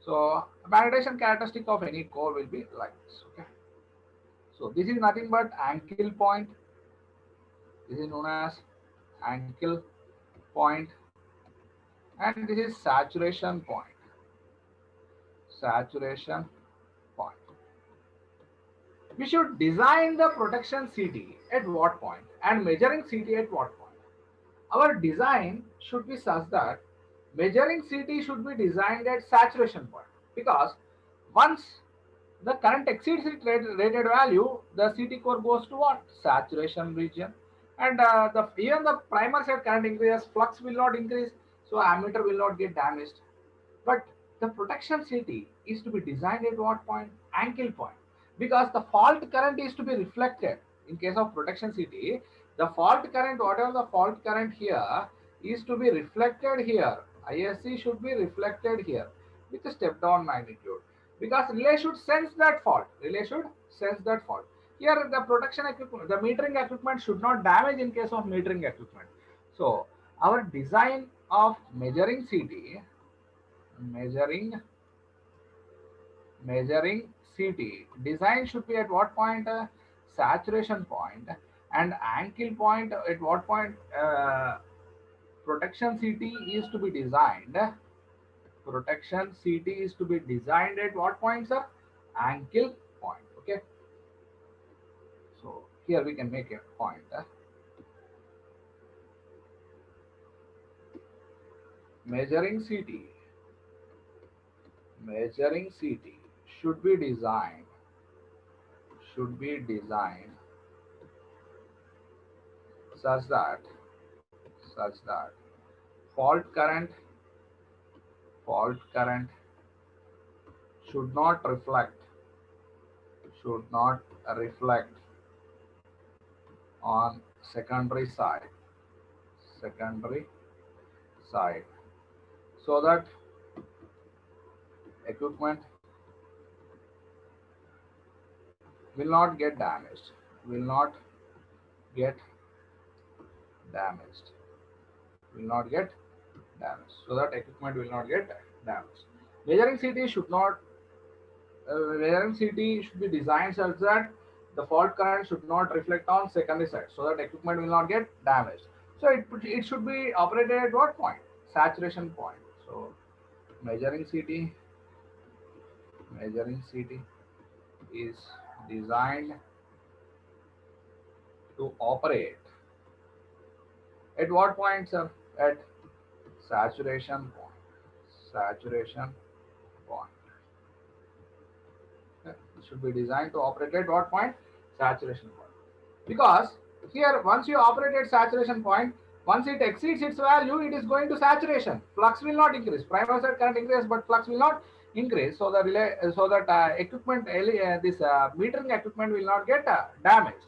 so magnetization characteristic of any core will be like this. Okay. So this is nothing but ankle point. This is known as ankle point, and this is saturation point. Saturation point. We should design the protection CT at what point and measuring CT at what point. Our design should be such that measuring CT should be designed at saturation point, because once the current exceeds its rated value, the CT core goes to what? Saturation region. And even the primer side current increases, flux will not increase, so ammeter will not get damaged. But the protection CT is to be designed at what point? Ankle point. Because the fault current is to be reflected. In case of protection CT, the fault current, whatever the fault current here, is to be reflected here. ISC should be reflected here with a step down magnitude. Because relay should sense that fault. Relay should sense that fault. Here the protection equipment, the metering equipment should not damage in case of metering equipment. So our design of measuring CT, measuring CT design should be at what point? Saturation point. And ankle point at what point? Protection CT is to be designed. Protection CT is to be designed at what point, sir? Ankle point. Okay. So here we can make a point. Measuring CT should be designed such that fault current should not reflect on secondary side, so that equipment will not get damaged, so that equipment will not get damaged. Measuring CT should be designed such that the fault current should not reflect on secondary side, so that equipment will not get damaged. So it should be operated at what point? Saturation point. So measuring CT is designed to operate at what point, sir? At saturation point. Okay. It should be designed to operate at what point? Saturation point. Because here, once you operate at saturation point, once it exceeds its value, it is going to saturation. Flux will not increase. Primary side current increases, but flux will not increase. So the relay, equipment, this metering equipment will not get damaged.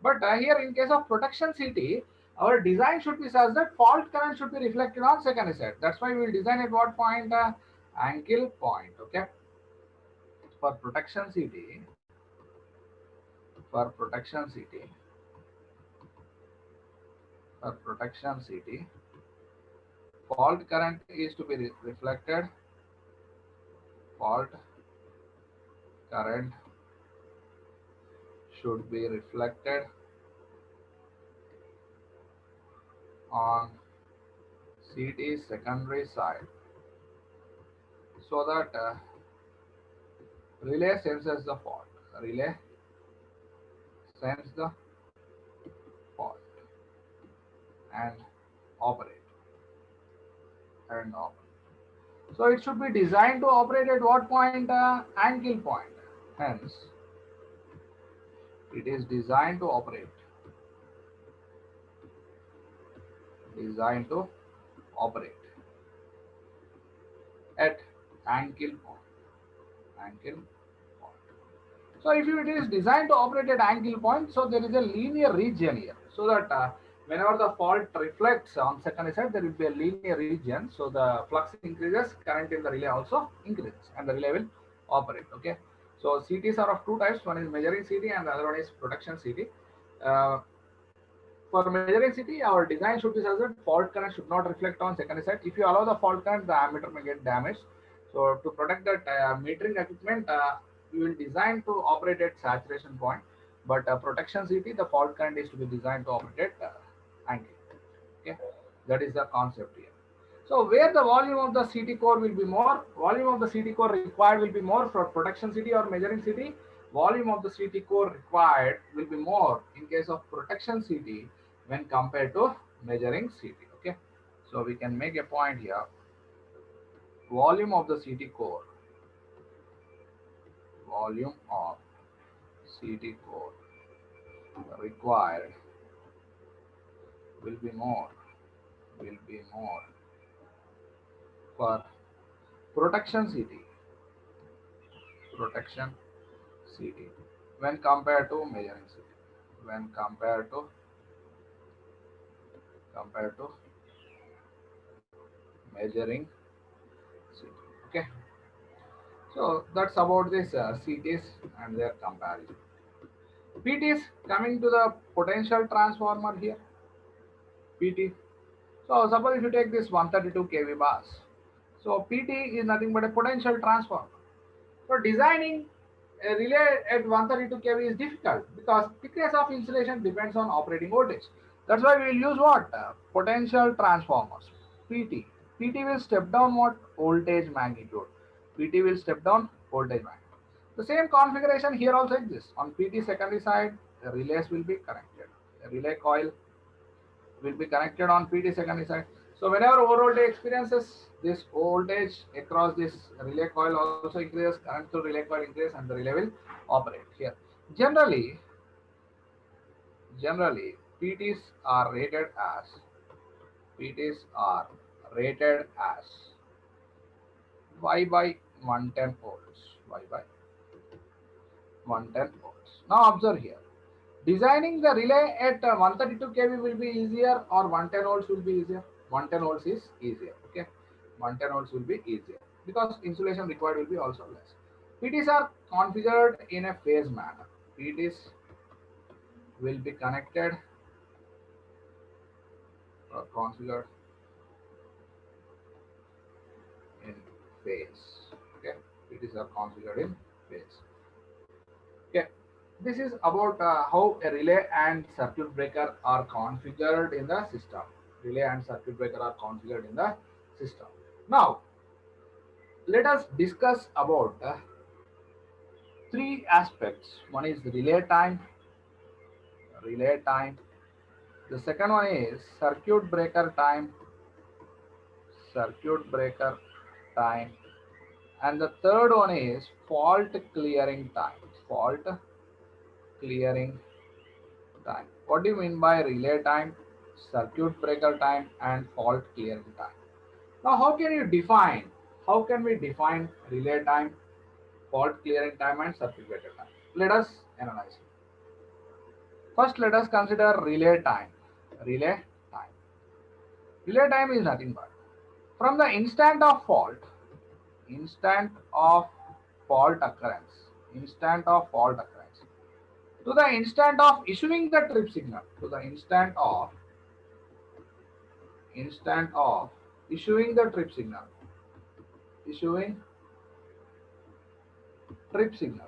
But here, in case of protection CT, our design should be such that fault current should be reflected on secondary side. That's why we will design at what point? Ankle point. Okay. For protection CT, for protection CT, fault current is to be reflected. Fault current should be reflected on CT secondary side so that relay senses the fault. Relay sense the fault and operate and operate. So it should be designed to operate at what point? Angle point. Hence, it is designed to operate. Designed to operate at angle point. Angle point. So if it is designed to operate at angle point, so there is a linear region here. So that whenever the fault reflects on secondary side, there will be a linear region. So the flux increases, current in the relay also increases, and the relay will operate. Okay. So CTs are of two types. One is measuring CT, and the other one is protection CT. For measuring CT, our design should be such that fault current should not reflect on secondary side. If you allow the fault current, the ammeter may get damaged. So to protect that metering equipment, you will design to operate at saturation point. But protection CT, the fault current is to be designed to operate at angle. Okay, that is the concept here. So where the volume of the CT core will be more, volume of the CT core required will be more for protection CT or measuring CT. Volume of the CT core required will be more in case of protection CT when compared to measuring CT. Okay, so we can make a point here. Volume of the CT core, volume of CT core required will be more for protection CT when compared to measuring CT, when compared to measuring CT. Okay, so that's about this CTs and their comparison. PTs, coming to the potential transformer here. PT. So suppose if you take this 132 kV bus, so PT is nothing but a potential transformer. So designing a relay at 132 kV is difficult because thickness of insulation depends on operating voltage. That's why we will use what? Potential transformers. PT. PT will step down what? Voltage magnitude. PT will step down voltage magnitude. The same configuration here also exists. On PT secondary side, the relays will be connected. The relay coil will be connected on PT secondary side. So whenever overvoltage experiences, this voltage across this relay coil also increases, current to relay coil increases, and the relay will operate here. Generally, PTs are rated as Y by 110 volts. Y by 110 volts. Now observe here. Designing the relay at 132 kV will be easier or 110 volts will be easier? 110 volts is easier. Okay, 110 volts will be easier because insulation required will be also less. PTs are configured in a phase manner. PTs will be connected or configured in phase. Okay, PTs are configured in phase. Okay. This is about how a relay and circuit breaker are configured in the system. Relay and circuit breaker are configured in the system. Now, let us discuss about three aspects. One is relay time. The second one is circuit breaker time. And the third one is fault clearing time. What do you mean by relay time, circuit breaker time, and fault clearing time? Now, how can we define relay time, fault clearing time, and circuit breaker time? Let us analyze it. First, let us consider relay time. Relay time is nothing but from the instant of fault occurrence to the instant of issuing the trip signal, instant of issuing the trip signal. Issuing trip signal.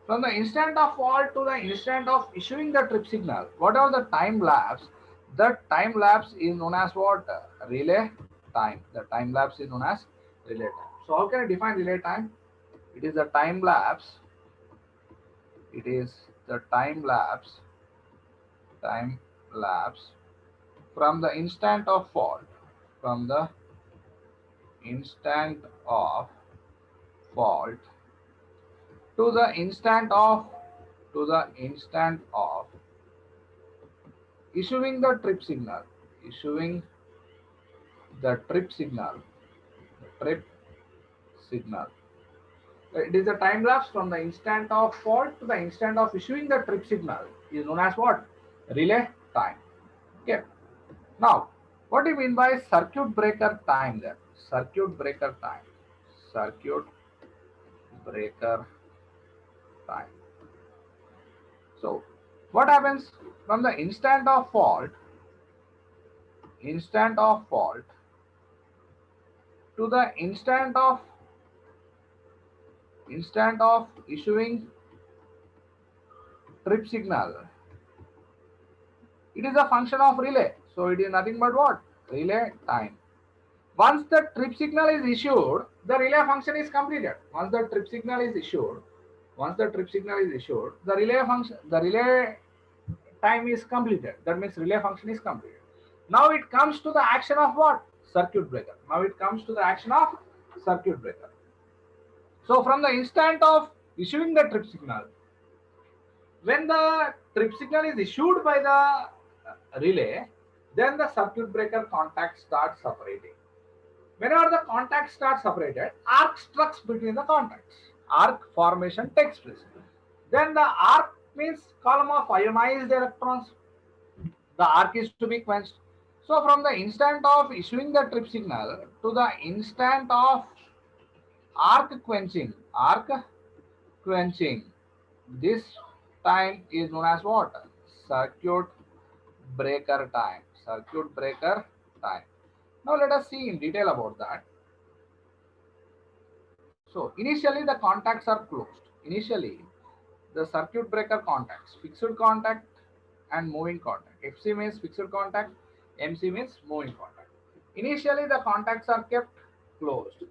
From the instant of fault to the instant of issuing the trip signal, whatever the time lapse, that time lapse is known as what? Relay time. The time lapse is known as relay time. So how can I define relay time? It is the time lapse. It is the time lapse from the instant of fault. From the instant of fault to the instant of issuing the trip signal. Issuing the trip signal. It is the time lapse from the instant of fault to the instant of issuing the trip signal is known as what? Relay time. Okay. Now, what do you mean by circuit breaker time then? Circuit breaker time. Circuit breaker time. So, what happens from the instant of fault to the instant of issuing trip signal? It is a function of relay. So it is nothing but what? Relay time. Once the trip signal is issued, the relay function is completed. Once the trip signal is issued, the relay time is completed. That means relay function is completed. Now it comes to the action of what? Circuit breaker. So from the instant of issuing the trip signal, when the trip signal is issued by the relay, then the circuit breaker contacts start separating. Whenever the contacts start separated, arc strikes between the contacts. Arc formation takes place. Then the arc means column of ionized electrons. The arc is to be quenched. So from the instant of issuing the trip signal to the instant of arc quenching, this time is known as what? Circuit breaker time. Now let us see in detail about that. So initially the contacts are closed. Initially the circuit breaker contacts, fixed contact and moving contact. FC means fixed contact, MC means moving contact. Initially the contacts are kept closed.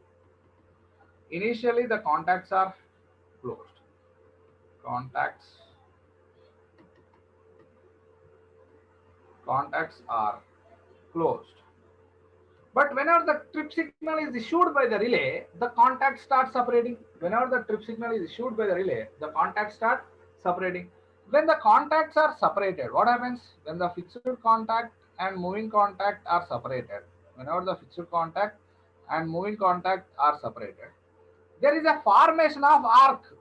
Contacts are closed. But whenever the trip signal is issued by the relay, the contacts start separating. When the contacts are separated, what happens? When the fixed contact and moving contact are separated, there is a formation of arc.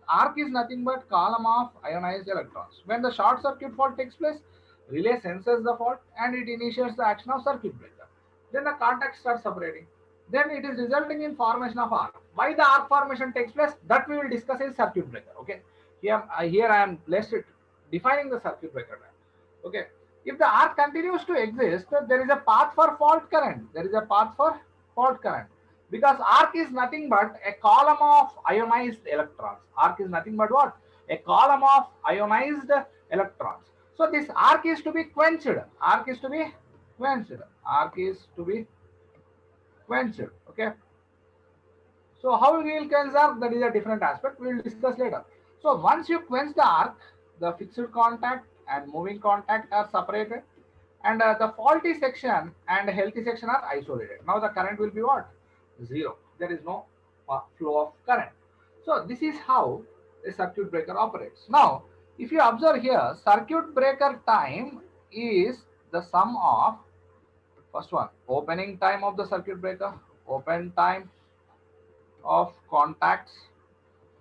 Arc is nothing but column of ionized electrons. When the short circuit fault takes place, relay senses the fault and it initiates the action of circuit breaker. Then the contacts start separating. Then it is resulting in formation of arc. Why the arc formation takes place, that we will discuss in circuit breaker. Okay. Here I am less defining the circuit breaker. Okay. If the arc continues to exist, there is a path for fault current. Because arc is nothing but a column of ionized electrons. Arc is nothing but what? A column of ionized electrons. So this arc is to be quenched. Okay. So how we will quench arc, that is a different aspect. We will discuss later. So once you quench the arc, the fixed contact and moving contact are separated, and the faulty section and healthy section are isolated. Now the current will be what? 0. There is no flow of current. So this is how a circuit breaker operates. Now, if you observe here, circuit breaker time is the sum of, first one, opening time of the circuit breaker, open time of contacts.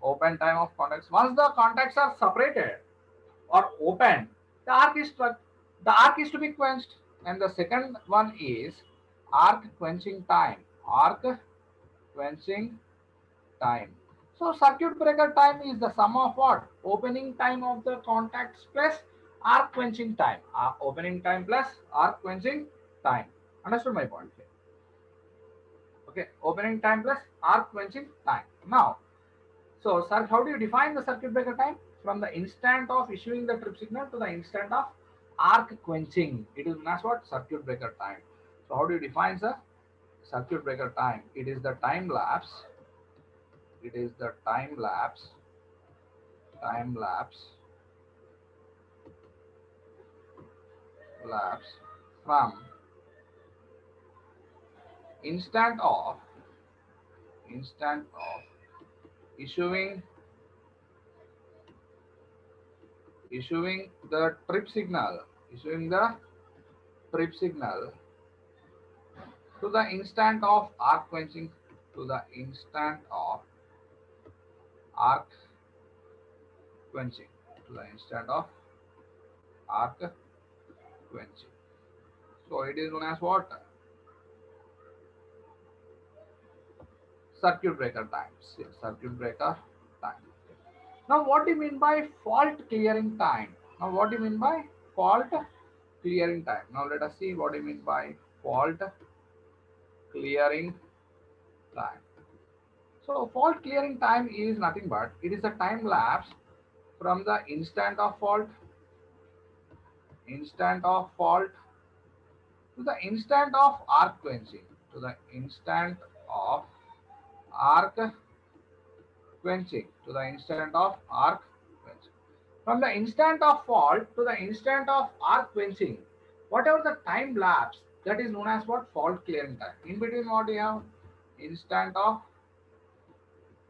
Once the contacts are separated or opened, the arc is to be quenched. And the second one is arc quenching time. So circuit breaker time is the sum of what? Opening time of the contacts plus arc quenching time. Opening time plus arc quenching time. Understood my point here? Okay, opening time plus arc quenching time. Now, so sir, how do you define the circuit breaker time? From the instant of issuing the trip signal to the instant of arc quenching. It is known as what? Circuit breaker time. So how do you define, sir? Circuit breaker time. It is the time lapse. It is the time lapse from instant of issuing the trip signal to the instant of arc quenching, So it is known as what? Circuit breaker times. Yes, circuit breaker time. Now, what do you mean by fault clearing time? Now, let us see what do you mean by fault clearing time. So, fault clearing time is nothing but it is a time lapse from the instant of fault to the instant of arc quenching, From the instant of fault to the instant of arc quenching, whatever the time lapse, that is known as what? Fault clearing time. In between, what you have? Instant of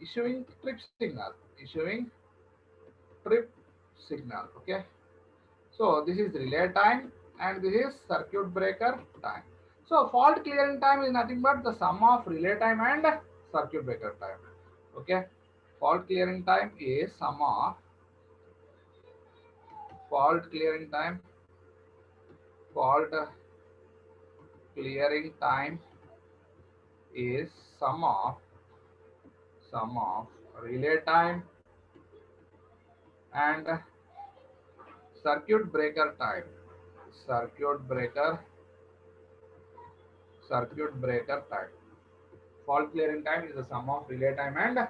issuing trip signal. Okay. So this is relay time and this is circuit breaker time. So fault clearing time is nothing but the sum of relay time and circuit breaker time. Okay. Fault clearing time is sum of fault clearing time is sum of relay time and circuit breaker time. Fault clearing time is the sum of relay time and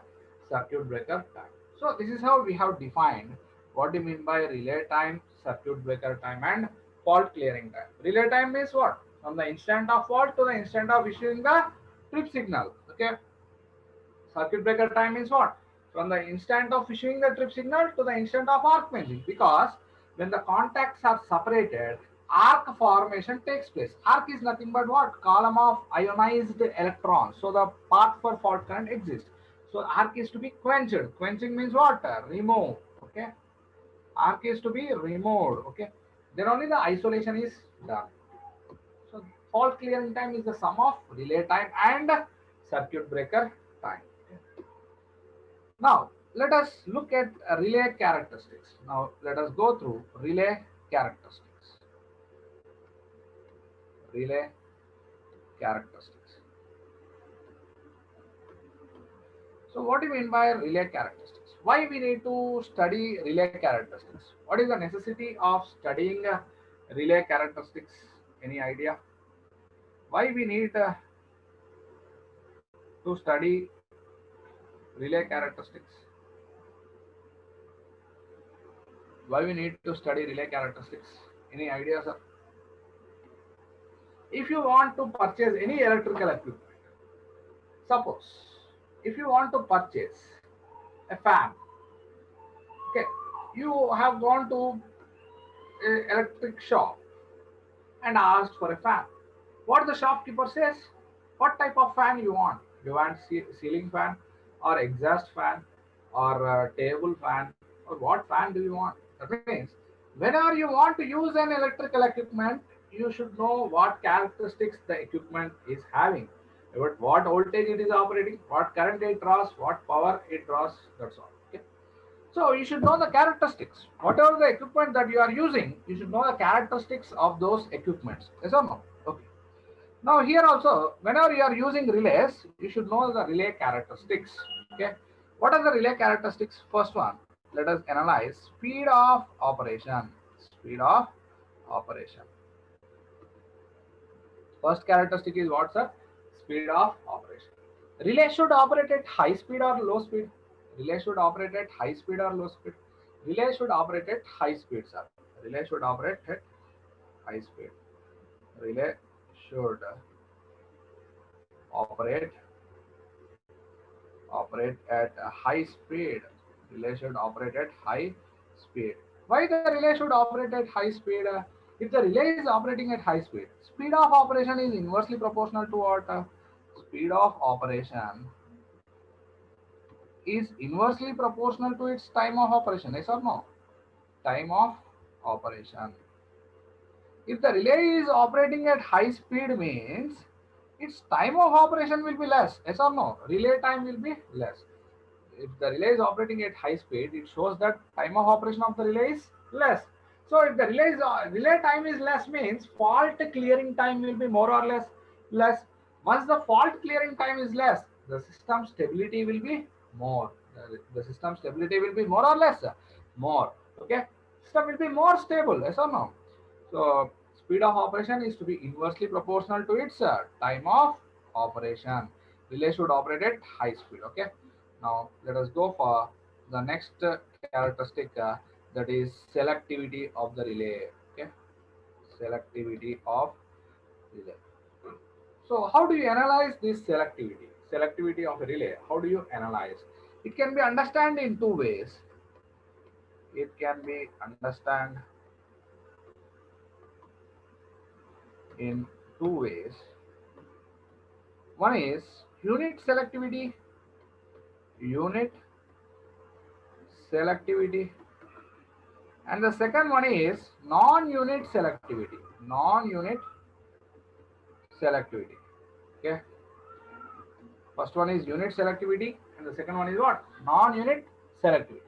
circuit breaker time. So this is how we have defined what do you mean by relay time, circuit breaker time and fault clearing time. Relay time means what? From the instant of fault to the instant of issuing the trip signal. Okay. Circuit breaker time means what? From the instant of issuing the trip signal to the instant of arc quenching, because when the contacts are separated, arc formation takes place. Arc is nothing but what? Column of ionized electrons. So the path for fault current exists. So arc is to be quenched. Quenching means what? Remove. Okay. Arc is to be removed. Okay. Then only the isolation is done. So fault clearing time is the sum of relay time and circuit breaker time. Now, let us look at relay characteristics. Now, let us go through relay characteristics. So, what do you mean by relay characteristics? Why we need to study relay characteristics? What is the necessity of studying relay characteristics? Any idea? Why we need to study relay characteristics? Why we need to study relay characteristics? Any ideas, sir? If you want to purchase any electrical equipment, suppose if you want to purchase a fan, okay, you have gone to an electric shop and asked for a fan. What the shopkeeper says? What type of fan you want? You want ceiling fan or exhaust fan or table fan, or what fan do you want? That means whenever you want to use an electrical equipment, you should know what characteristics the equipment is having, what voltage it is operating, what current it draws, what power it draws. That's all. Okay. So you should know the characteristics. Whatever the equipment that you are using, you should know the characteristics of those equipments. Yes or no? Okay. Now here also, whenever you are using relays, you should know the relay characteristics. Okay. What are the relay characteristics? First one, let us analyze speed of operation. Speed of operation. First characteristic is what, sir? Speed of operation. Relay should operate at high speed or low speed. Relay should operate at high speed or low speed. Relay should operate at high speed, sir. Relay should operate at high speed. Relay should operate at a high speed. Relay should operate at high speed. Why the relay should operate at high speed? If the relay is operating at high speed, speed of operation is inversely proportional to what? Speed of operation is inversely proportional to its time of operation. Yes or no? Time of operation. If the relay is operating at high speed means its time of operation will be less. Yes or no? Relay time will be less. If the relay is operating at high speed, it shows that time of operation of the relay is less. So if the relay time is less means fault clearing time will be more or less. Once the fault clearing time is less, the system stability will be more. The system stability will be more or less? More. Okay. System will be more stable. Yes or no? So speed of operation is to be inversely proportional to its time of operation. Relay should operate at high speed. Okay. Now let us go for the next characteristic, that is selectivity of the relay. Okay. Selectivity of relay. So how do you analyze this selectivity? Selectivity of a relay. How do you analyze? It can be understood in two ways. It can be understood in two ways. One is unit selectivity, and the second one is non-unit selectivity, Okay. First one is unit selectivity, and the second one is what? Non-unit selectivity.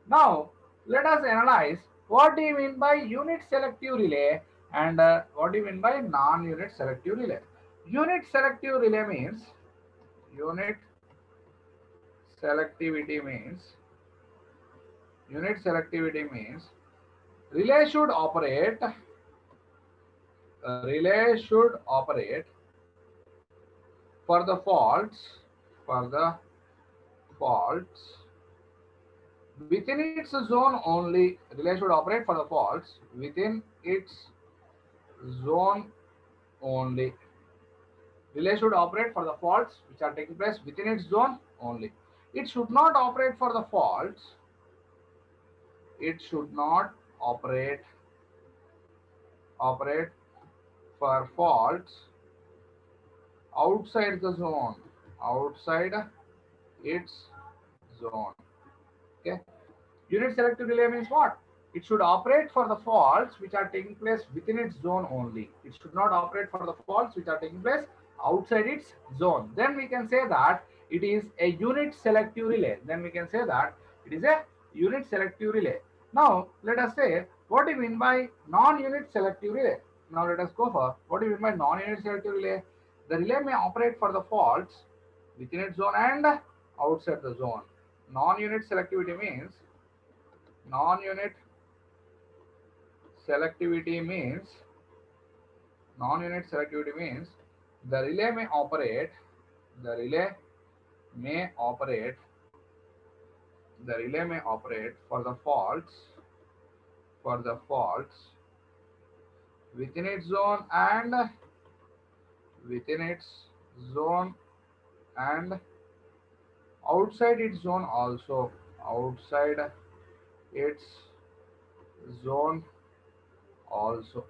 Now let us analyze what do you mean by unit selective relay and what do you mean by non-unit selective relay. Unit selective relay means unit selectivity means relay should operate for the faults within its zone only. Relay should operate for the faults within its zone only. Relay should operate for the faults which are taking place within its zone only. It should not operate for the faults. It should not operate for faults outside the zone, outside its zone. Okay. Unit selective relay means what? It should operate for the faults which are taking place within its zone only. It should not operate for the faults which are taking place outside its zone. Then we can say that it is a unit selective relay. Now let us say what do you mean by non-unit selective relay. Now let us go for what do you mean by non-unit selective relay. The relay may operate for the faults within its zone and outside the zone. Non-unit selectivity means the relay may operate for the faults within its zone and outside its zone also.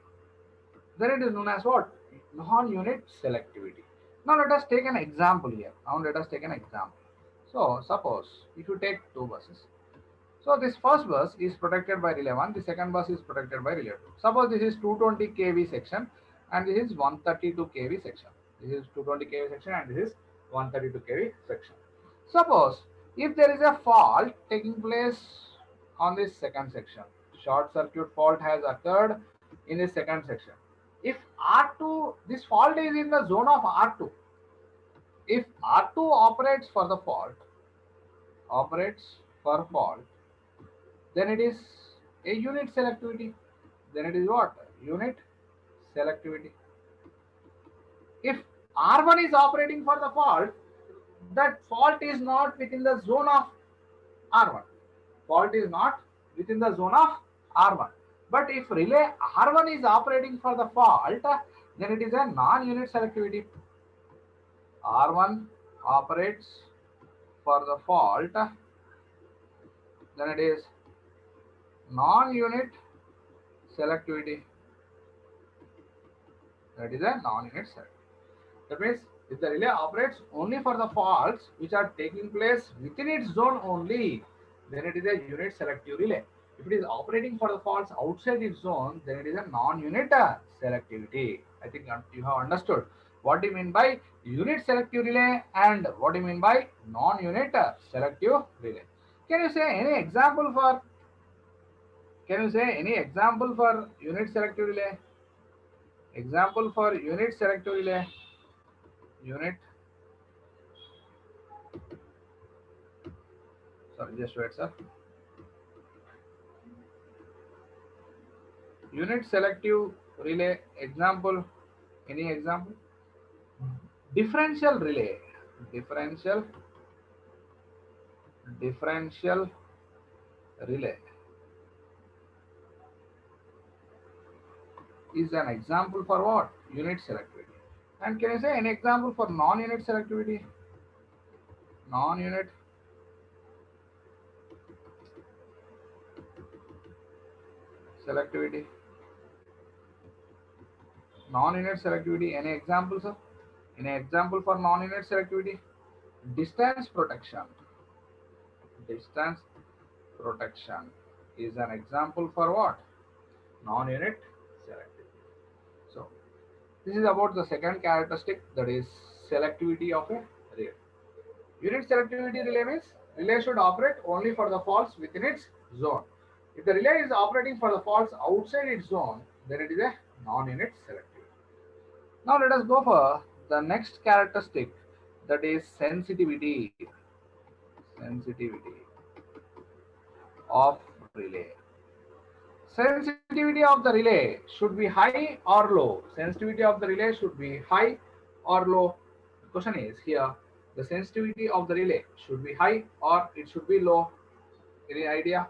Then it is known as what? Non-unit selectivity. Now let us take an example here. So suppose if you take two buses. So this first bus is protected by relay 1, the second bus is protected by relay 2. Suppose this is 220 kV section and this is 132 kV section. This is 220 kV section and this is 132 kV section. Suppose if there is a fault taking place on this second section, short circuit fault has occurred in this second section. If R2, this fault is in the zone of R2. If R2 operates for fault, then it is a unit selectivity. then it is what? Unit selectivity. If R1 is operating for the fault, that fault is not within the zone of R1. Fault is not within the zone of R1. But if relay R1 is operating for the fault, then it is a non-unit selectivity. R1 operates for the fault, then it is non-unit selectivity. That is a non-unit selectivity. That means if the relay operates only for the faults which are taking place within its zone only, then it is a unit selective relay. If it is operating for the faults outside its zone, then it is a non-unit selectivity. I think you have understood what do you mean by unit selective relay and what do you mean by non-unit selective relay. Can you say any example for unit selective relay? Example for unit selective relay. Sorry, just wait, sir. Unit selective relay example. Any example? Differential relay. Differential relay is an example for what? Unit selectivity. And can you say an example for non-unit selectivity? Non-unit selectivity. Non-unit selectivity. Any examples, sir? Any example for non-unit selectivity? Distance protection. Distance protection is an example for what? Non-unit selectivity. So this is about the second characteristic, that is selectivity of a relay. Unit selectivity relay means relay should operate only for the faults within its zone. If the relay is operating for the faults outside its zone, then it is a non-unit selectivity. Now let us go for the next characteristic, that is sensitivity. Sensitivity of relay. Sensitivity of the relay should be high or low. Sensitivity of the relay should be high or low. The question is here, the sensitivity of the relay should be high or it should be low. Any idea?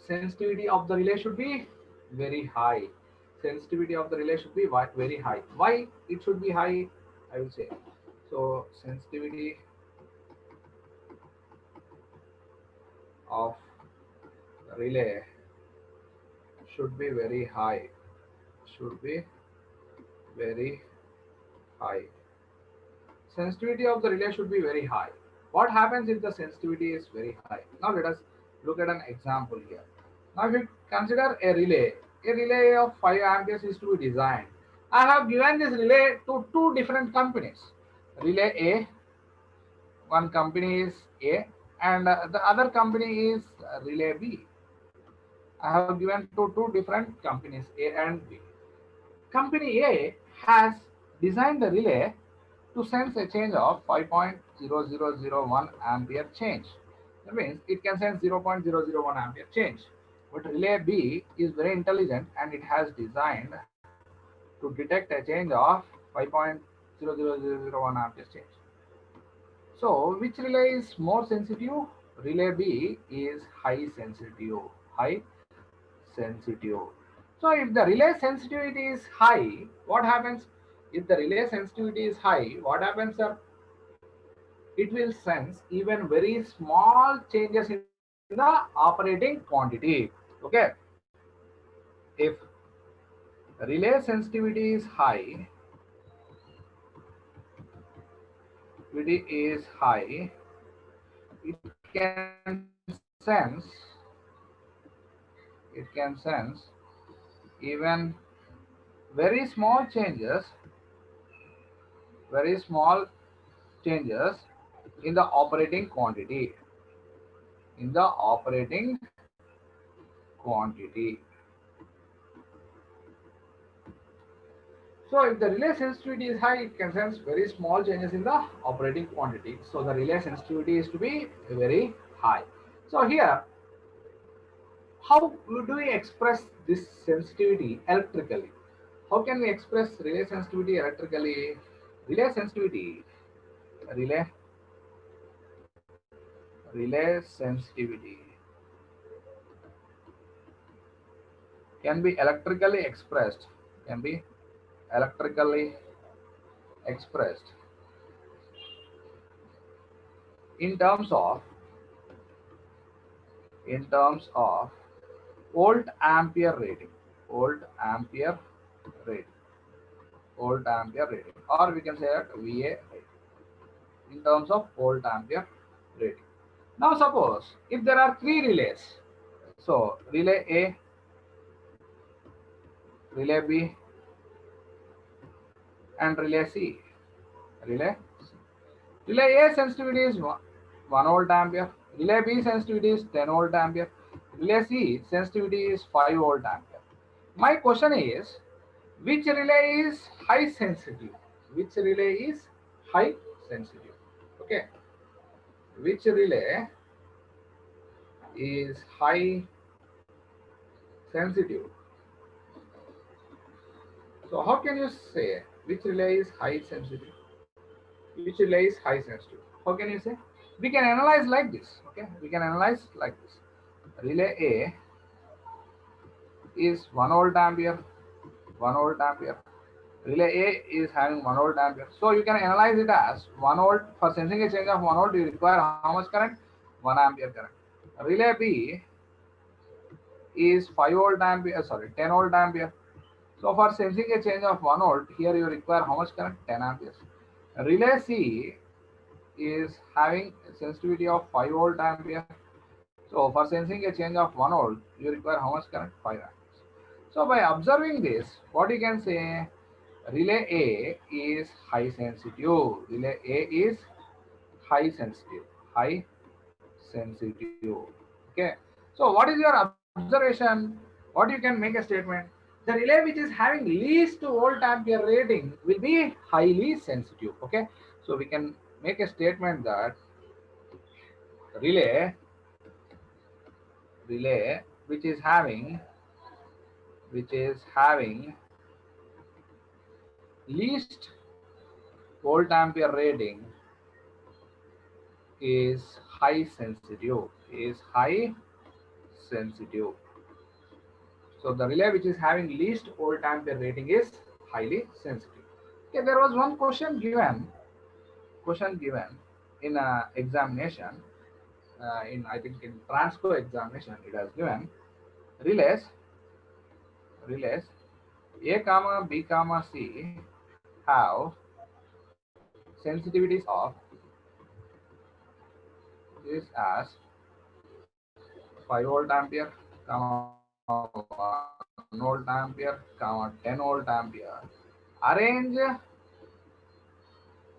Sensitivity of the relay should be very high. Sensitivity of the relay should be very high. Why it should be high? I will say. So sensitivity of the relay should be very high. Should be very high. Sensitivity of the relay should be very high. What happens if the sensitivity is very high? Now let us look at an example here. Now if you consider a relay of 5 amperes is to be designed. I have given this relay to two different companies. Relay A, one company is A and the other company is relay B. I have given to two different companies A and B. Company A has designed the relay to sense a change of 5.0001 ampere change. That means it can sense 0.001 ampere change. But relay B is very intelligent and it has designed to detect a change of 5.00001 ampere change. So which relay is more sensitive? Relay B is high sensitive. High sensitive. So if the relay sensitivity is high, what happens? If the relay sensitivity is high, what happens, sir? It will sense even very small changes in the operating quantity. Okay. If relay sensitivity is high, it can sense even very small changes in the operating quantity. So if the relay sensitivity is high, it can sense very small changes in the operating quantity. So the relay sensitivity is to be very high. So here, How do we express this sensitivity electrically? How can we express relay sensitivity electrically? Relay sensitivity, relay, relay sensitivity can be electrically expressed, can be electrically expressed in terms of volt ampere rating, volt ampere rating, volt ampere rating, or we can say that VA rating, in terms of volt ampere rating. Now suppose if there are three relays, so relay A, relay B, and relay C. Relay C. Relay A sensitivity is 1 volt ampere, relay B sensitivity is 10 volt ampere, relay C sensitivity is 5 volt ampere. My question is, which relay is high sensitive? Which relay is high sensitive? Okay. Which relay is high sensitive? So how can you say which relay is high sensitive? Which relay is high sensitive? How can you say? We can analyze like this. Okay, we can analyze like this. Relay A is 1 volt ampere, 1 volt ampere. Relay A is having 1 volt ampere. So you can analyze it as 1 volt. For sensing a change of 1 volt, you require how much current? 1 ampere current. Relay B is 5 volt ampere, 10 volt ampere. So for sensing a change of 1 volt, here you require how much current? 10 amperes. Relay C is having a sensitivity of 5 volt ampere. So for sensing a change of 1 volt, you require how much current? 5 amperes. So by observing this, what you can say? Relay A is high sensitive. Relay A is high sensitive. High sensitive. Okay. So what is your observation? What you can make a statement? The relay which is having least volt ampere rating will be highly sensitive. Okay. So we can make a statement that relay which is having least volt ampere rating is high sensitive, So the relay which is having least volt ampere rating is highly sensitive. Okay, there was one question given in examination, in I think in Transco examination it has given relays A comma B comma C have sensitivities of this as 5 volt ampere, comma 1 volt ampere, comma 10 volt ampere. Arrange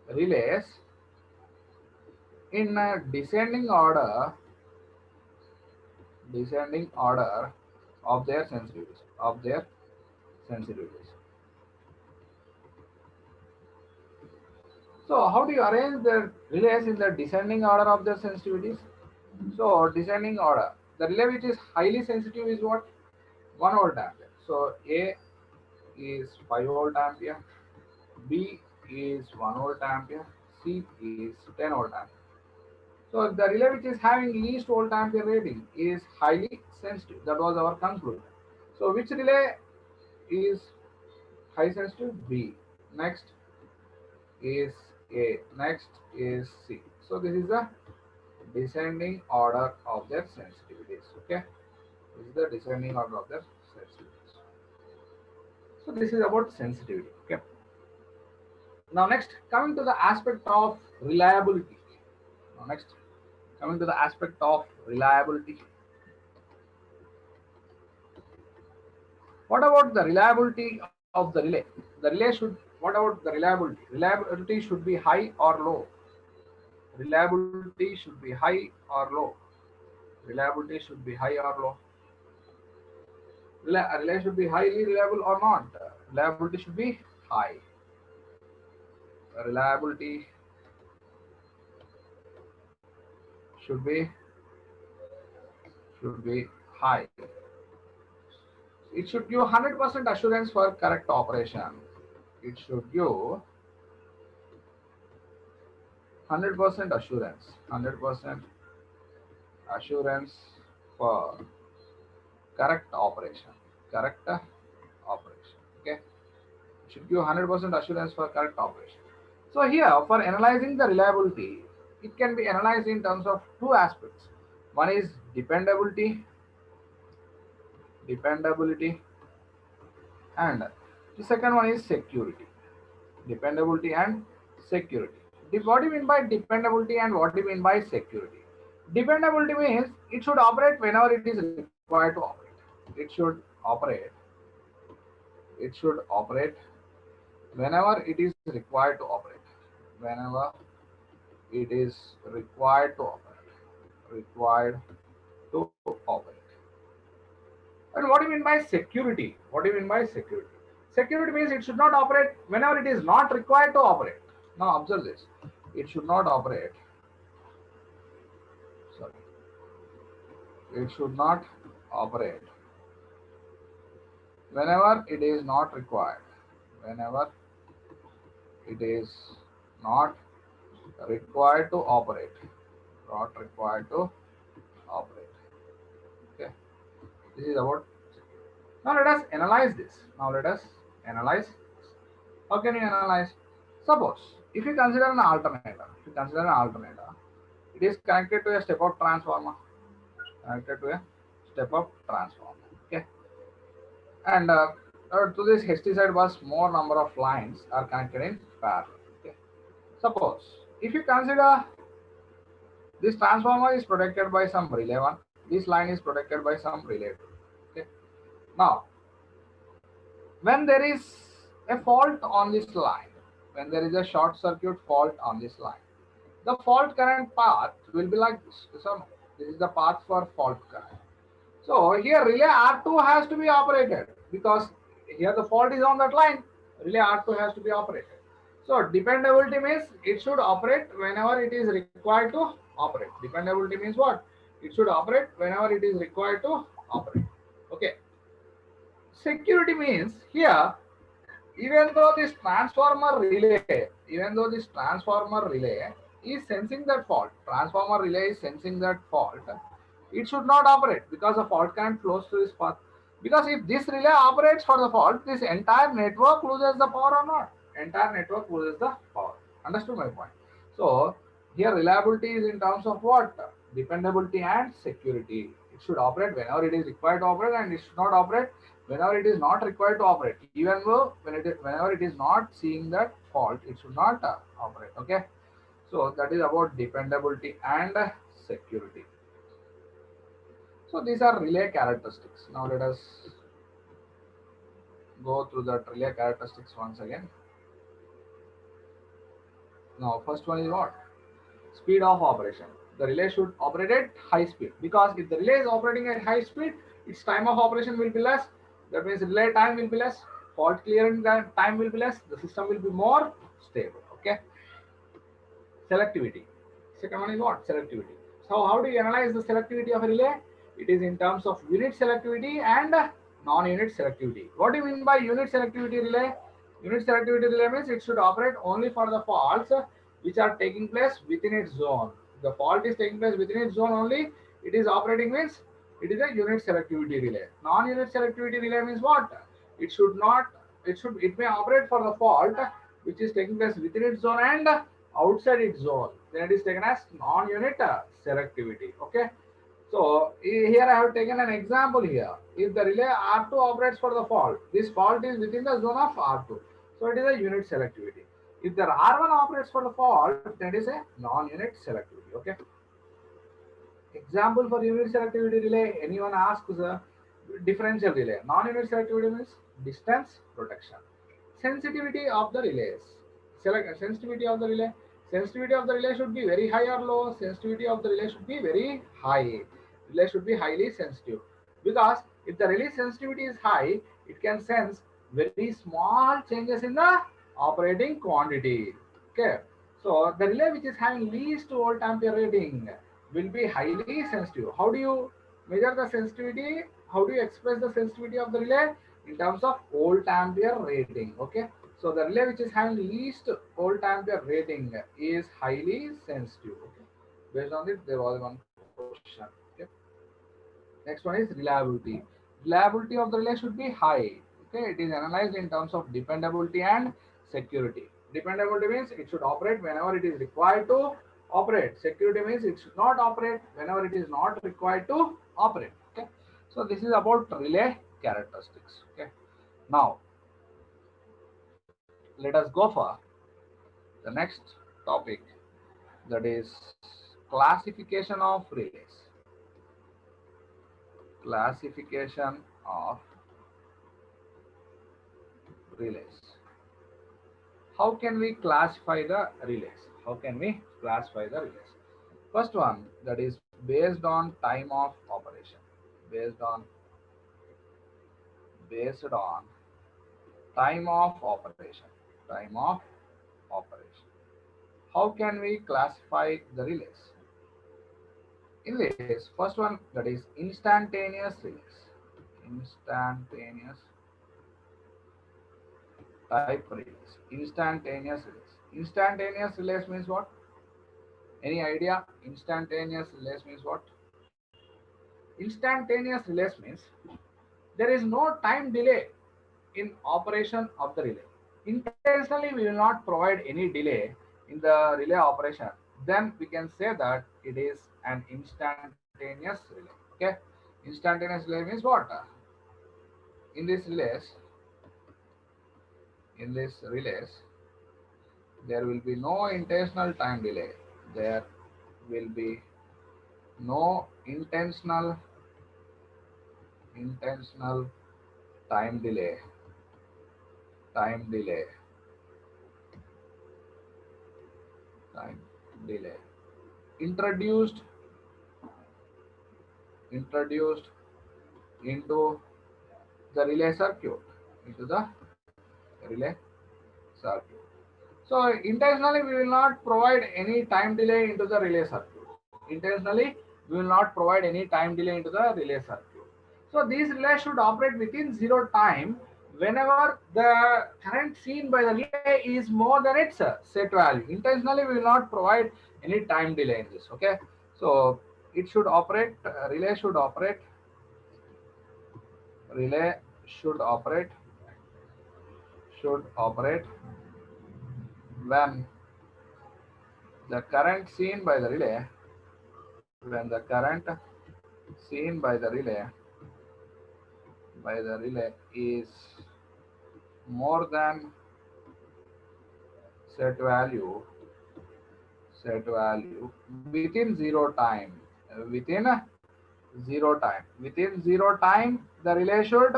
relays in a descending order of their sensitivities. So how do you arrange the relays in the descending order of their sensitivities? So descending order, the relay which is highly sensitive is what? 1 volt ampere. So A is 5 volt ampere, B is 1 volt ampere, C is 10 volt ampere. So the relay which is having least volt ampere rating is highly sensitive. That was our conclusion. So which relay is high sensitive? B. Next is A. Next is C. So this is the descending order of their sensitivities. Okay, this is the descending order of their sensitivities. So this is about sensitivity. Okay. Now next, coming to the aspect of reliability. What about the reliability of the relay? What about the reliability? Reliability should be high or low. Reliability should be high or low. Relay should be highly reliable or not. Reliability should be high. Reliability should be high. It should give 100% assurance for correct operation. It should give 100% assurance. 100% assurance for correct operation. Correct operation. Okay. It should give 100% assurance for correct operation. So here, for analyzing the reliability, it can be analyzed in terms of two aspects. One is dependability, and the second one is security. Dependability and security. What do you mean by dependability and what do you mean by security? Dependability means it should operate whenever it is required to operate. It should operate. It should operate whenever it is required to operate. Whenever it is required to operate. Required to operate. And what do you mean by security? What do you mean by security? Security means it should not operate whenever it is not required to operate. Now observe this. It should not operate. Sorry. It should not operate whenever it is not required. Whenever it is not required to operate. Not required to operate. Okay. This is about. Now let us analyze this. Now let us analyze. How can you analyze? Suppose if you consider an alternator, it is connected to a step-up transformer. Okay. And to this HT side bus, more number of lines are connected in parallel. Okay. Suppose if you consider this transformer is protected by some relay 1, this line is protected by some relay 2. Okay. Now, when there is a fault on this line, when there is a short circuit fault on this line, the fault current path will be like this. This is the path for fault current. So here relay R2 has to be operated because here the fault is on that line. Relay R2 has to be operated. So dependability means it should operate whenever it is required to operate. Dependability means what? It should operate whenever it is required to operate. Okay. Security means here, even though this transformer relay is sensing that fault, it should not operate because the fault current flows through this path. Because if this relay operates for the fault, this entire network loses the power or not? Entire network loses the power. Understood my point? So here reliability is in terms of what? Dependability and security. It should operate whenever it is required to operate, and it should not operate whenever it is not required to operate. Even though whenever it is not seeing that fault, it should not operate. Okay. So that is about dependability and security. So these are relay characteristics. Now let us go through the relay characteristics once again. Now first one is what? Speed of operation. The relay should operate at high speed, because if the relay is operating at high speed, its time of operation will be less. That means relay time will be less, fault clearing time will be less, the system will be more stable. Okay. Selectivity. Second one is what? Selectivity. So how do you analyze the selectivity of a relay? It is in terms of unit selectivity and non-unit selectivity. What do you mean by unit selectivity relay? Unit selectivity relay means it should operate only for the faults which are taking place within its zone. The fault is taking place within its zone only, it is operating means it is a unit selectivity relay. Non-unit selectivity relay means what? It may operate for the fault which is taking place within its zone and outside its zone. Then it is taken as non-unit selectivity. Okay. So here I have taken an example here. If the relay R2 operates for the fault, this fault is within the zone of R2. So it is a unit selectivity. If the R1 operates for the fault, that is a non-unit selectivity. Okay. Example for unit selectivity relay, anyone asks differential relay. Non-unit selectivity means distance protection. Sensitivity of the relays. Sensitivity of the relay. Sensitivity of the relay should be very high or low. Sensitivity of the relay should be very high. Relay should be highly sensitive, because if the relay sensitivity is high, it can sense very small changes in the operating quantity. Okay. So the relay which is having least volt ampere rating will be highly sensitive. How do you Measure the sensitivity. How do you express the sensitivity of the relay? In terms of volt ampere rating. Okay. So the relay which is having least volt ampere rating is highly sensitive. Okay. Based on this, there was one question. Okay. Next one is reliability. Reliability of the relay should be high. Okay. It is analyzed in terms of dependability and security. Dependability means it should operate whenever it is required to operate. Security means it should not operate whenever it is not required to operate. Okay. So this is about relay characteristics. Okay. Now let us go for the next topic, that is classification of relays. Classification of relays. How can we classify the relays? How can we classify the relays? First one, that is based on time of operation. Based on time of operation. Time of operation. How can we classify the relays? In this, first one, that is instantaneous relays. Instantaneous type relays. Instantaneous relays. Instantaneous relays means what? Any idea? Instantaneous relays means what? Instantaneous relays means there is no time delay in operation of the relay. Intentionally, we will not provide any delay in the relay operation. Then we can say that it is an instantaneous relay. Okay, instantaneous relay means what? In this relays, there will be no intentional time delay. There will be no intentional time delay. Time delay introduced into the relay circuit. So intentionally we will not provide any time delay into the relay circuit. Intentionally we will not provide any time delay into the relay circuit. So these relays should operate within zero time whenever the current seen by the relay is more than its set value. Intentionally we will not provide any time delay in this. Okay, so it should operate, relay should operate when the current seen by the relay is more than set value within zero time. Within zero time the relay should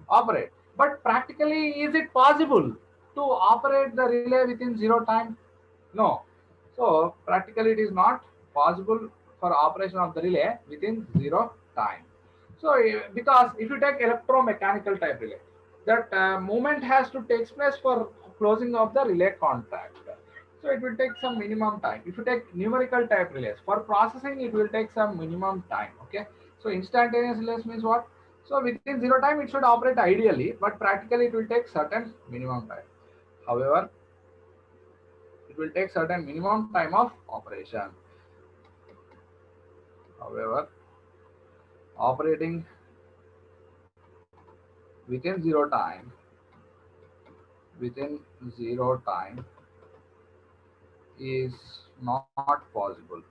operate. But practically, is it possible to operate the relay within zero time? No. So practically it is not possible for operation of the relay within zero time. So because if you take electromechanical type relay, that movement has to take place for closing of the relay contact. So it will take some minimum time. If you take numerical type relays, for processing it will take some minimum time. Okay. So instantaneous relays means what? So within zero time it should operate ideally, but practically it will take certain minimum time. However, it will take certain minimum time of operation. However, operating within zero time is not possible.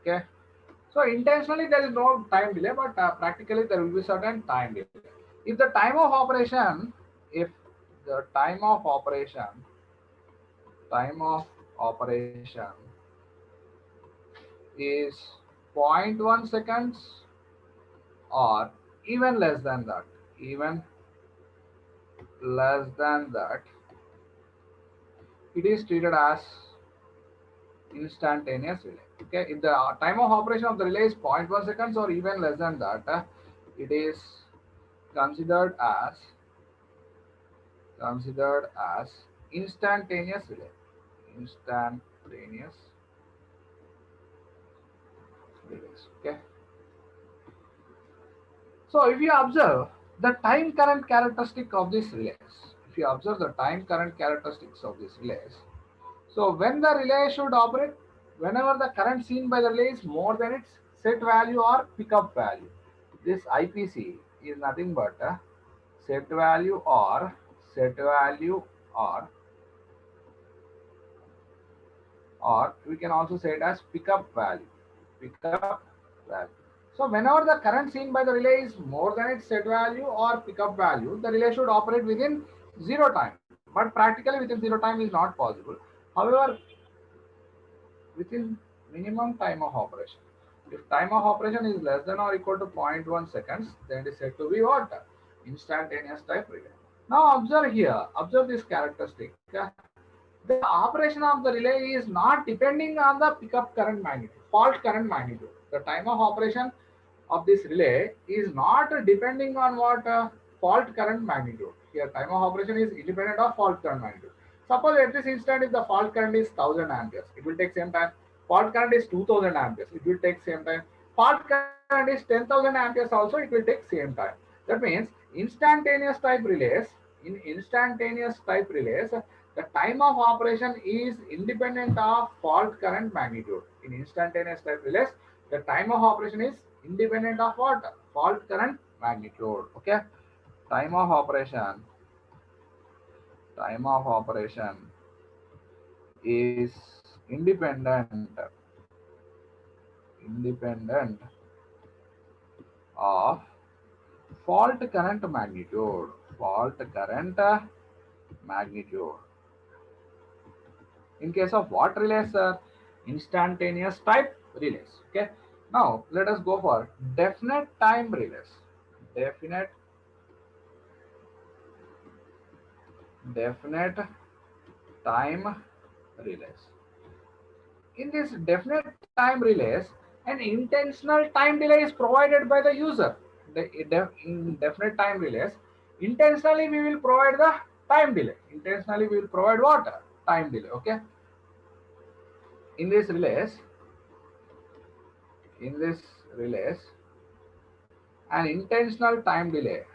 Okay. So intentionally there is no time delay, but practically there will be certain time delay. If the time of operation, is 0.1 seconds or even less than that, it is treated as instantaneous relay. Okay, if the time of operation of the relay is 0.1 seconds or even less than that, it is considered as instantaneous relay. relays. Okay. So if you observe the time current characteristic of this relays, if you observe the time current characteristics of this relays, so when the relay should operate, whenever the current seen by the relay is more than its set value or pickup value, this IPC is nothing but a set value or we can also say it as pickup value. Pickup value. So whenever the current seen by the relay is more than its set value or pickup value, the relay should operate within zero time. But practically within zero time is not possible. However, within minimum time of operation. If time of operation is less than or equal to 0.1 seconds, then it is said to be what? Instantaneous type relay. Now observe here, observe this characteristic. The operation of the relay is not depending on the pickup current magnitude, fault current magnitude. The time of operation of this relay is not depending on what fault current magnitude. Here time of operation is independent of fault current magnitude. Suppose at this instant if the fault current is 1000 amperes, it will take same time. Fault current is 2000 amperes, it will take same time. Fault current is 10,000 amperes also, it will take same time. That means instantaneous type relays, in instantaneous type relays, the time of operation is independent of fault current magnitude. In instantaneous type relays, the time of operation is independent of what? Fault current magnitude. Okay. Time of operation is independent of fault current magnitude. In case of what relays, sir? Instantaneous type relays. Okay. Now let us go for definite time relays. Definite time relays. In this definite time relays, an intentional time delay is provided by the user. In definite time relays, intentionally we will provide the time delay. Intentionally we will provide what? Time delay. Okay. In this relays, an intentional time delay,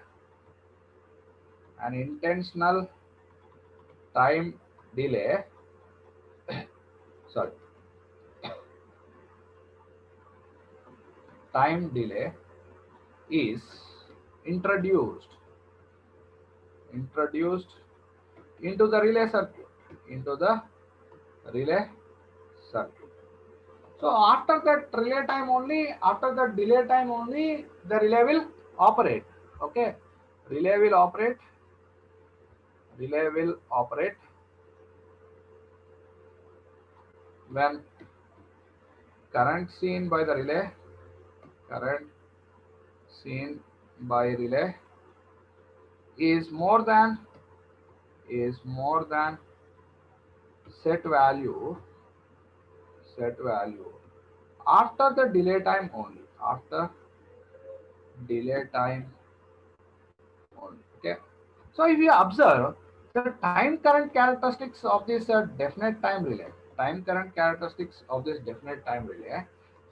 sorry, time delay is introduced into the relay circuit. So after that relay time only, after the delay time only, the relay will operate. Okay, relay will operate when current seen by relay is more than set value after the delay time only. Okay. So if you observe the time current characteristics of this definite time relay,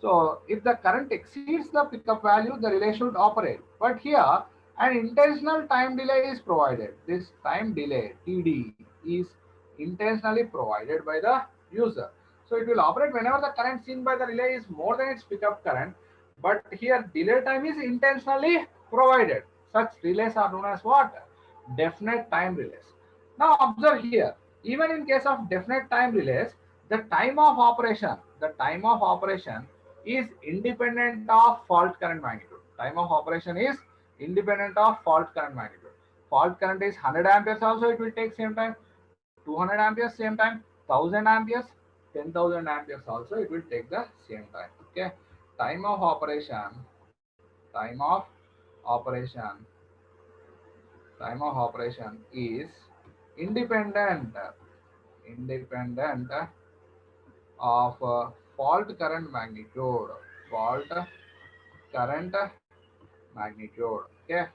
so if the current exceeds the pickup value, the relay should operate. But here an intentional time delay is provided. This time delay TD is intentionally provided by the user. So it will operate whenever the current seen by the relay is more than its pickup current. But here delay time is intentionally provided. Such relays are known as what? Definite time relays. Now observe here, even in case of definite time relays, the time of operation is independent of fault current magnitude. Time of operation is independent of fault current magnitude. Fault current is 100 amperes also, it will take same time. 200 amperes same time. 1000 amperes, 10,000 amperes also, it will take the same time. Okay. Time of operation is independent of fault current magnitude. Okay.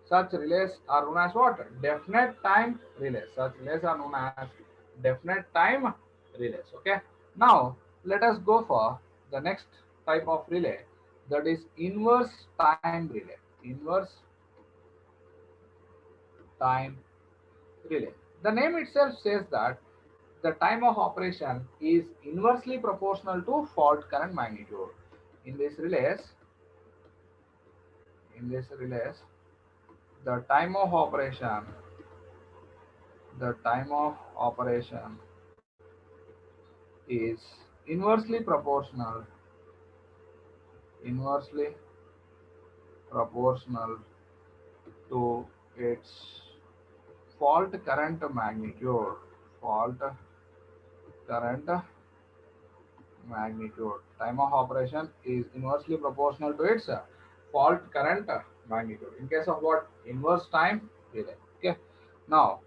Such relays are known as what? Definite time relays. Okay. Now let us go for the next type of relay, that is inverse time relay. Inverse time relay. The name itself says that the time of operation is inversely proportional to fault current magnitude. In this relays, the time of operation is inversely proportional to its fault current magnitude. Time of operation is inversely proportional to its fault current magnitude. In case of what? Inverse time relay. Okay. Now,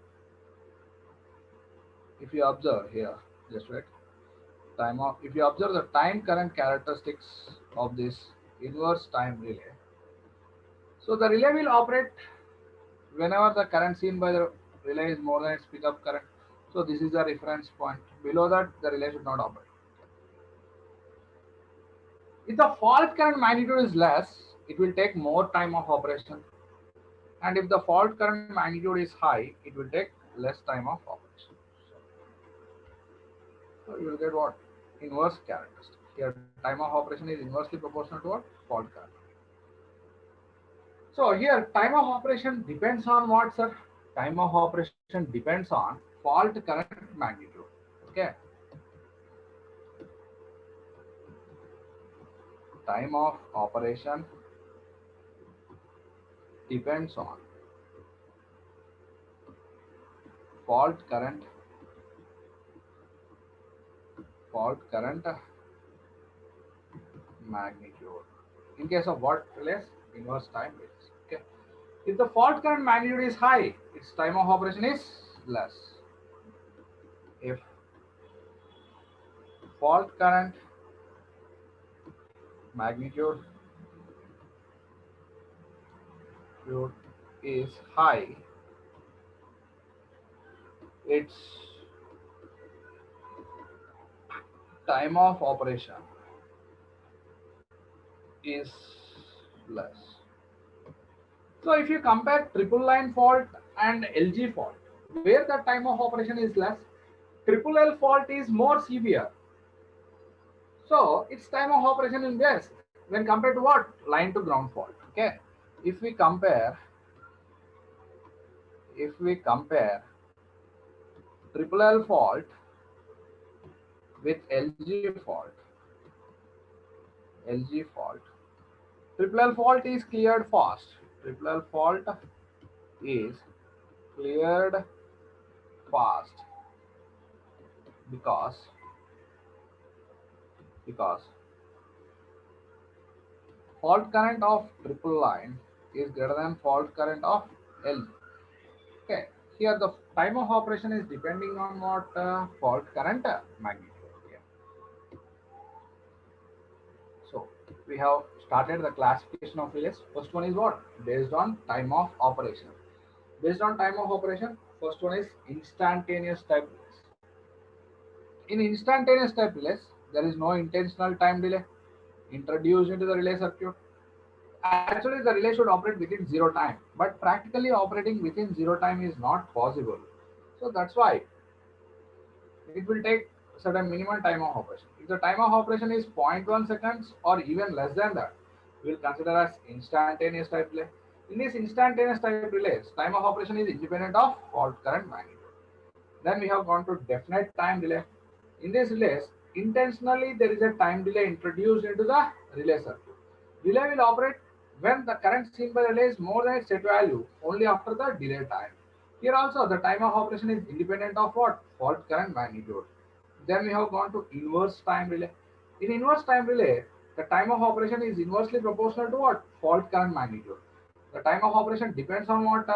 if you observe here, just wait. If you observe the time current characteristics of this inverse time relay, so the relay will operate whenever the current seen by the relay is more than its pickup current. So this is the reference point. Below that, the relay should not operate. If the fault current magnitude is less, it will take more time of operation. And if the fault current magnitude is high, it will take less time of operation. So you will get what? Inverse characteristic. Here, time of operation is inversely proportional to what? Fault current. So here, time of operation depends on what, sir? Time of operation depends on fault current magnitude. Okay. Time of operation depends on fault current magnitude. In case of what relays? Inverse time relays. Okay. If the fault current magnitude is high, its time of operation is less. If fault current magnitude is high, its time of operation is less. So if you compare triple line fault and LG fault, where the time of operation is less, triple L fault is more severe. So its time of operation is less when compared to what? Line to ground fault. Okay. If we compare triple L fault with LG fault, triple L fault is cleared fast. Triple L fault is cleared fast because fault current of triple line is greater than fault current of L. Okay, here the time of operation is depending on what? Fault current magnitude. Okay. So we have started the classification of relays. First one is what? Based on time of operation. Based on time of operation, first one is instantaneous type relays. In instantaneous type relays, there is no intentional time delay introduced into the relay circuit. Actually, the relay should operate within zero time, but practically operating within zero time is not possible. So that's why it will take certain minimum time of operation. If the time of operation is 0.1 seconds or even less than that, we will consider as instantaneous type relay. In this instantaneous type relays, time of operation is independent of fault current magnitude. Then we have gone to definite time delay. In this relays, intentionally there is a time delay introduced into the relay circuit. Relay will operate when the current seen by the relay is more than its set value, only after the delay time. Here also the time of operation is independent of what? Fault current magnitude. Then we have gone to inverse time relay. In inverse time relay, the time of operation is inversely proportional to what? Fault current magnitude. The time of operation depends on what?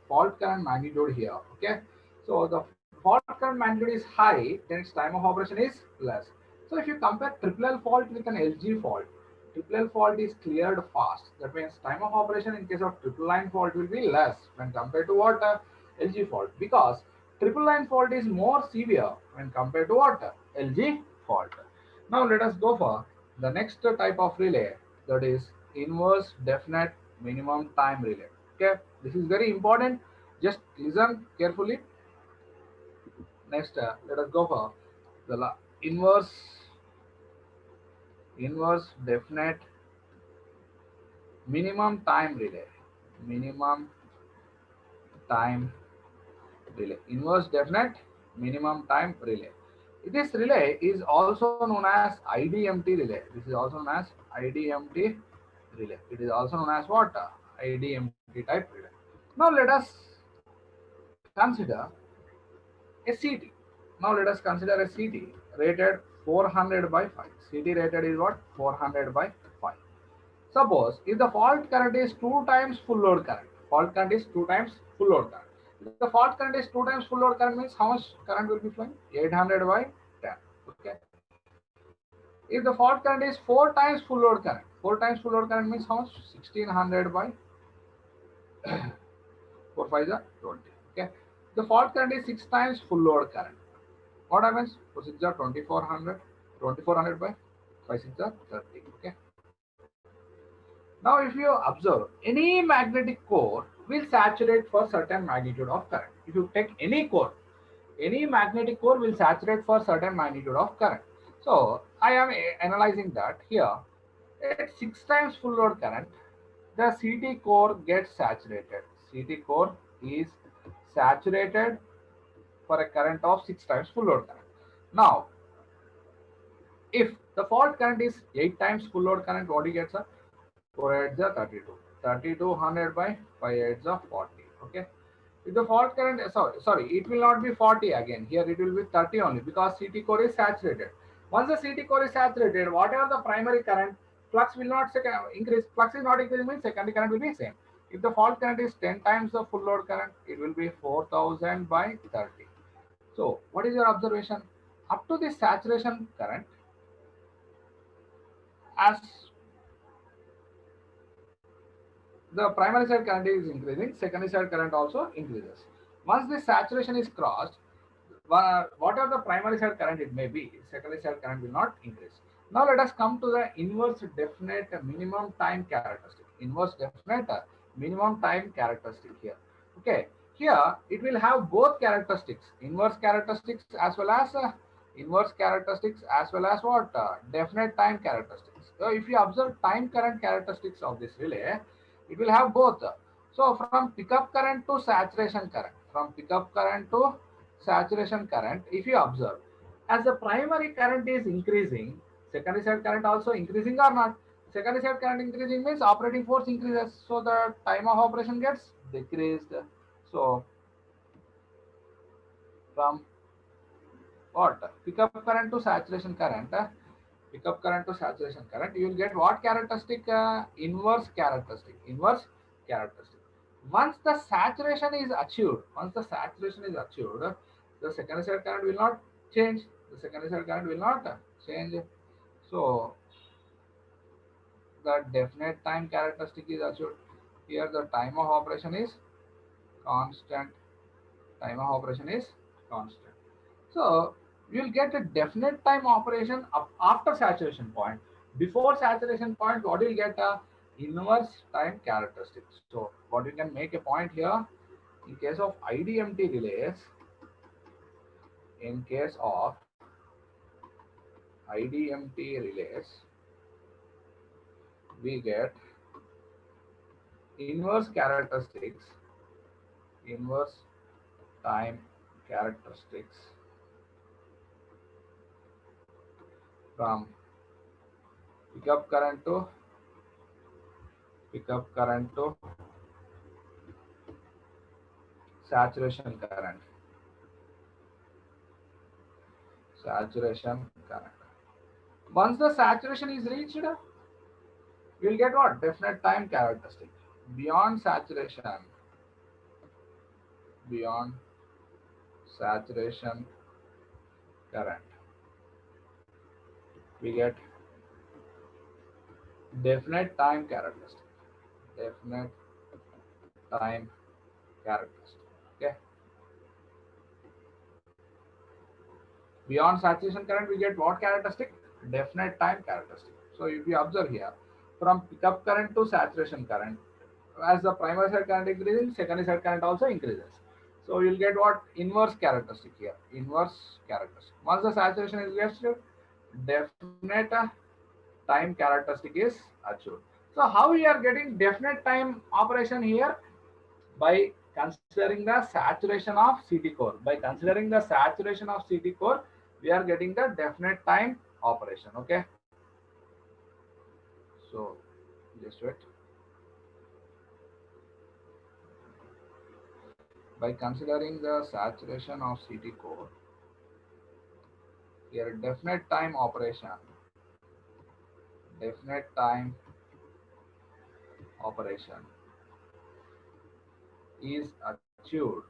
Fault current magnitude here. Okay. So the fault current magnitude is high, then its time of operation is less. So if you compare triple L fault with an LG fault, triple L fault is cleared fast. That means time of operation in case of triple line fault will be less when compared to what? LG fault, because triple line fault is more severe when compared to what? LG fault. Now let us go for The next type of relay, that is inverse definite minimum time relay. Okay, this is very important. Just listen carefully. Next, let us go for the inverse definite minimum time relay. Minimum time relay. Inverse definite minimum time relay. This relay is also known as IDMT relay. This is also known as IDMT relay. It is also known as what? IDMT type relay. Now let us consider a CT. Now let us consider a CT rated 400 by 5. CT rated is what? 400 by 5. Suppose if the fault current is 2 times full load current. Fault current is 2 times full load current. If the fault current is 2 times full load current means how much current will be flowing? 800 by 10. Okay. If the fault current is 4 times full load current. 4 times full load current means how much? 1600 by 4 5 are 20. Okay. The fault current is 6 times full load current. What happens? 4 6 are 2400. 2400 by 5 6 are 30. Okay. Now, if you observe, any magnetic core will saturate for certain magnitude of current. If you take any core, any magnetic core will saturate for certain magnitude of current. So, I am analyzing that here. At 6 times full load current, the CT core gets saturated. CT core is saturated for a current of 6 times full load current. Now, if the fault current is 8 times full load current, what you get, sir? 4 8s are 32. 3200 by 5 8s are 40. Okay. If the fault current, sorry, it will not be 40 again. Here it will be 30 only because CT core is saturated. Once the CT core is saturated, whatever the primary current, flux will not increase. Flux is not increasing means secondary current will be same. If the fault current is 10 times the full load current, it will be 4000 by 30. So, what is your observation? Up to this saturation current, as the primary side current is increasing, secondary side current also increases. Once this saturation is crossed, whatever the primary side current it may be, secondary side current will not increase. Now let us come to the inverse definite minimum time characteristic. Inverse definite minimum time characteristic here. Okay, here it will have both characteristics, inverse characteristics as well as what? Definite time characteristics. So if you observe time current characteristics of this relay, it will have both. So from pickup current to saturation current, if you observe, as the primary current is increasing, secondary side current also increasing or not? Secondary side current increasing means operating force increases, so the time of operation gets decreased. So from what? Pickup current to saturation current, you will get what characteristic? Inverse characteristic. Once the saturation is achieved, the secondary side current will not change. So the definite time characteristic is achieved. Here the time of operation is constant. So you will get a definite time operation after saturation point. Before saturation point, what you will get? A inverse time characteristic. So what you can make a point here, in case of IDMT relays, we get inverse time characteristics from pickup current to saturation current. Once the saturation is reached, you will get what? Definite time characteristic. Beyond saturation current, we get definite time characteristic. Okay. Beyond saturation current, we get what characteristic? Definite time characteristic. So if you observe here, from pickup current to saturation current, as the primary side current increases, secondary side current also increases. So you'll get what? Inverse characteristic here. Inverse characteristic. Once the saturation is reached, definite time characteristic is achieved. So how we are getting definite time operation here? By considering the saturation of CT core. By considering the saturation of CT core, we are getting the definite time operation. Okay. So just wait. By considering the saturation of CT core, here definite time operation, definite time operation is achieved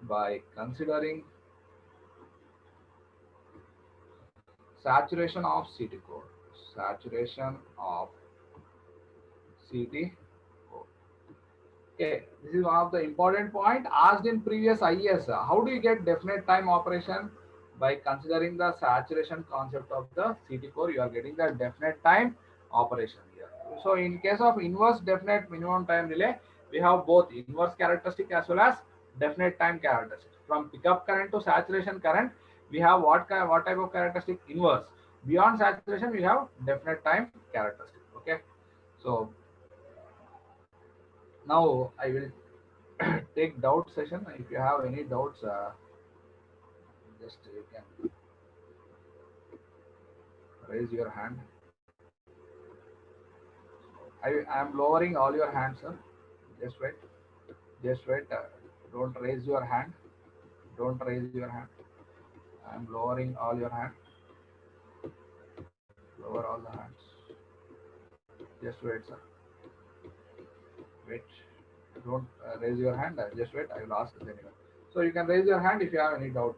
by considering saturation of CT core, saturation of CT core. Okay, this is one of the important point asked in previous IES. How do you get definite time operation? By considering the saturation concept of the CT core, you are getting the definite time operation here. So in case of inverse definite minimum time relay, we have both inverse characteristic as well as definite time characteristic. From pickup current to saturation current, we have what type of characteristic? Inverse. Beyond saturation, we have definite time characteristic. Okay, so now I will take doubt session. If you have any doubts, just you can raise your hand. I am lowering all your hands, sir. Just wait. Just wait. Don't raise your hand. Don't raise your hand. I am lowering all your hand. Lower all the hands. Just wait, sir. Wait. Don't raise your hand. Just wait. I will ask anyone. So you can raise your hand if you have any doubt.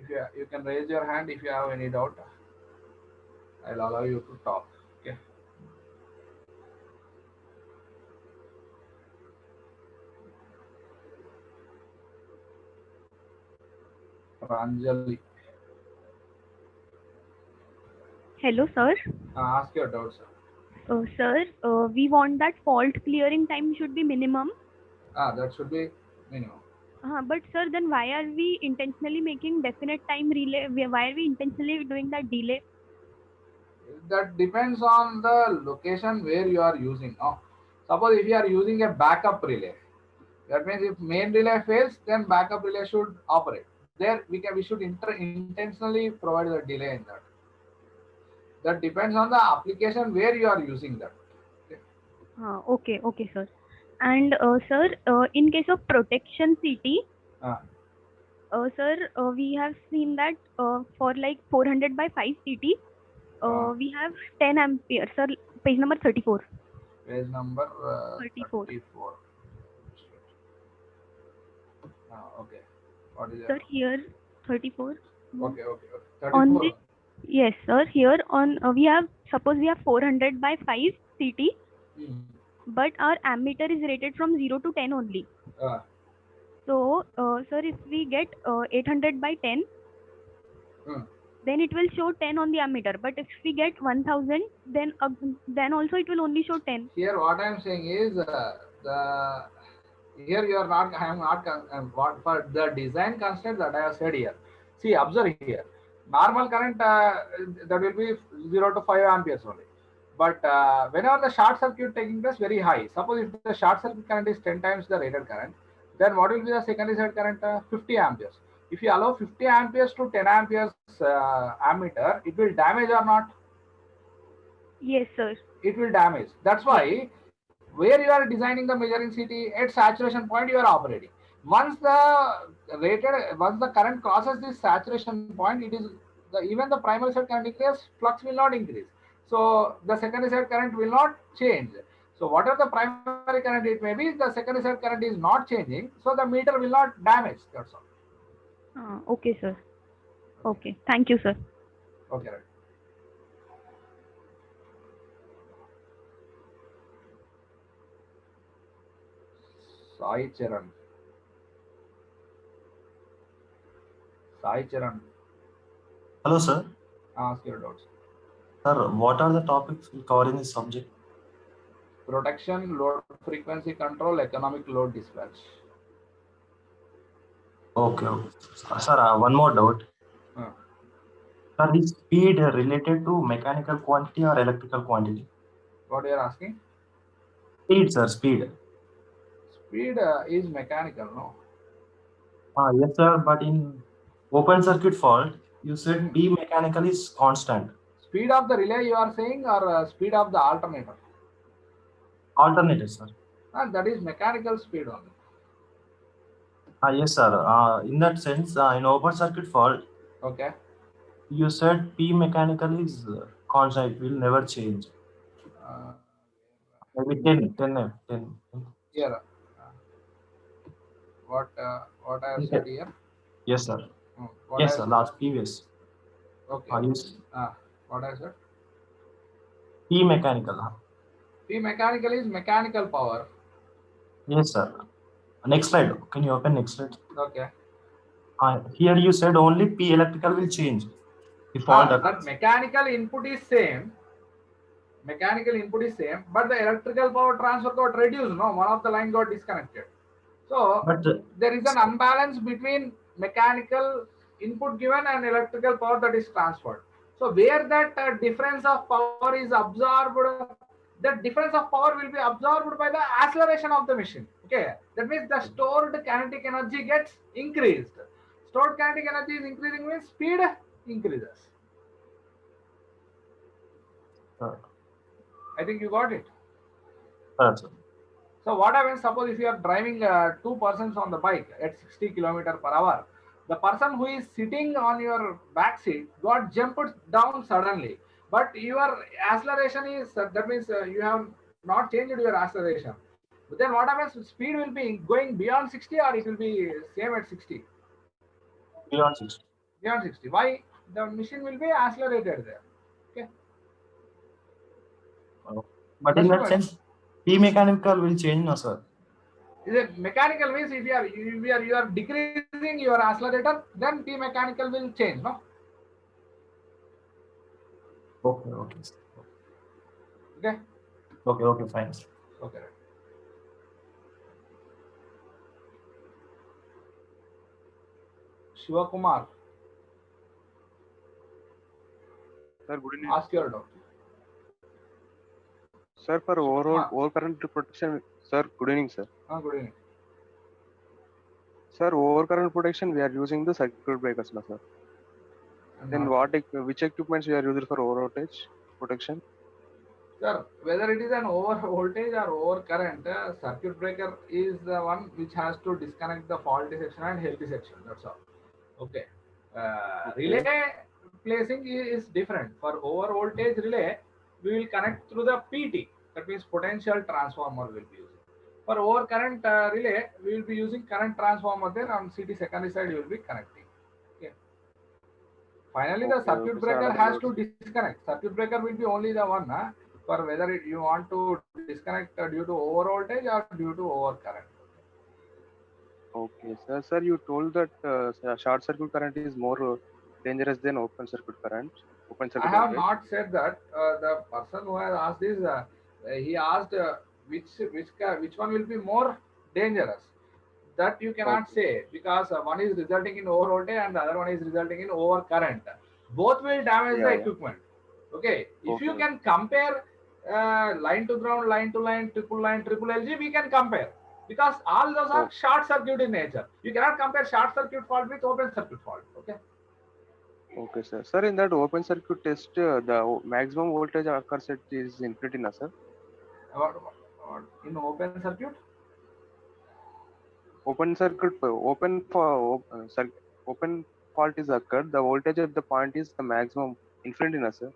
If you can raise your hand if you have any doubt. I'll allow you to talk. Okay. Pranjali. Hello, sir. Ask your doubt, sir. Sir, we want that fault clearing time should be minimum. That should be minimum. But sir, then why are we intentionally making definite time relay? Why are we intentionally doing that delay? That depends on the location where you are using. Suppose if you are using a backup relay, that means if main relay fails, then backup relay should operate. There we should intentionally provide the delay in that. That depends on the application where you are using that. Okay, sir. And sir, in case of protection CT, sir, we have seen that for like 400 by 5 CT, we have 10 ampere. Sir, page number 34. Page number 34. 34. Okay. What is Sir, it? here 34. Okay. 34. On the, yes, sir. Here on we have, suppose we have 400 by 5 CT, but our ammeter is rated from 0 to 10 only. So, sir, if we get 800 by 10, then it will show 10 on the ammeter. But if we get 1000, then also it will only show 10. Here, what I am saying is here you are not. I am not what for the design constraint that I have said here. See, observe here. Normal current that will be 0 to 5 amperes only. But whenever the short circuit taking place very high, suppose if the short circuit current is 10 times the rated current, then what will be the secondary side current? 50 amperes. If you allow 50 amperes to 10 amperes ammeter, it will damage or not? Yes, sir. It will damage. That's why where you are designing the measuring CT at saturation point, you are operating. Once the current crosses this saturation point, it is even the primary side current increase, flux will not increase. So the secondary side current will not change. So whatever the primary current it may be, the secondary side current is not changing. So the meter will not damage. That's all. Okay, sir. Okay. Thank you, sir. Okay, right. Sai Charan. Hello, sir. Ask your doubts. Sir, what are the topics we cover in this subject? Protection, load frequency control, economic load dispatch. Okay. Sir, one more doubt. Sir, is speed related to mechanical quantity or electrical quantity? What you are asking? Speed, sir, speed. Speed is mechanical, no? Yes, sir, but in open circuit fault, you said P mechanical is constant. Speed of the relay you are saying, or speed of the alternator? Alternator, sir. That is mechanical speed only. Yes, sir. In that sense, in open circuit fault, okay, you said P mechanical is constant, it will never change. Maybe 10. Here, what I have said here? Yes, sir. What Yes, I sir. said? Last previous. Okay. Yes. What I said? P mechanical. P mechanical is mechanical power. Yes, sir. Next slide. Can you open next slide? Okay. Here you said only P electrical will change. If fault that mechanical input is same. Mechanical input is same, but the electrical power transfer got reduced. No, one of the line got disconnected. So there is an unbalance between mechanical input given and electrical power that is transferred. So where that difference of power is absorbed, that difference of power will be absorbed by the acceleration of the machine. Okay, that means the stored kinetic energy gets increased. Stored kinetic energy is increasing means speed increases. I think you got it. So what happens, suppose if you are driving two persons on the bike at 60 km/h, the person who is sitting on your back seat got jumped down suddenly, but your acceleration is, that means you have not changed your acceleration. But then what happens, speed will be going beyond 60 or it will be same at 60? Beyond 60. Beyond 60. Why? The machine will be accelerated there. Okay. But in that sense, P mechanical will change, no, sir? Is it mechanical means if you are decreasing your accelerator, then P mechanical will change, no? Okay. Okay. Okay, fine. Okay. Shiva Kumar. Sir, good evening. Ask your doubt. Sir, for overcurrent protection, sir, good evening, sir. Good evening. Sir, overcurrent protection, we are using the circuit breakers, no, sir. Then which equipments we are using for over voltage protection? Sir, whether it is an over voltage or over current, circuit breaker is the one which has to disconnect the faulty section and healthy section. That's all. Okay. Relay placing is different. For over voltage relay, we will connect through the PT. That means potential transformer will be using. For over current relay, we will be using current transformer. Then on CT secondary side, you will be connecting. Okay. Finally, the circuit breaker has to disconnect. Circuit breaker will be only the one for whether you want to disconnect due to over voltage or due to over current. Okay, sir. Sir, you told that short circuit current is more dangerous than open circuit current. I have not said that. The person who has asked this, he asked which one will be more dangerous. That you cannot say, because one is resulting in over voltage and the other one is resulting in over current. Both will damage the equipment. Okay. If you can compare line to ground, line to line, triple LG, we can compare. Because all those are short circuit in nature. You cannot compare short circuit fault with open circuit fault. Okay. Okay, sir. Sir, in that open circuit test, the maximum voltage occurs at is infinity, na, sir? In open circuit? Open circuit, open fault is occurred. The voltage at the point is the maximum infinity, na, sir?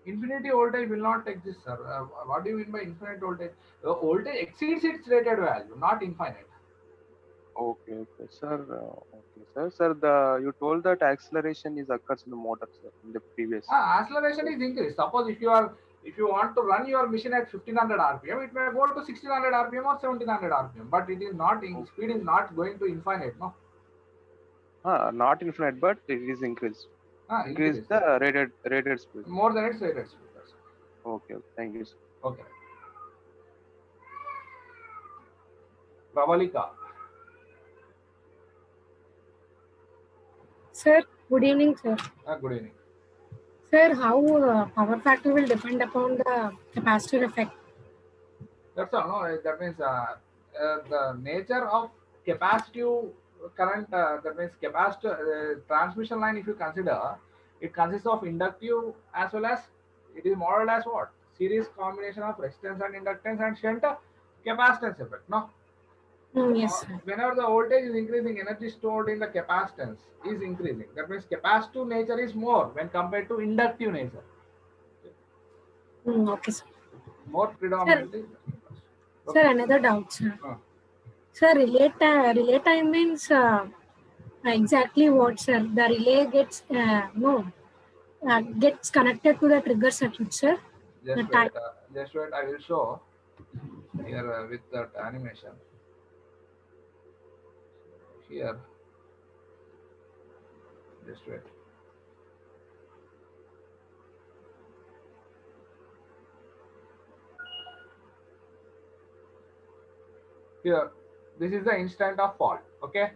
Infinity voltage will not exist, sir. What do you mean by infinite voltage? The voltage exceeds its rated value, not infinite. Okay, sir. Sir, you told that acceleration is occurs in the motor, sir, in the previous. Acceleration is increased. Suppose if you want to run your machine at 1500 RPM, it may go to 1600 RPM or 1700 RPM, but it is not speed is not going to infinite, no. Not infinite, but it is increased. increase the rated speed. More than its rated speed. Okay, thank you, sir. Okay. Pravalika. Sir, good evening, sir. Good evening. Sir, how power factor will depend upon the capacitor effect? That's all. No, that means the nature of capacitive current. That means capacitor transmission line. If you consider, it consists of inductive as well as it is more or less what series combination of resistance and inductance and shunt capacitance effect. No. Yes, sir. Whenever the voltage is increasing, energy stored in the capacitance is increasing. That means capacitive nature is more when compared to inductive nature. Okay, sir. More predominantly. Sir, another doubt, sir. Sir, relay time means exactly what, sir? The relay gets gets connected to the trigger circuit, sir. Just wait. Just wait. I will show here with that animation. Here. Just wait. Here, this is the instant of fault. Okay.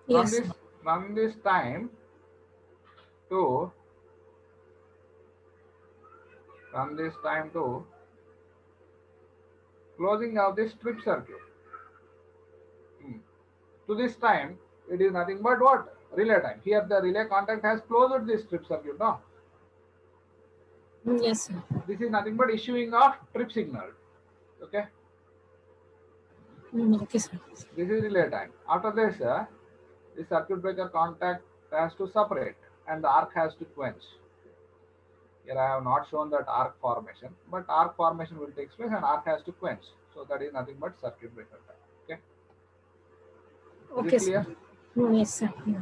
Yes. From this time to closing of this strip circuit. To this time, it is nothing but what? Relay time. Here the relay contact has closed this strip circuit. No? Yes, sir. This is nothing but issuing of trip signal. Okay. Okay, sir. This is relay time. After this, the circuit breaker contact has to separate and the arc has to quench. Here I have not shown that arc formation, but arc formation will take place and arc has to quench. So that is nothing but circuit breaker time. Okay. Okay, sir. Yes, sir. Yeah.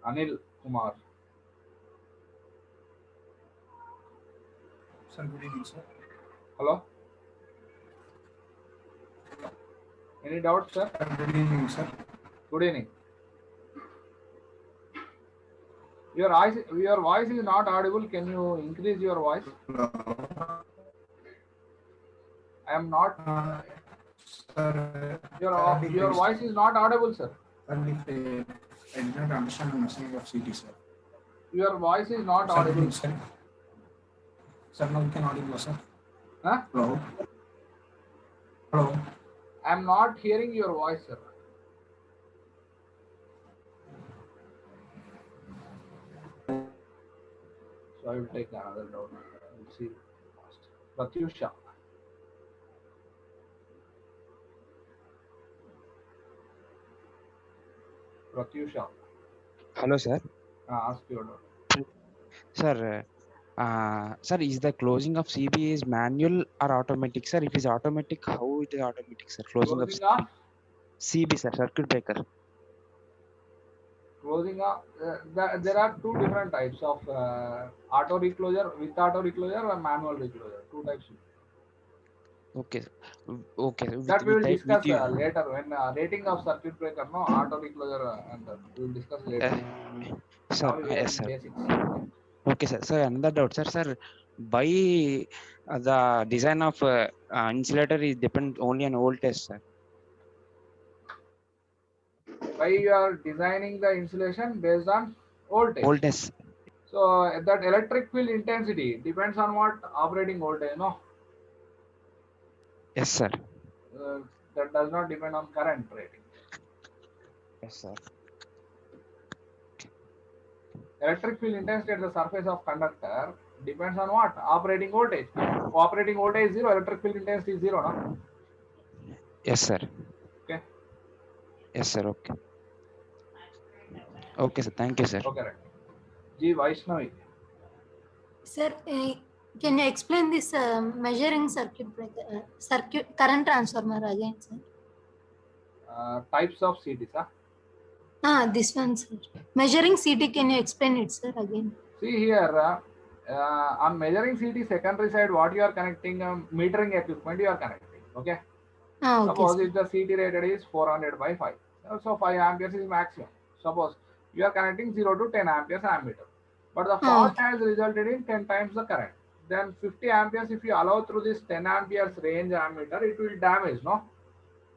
Anil Kumar. Sir, good evening, sir. Hello. Any doubts, sir? Good evening, sir. Good evening. Your voice is not audible. Can you increase your voice? I am not. Sir, your voice is not audible, sir. I did not understand the message of CT, sir. Your voice is not audible. Sir, now you can audible, sir. Huh? Hello. Hello. I am not hearing your voice, sir. So I will take another note. We'll see. Pratyusha. Pratyusha. Hello, sir. Ask your note. Sir, sir, is the closing of CB is manual or automatic, sir? If it is automatic, how it is automatic, sir? Closing of CB, sir, circuit breaker. Closing up. There are two different types of auto reclosure, with auto reclosure and manual reclosure. Two types. Okay. Okay. That we will discuss later when rating of circuit breaker, no auto reclosure, and we will discuss later. Sir, yes, sir. Basics. Okay, sir. Sir, another doubt, sir. Sir, by the design of insulator is depend only on voltage, sir. Why you are designing the insulation based on voltage? Voltage. So that electric field intensity depends on what operating voltage, no? Yes, sir. That does not depend on current rating. Yes, sir. Electric field intensity at the surface of conductor depends on what? Operating voltage. If operating voltage is 0, electric field intensity is 0, no? Yes, sir. Okay. Yes, sir. Okay. Okay, sir. Thank you, sir. Okay, right. G. Vaishnavi. Sir, can you explain this measuring circuit current transformer again, sir? Types of CTs, huh? This one, sir. Measuring CT, can you explain it, sir, again? See here, on measuring CT secondary side, what you are connecting, metering equipment you are connecting. Okay. Okay, Suppose sir. if the CT rated is 400 by 5, so 5 amperes is maximum. Suppose you are connecting 0 to 10 amperes ammeter, but the fault Okay. has resulted in 10 times the current. Then 50 amperes, if you allow through this 10 amperes range ammeter, it will damage, no?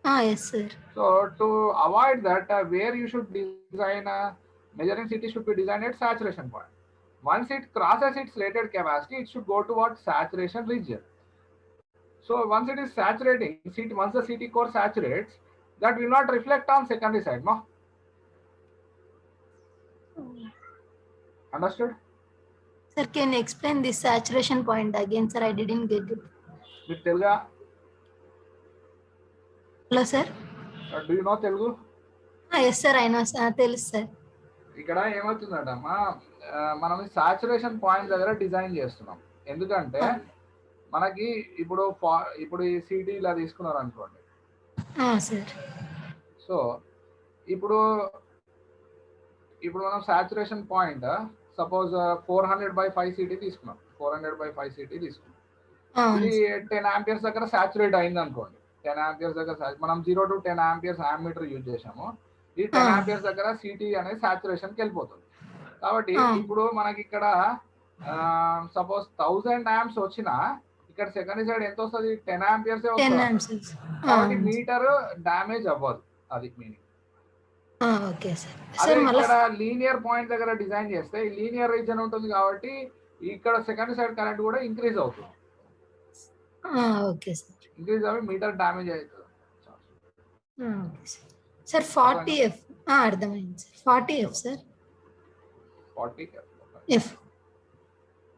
Yes, sir. So to avoid that, where you should design a measuring CT should be designed at saturation point. Once it crosses its rated capacity, it should go towards saturation region. So once it is saturating, once the CT core saturates, that will not reflect on secondary side, no? Understood? Sir, can you explain this saturation point again, sir? I didn't get it. With Telugu? Hello, sir. Do you know Telugu? Yes, sir. I know, sir. Tell us, sir. ఇక్కడ ఏమవుతుందమ్మా, మనం saturation point దగ్గర design చేస్తున్నాం. ఎందుకంటే మనకి ఇప్పుడు ఈ city ఇలా తీసుకున్నారు అనుకోండి. సో ఇప్పుడు మనం సాచురేషన్ పాయింట్ సపోజ్ 400/5 సిటీ తీసుకున్నాం. 400/5 సిటీ తీసుకున్నాం. ఇది 10 ఆంపియర్స్ దగ్గర సాచురేట్ అయింది అనుకోండి. 10 ఆంపియర్స్ దగ్గర మనం 0 to 10 ఆంపియర్స్ ఆమ్మీటర్ యూజ్ చేసాము. ఈ 10 ఆంపియర్స్ దగ్గర సిటీ అనేది సాచురేషన్కి వెళ్ళిపోతుంది. కాబట్టి ఇప్పుడు మనకి ఇక్కడ సపోజ్ 1000 ఆంప్స్ వచ్చినా ఇక్కడ సెకండరీ సైడ్ ఎంత వస్తుంది? 10 ఆంపియర్స్ వస్తుంది. కాబట్టి మీటర్ డ్యామేజ్ అవ్వదు, అది మీనింగ్. అదే ఇక్కడ లీనియర్ పాయింట్ దగ్గర డిజైన్ చేస్తే ఈ లీనియర్ రీజన్ ఉంటుంది కాబట్టి ఇక్కడ సెకండరీ సైడ్ కరెంట్ కూడా ఇంక్రీజ్ అవుతుంది. ఇంక్రీజ్ అవి మీటర్ డ్యామేజ్ అవుతుంది. సార్ 40F అర్థమైంది sir. 40F sir. 40F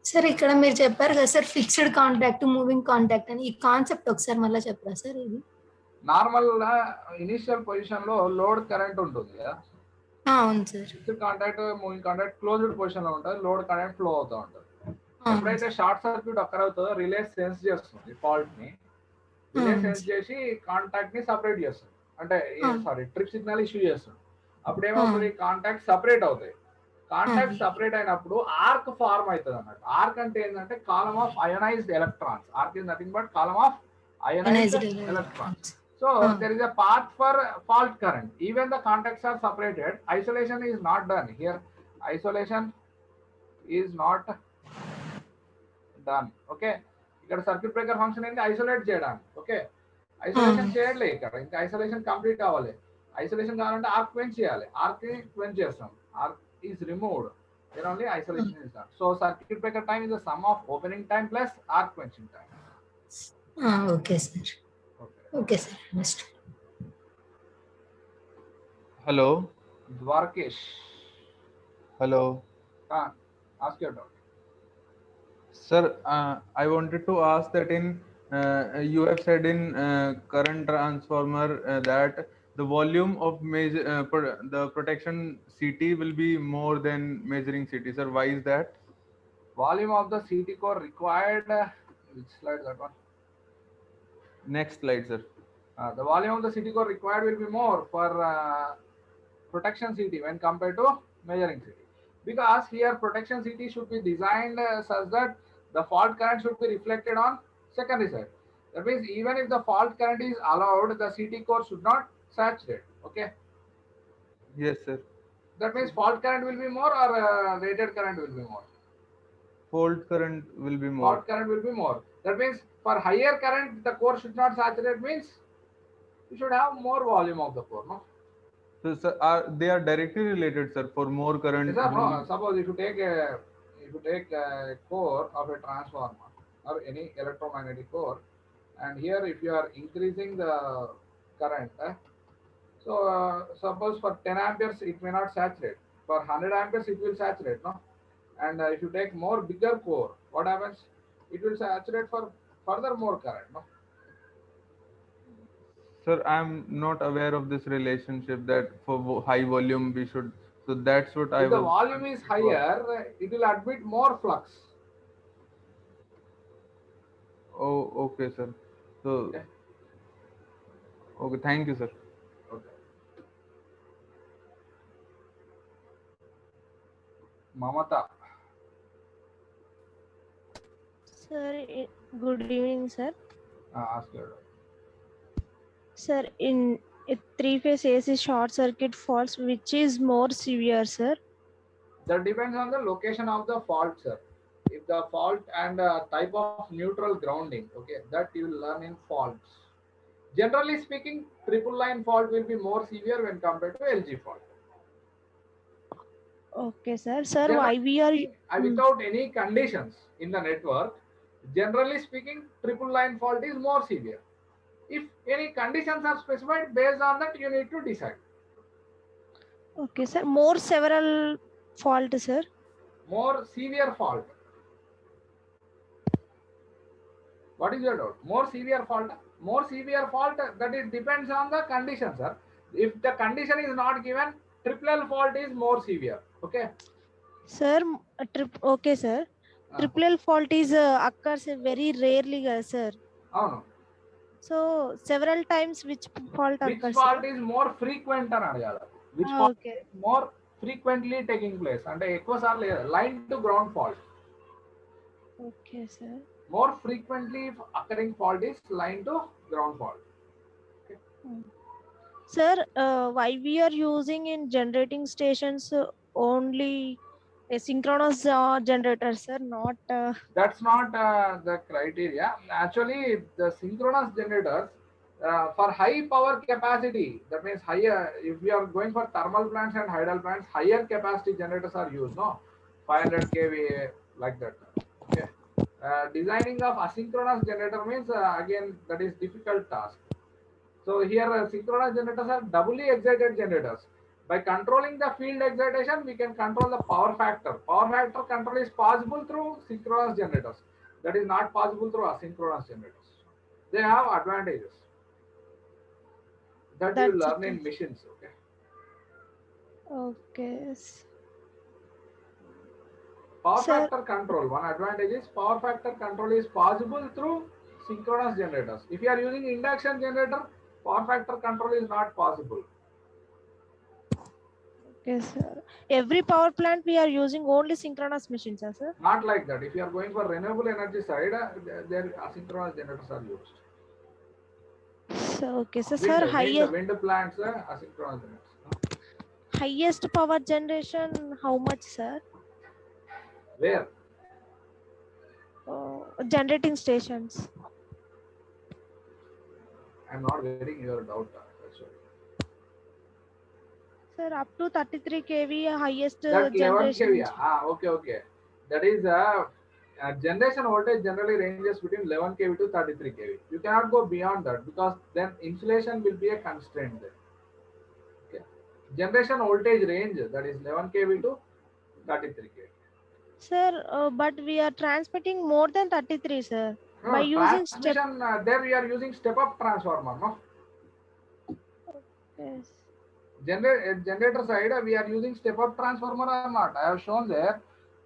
sir. ఇక్కడ మీరు చెప్పారు కదా sir fixed contact, moving contact అని. ఈ కాన్సెప్ట్ ఒకసారి మళ్ళీ చెప్పరా సార్? ఇది నార్మల్ ఇనిషియల్ పొజిషన్ లో లోడ్ కరెంట్ ఉంటుంది కదా. అవును sir. Fixed contact, moving contact closed position లో ఉంటుంది. లోడ్ కరెంట్ ఫ్లో అవుతూ ఉంటుంది. ఎప్పుడైతే షార్ట్ సర్క్యూట్ అక్కర్ అవుతుందో రిలే సెన్స్ చేస్తుంది ఫాల్ట్ ని. రిలే సెన్స్ చేసి కాంటాక్ట్ ని సపరేట్ చేస్తుంది. అంటే ట్రిప్ సిగ్నల్ ఇష్యూ చేస్తుంది. అప్పుడు ఏమవుతుంది? కాంటాక్ట్ సపరేట్ అవుతాయి. కాంటాక్ట్ సపరేట్ అయినప్పుడు ఆర్క్ ఫార్మ్ అవుతుంది అన్నట్టు. ఆర్క్ అంటే ఏంటంటే column of ionised electrons. Arc is nothing but column of ionised electrons. So there is a path for fault current. Even the contacts are separated, isolation is not done. Here isolation is not done. Okay, ఇక్కడ circuit breaker function ఏంటి? Isolate చేయడానికి. Okay, isolation చేయట్లే ఇక్కడ. ఇంకా isolation complete కావాలి. Isolation కావాలంటే arc quench చేయాలి. Arc quench చేస్తాం. Arc is removed, then only isolation is done. So circuit breaker time is the sum of opening time plus arc quenching time. Okay sir. Okay sir, understood. Hello Dwarkesh. Hello. Ask your doubt. Sir, I wanted to ask that you have said in current transformer that the volume of the protection CT will be more than measuring CT. Sir, why is that? Volume of the CT core required. Which slide that one? Next slide, sir. The volume of the CT core required will be more for protection CT when compared to measuring CT. Because here protection CT should be designed such that the fault current should be reflected on secondary side. That means even if the fault current is allowed, the CT core should not saturate. Okay. Yes, sir. That means fault current will be more or rated current will be more? Fault current will be more. Fault current will be more. That means for higher current, the core should not saturate, means you should have more volume of the core, no? So, sir, they are directly related, sir. For more current. Yes, sir, no. Suppose if you take a core of a transformer or any electromagnetic core, and here if you are increasing the current, so suppose for 10 amperes it may not saturate. For 100 amperes it will saturate, no? And if you take more bigger core, what happens? It will saturate for further more current, no? Sir, I am not aware of this relationship that for high volume we should. So that's what if the volume is higher, it will admit more flux. Oh, okay, sir. So, okay, thank you, sir. Okay. Mamata. Sir, good evening, sir. Ask your. Sir, in a three-phase AC short circuit faults, which is more severe, sir? That depends on the location of the fault, sir. If the fault and type of neutral grounding, okay, that you will learn in faults. Generally speaking, triple line fault will be more severe when compared to LG fault. Okay, sir. Sir, Generally why we are without any conditions in the network, generally speaking, triple line fault is more severe. If any conditions are specified, based on that you need to decide. okay, sir? More several fault, sir. More severe fault. What is your doubt? More severe fault. More severe fault. That is depends on the condition, sir. If the condition is not given, triple L fault is more severe. Okay. Sir, okay, sir. Triple L fault is occurs very rarely, sir. Oh no. So several times, which fault Which occurs? fault Sir? is more frequent అని అడగాలి. Which fault Okay. is more frequently taking place? అంటే ఎక్కువ సార్లు line to ground fault. Okay, sir. More frequently occurring fault is line to ground fault. Okay. Sir, why we are using in generating stations only a synchronous generator, sir, not That's not the criteria. Actually, the synchronous generators for high power capacity, that means higher, if we are going for thermal plants and hydel plants, higher capacity generators are used, no? 500 kVA, like that. Okay. Designing of asynchronous generator means, again, that is difficult task. So here synchronous generators are doubly excited generators. By controlling the field excitation, we can control the power factor. Power factor control is possible through synchronous generators. That is not possible through asynchronous generators. They have advantages. That you learn in machines. Okay. Okay. Power factor control. One advantage is power factor control is possible through synchronous generators. If you are using induction generator, power factor control is not possible. Okay, sir. Every power plant we are using only synchronous machines, sir? Not like that. If you are going for renewable energy side, there asynchronous generators are used. So, okay, so Wind, sir, highest wind plants, asynchronous generators. Highest power generation, how much, sir? Where? Generating stations. I'm not getting your doubt. Sorry. Sir, up to 33 kV highest That 11 generation. kV. Okay. That is generation voltage generally ranges between 11 kV to 33 kV. You cannot go beyond that because then insulation will be a constraint there. Okay. Generation voltage range, that is 11 kV to 33 kV. Sir, but we are transmitting more than 33, sir. No, by using transmission, there we are using step-up transformer, no? Yes. Generator side, we are using step-up transformer or not? I have shown there.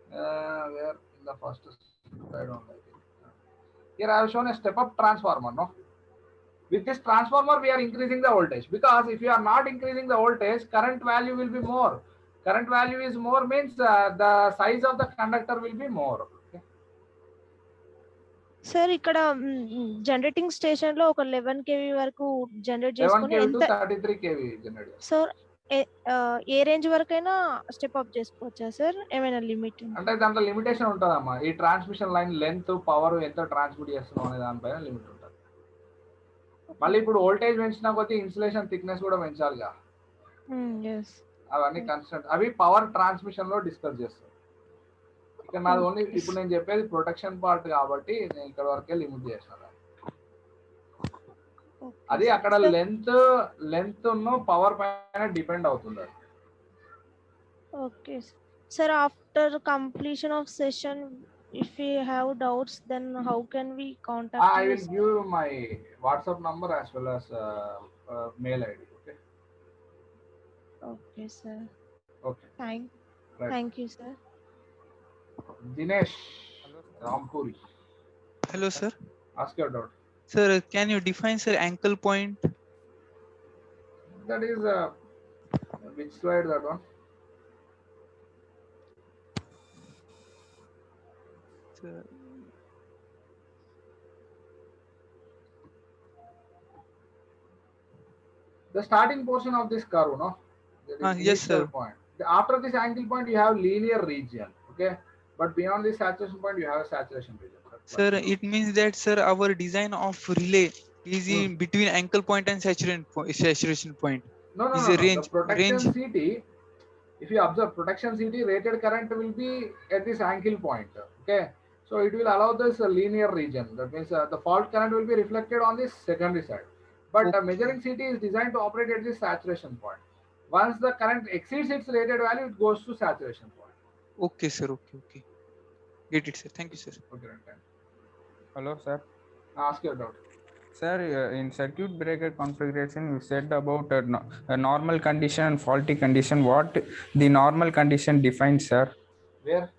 Where in the first slide on that. Here I have shown a step-up transformer, no? With this transformer, we are increasing the voltage because if you are not increasing the voltage, current value will be more. Current value is more means the size of the conductor will be more. Okay? Sir, ఇక్కడ generating station లో ఒక 11 kV వరకు generate చేసుకొని 11 kV to 33 kV generate. Sir A range వరకైనా step up చేసుకోవచ్చా sir? ఏమైనా limit? అంటే దాంట్లో లిమిటేషన్ ఉంటుందమ్మా. ఈ ట్రాన్స్మిషన్ లైన్ లెంత్, పవర్ ఎంత ట్రాన్స్మిట్ చేస్తున్నాం అనే దానిపైన లిమిట్ ఉంటుంది. మళ్ళీ ఇప్పుడు వోల్టేజ్ పెంచినా కొద్దీ ఇన్సులేషన్ థిక్నెస్ కూడా పెంచాలిగా. అవన్నీ కన్స్టెంట్. అవి పవర్ ట్రాన్స్మిషన్ లో డిస్కస్ చేస్తాం. ఇక్కడ నాది ఓన్లీ ఇప్పుడు నేను చెప్పేది ప్రొటెక్షన్ పార్ట్ కాబట్టి నేను ఇక్కడ వరకే లిమిట్ చేస్తాను. అది అక్కడ లెంత్ పవర్ పైన డిపెండ్ అవుతుంది. Okay sir, after completion of session if we have doubts, then how can we contact you? I will give you my WhatsApp number as well as mail ID. Okay. Okay, sir. Okay. Thank you, sir. Dinesh Rampuri. Hello, sir. Ask your doubt. Sir, can you define, sir, ankle point? That is which slide that one? Sir. The starting portion of this curve, no? The Yes, initial sir. point. After this angle point, you have linear region, okay? But beyond this saturation point, you have a saturation region. Sir, it means that, sir, our design of relay is in between ankle point and saturation point. No. Is a range. The protection CT, if you observe, protection CT rated current will be at this ankle point, okay? So it will allow this linear region. That means the fault current will be reflected on this secondary side. But measuring CT is designed to operate at this saturation point. Once the current exceeds its rated value, it goes to saturation point. Okay, sir. Okay. Get it, sir. Thank you, sir. Okay. Hello, sir. Ask your doubt. Sir, in circuit breaker configuration, you said about a normal condition and faulty condition. What the normal condition defines, sir? Where?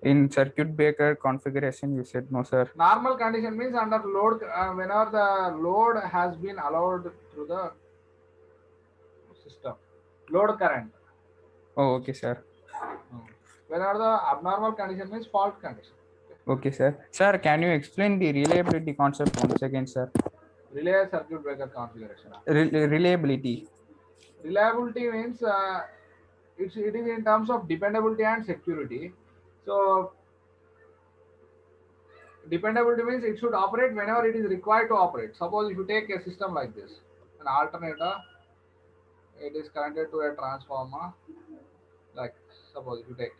In circuit breaker configuration, you said no, sir. Normal condition means under load, whenever the load has been allowed through the system. Load current. Oh, okay, sir. Whenever the abnormal condition means fault condition. Okay, sir. Sir, can you explain the reliability concept once again, sir? Relay circuit breaker configuration. Reliability. Reliability means it is in terms of dependability and security. So dependability means it should operate whenever it is required to operate. Suppose if you take a system like this, an alternator, it is connected to a transformer. Like suppose if you take.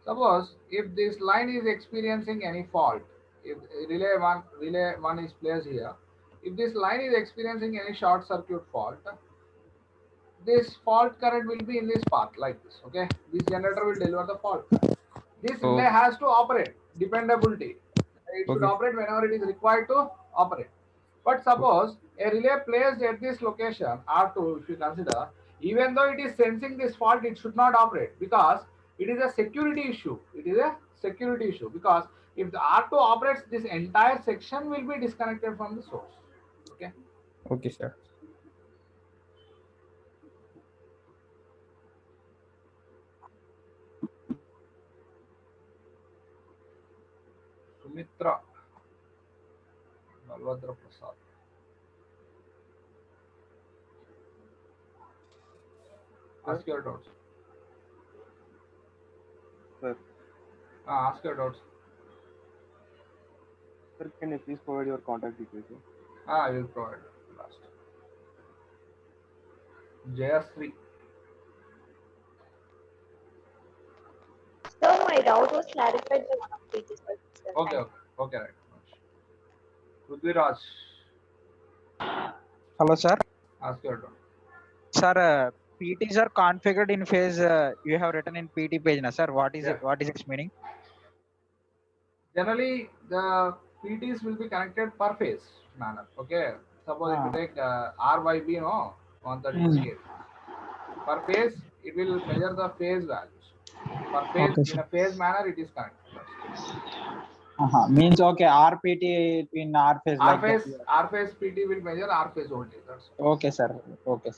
Suppose if this line is experiencing any fault, if relay one is placed here, if this line is experiencing any short circuit fault, this fault current will be in this path like this. Okay, this generator will deliver the fault current. This relay has to operate. Dependability. It should operate whenever it is required to operate. But suppose a relay placed at this location R2, if you consider, even though it is sensing this fault, it should not operate because it is a security issue. It is a security issue because if the R2 operates, this entire section will be disconnected from the source. Okay. Okay, sir. Sumitra Balvadra Prasad. Ask your doubts. Sir. Ask your doubts. Sir, can you please provide your contact details? I will provide last. Jayasri. Sir, my doubt was clarified by one of the teachers. Okay, right. Prithviraj. Hello, sir. Ask your doubt. Sir, PTs are configured in phase. You have written in PT page, na sir. What is it? What is its meaning? Generally, the PTs will be connected per phase manner. Okay. Suppose if you take RYB, no, 138. Per phase, it will measure the phase values. Per phase, in a phase manner, it is connected. Means okay. RPT in R phase. R phase PT will measure R phase voltage. That's okay, sir. Okay.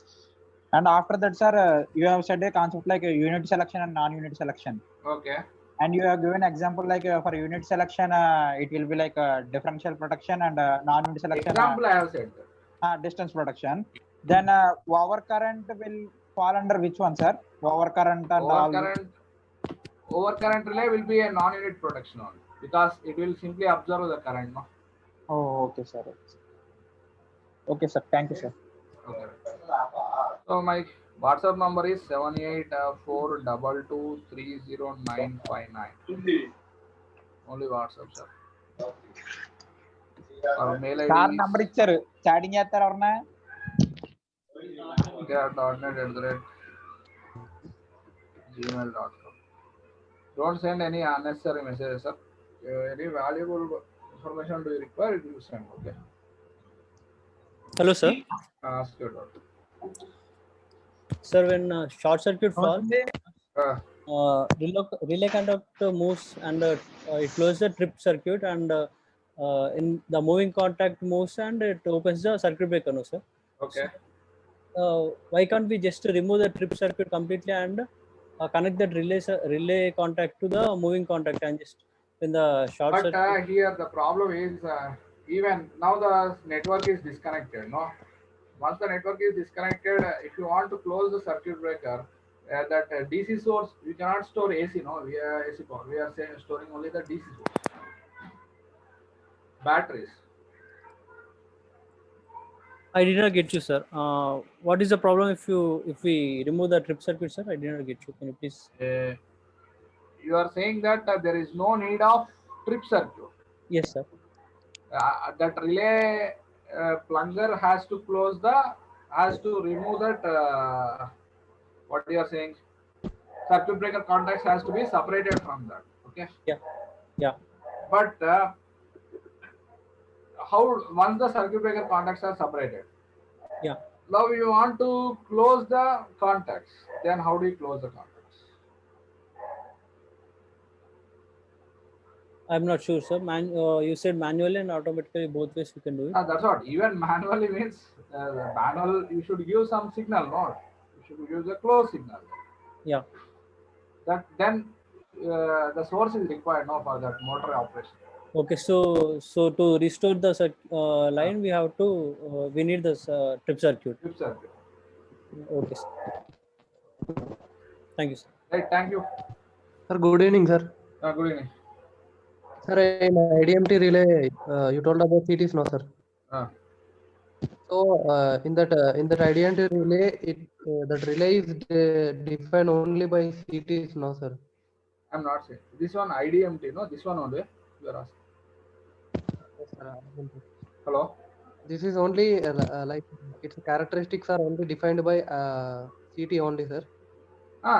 And after that, sir, you have said a concept like a unit selection and non-unit selection. Okay. And you have given example like for unit selection, it will be like a differential protection, and non-unit selection. Example I have said. Distance protection. Then overcurrent will fall under which one, sir? Overcurrent and overcurrent relay will be a non-unit protection only because it will simply absorb the current. No? Oh, okay, sir. Okay, sir. Thank you, sir. Okay. So my WhatsApp number is 7842230959. Only WhatsApp, sir. Our mail ID sir number icharu chatting chestar avarna gmail.com. Don't send any unnecessary messages, sir. Any valuable information do you require, it will send. Okay. Hello, sir. Ask your doubt. Sir, when short circuit falls, relay conductor moves and it closes the trip circuit, and in the moving contact moves and it opens the circuit breaker, no, sir? Okay. Why can't we just remove the trip circuit completely and connect that relay contact to the moving contact, and just when the short circuit? But here the problem is even now the network is disconnected, no? Once the network is disconnected, if you want to close the circuit breaker, that DC source, you cannot store AC, no, we are AC power. We are saying storing only the DC source. Batteries. I did not get you, sir. What is the problem if we remove the trip circuit, sir? I did not get you. Can you please? You are saying that there is no need of trip circuit. Yes, sir. That relay plunger has to remove that. What you are saying? Circuit breaker contacts has to be separated from that. Okay. Yeah. Yeah. But how once the circuit breaker contacts are separated? Yeah. Now you want to close the contacts. Then how do you close the contacts? I'm not sure, sir. You said manually and automatically, both ways you can do it. That's what. Even manually means manual. You should give some signal, no? You should use a close signal. Yeah. That then the source is required, no, for that motor operation. Okay, so to restore the line, we have to we need this trip circuit. Trip circuit. Okay, sir. Thank you, sir. Right. Thank you. Sir, good evening, sir. Good evening. Sir, in IDMT relay, you told about CTs, no, sir? So in that IDMT relay, that relay is defined only by CTs, no, sir? I'm not saying this one IDMT, no, this one only. You are asking. Yes, sir. Hello. This is only like its characteristics are only defined by CT only, sir.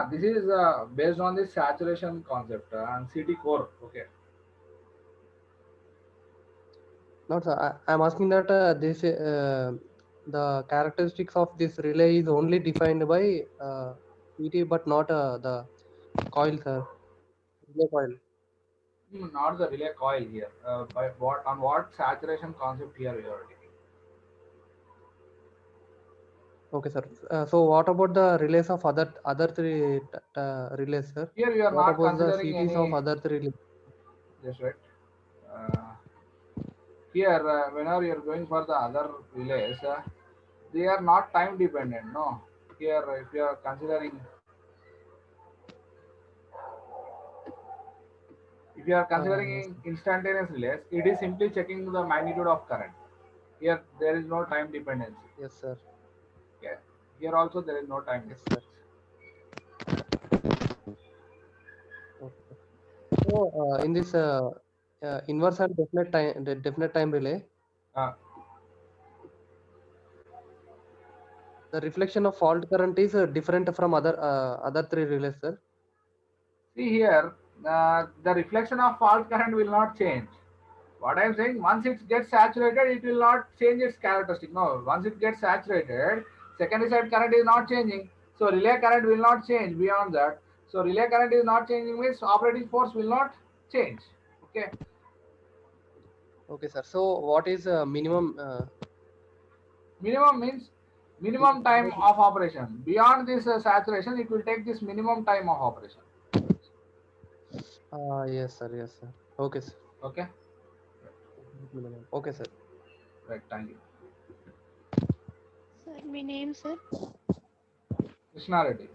This is based on the saturation concept and CT core. Okay. Not sir. I'm asking that the characteristics of this relay is only defined by CT, but not the coil, sir. Relay coil. Not the relay coil here. By what saturation concept here we are taking? Okay, sir. So what about the relays of other three relays, sir? Here we are what not about considering the CTs any. of other three relays? That's right. Here, whenever you are going for the other relays, they are not time dependent. No. Here, if you are considering. If you are considering instantaneous relays, it is simply checking the magnitude of current. Here, there is no time dependency. Yes, sir. Yeah. Here also there is no time dependency. Okay. So in this inverse and definite time relay, the reflection of fault current is different from other three relays, sir. See here, the reflection of fault current will not change. What I am saying, once it gets saturated, it will not change its characteristic. No, once it gets saturated, secondary side current is not changing. So relay current will not change beyond that. So relay current is not changing means operating force will not change. Okay. Okay, sir. So what is minimum? Minimum means minimum time of operation. Beyond this saturation, it will take this minimum time of operation. Yes, sir. Yes, sir. Okay, sir. Okay. Okay, sir. Right. Thank you. Sir, my name, sir. Krishna Reddy.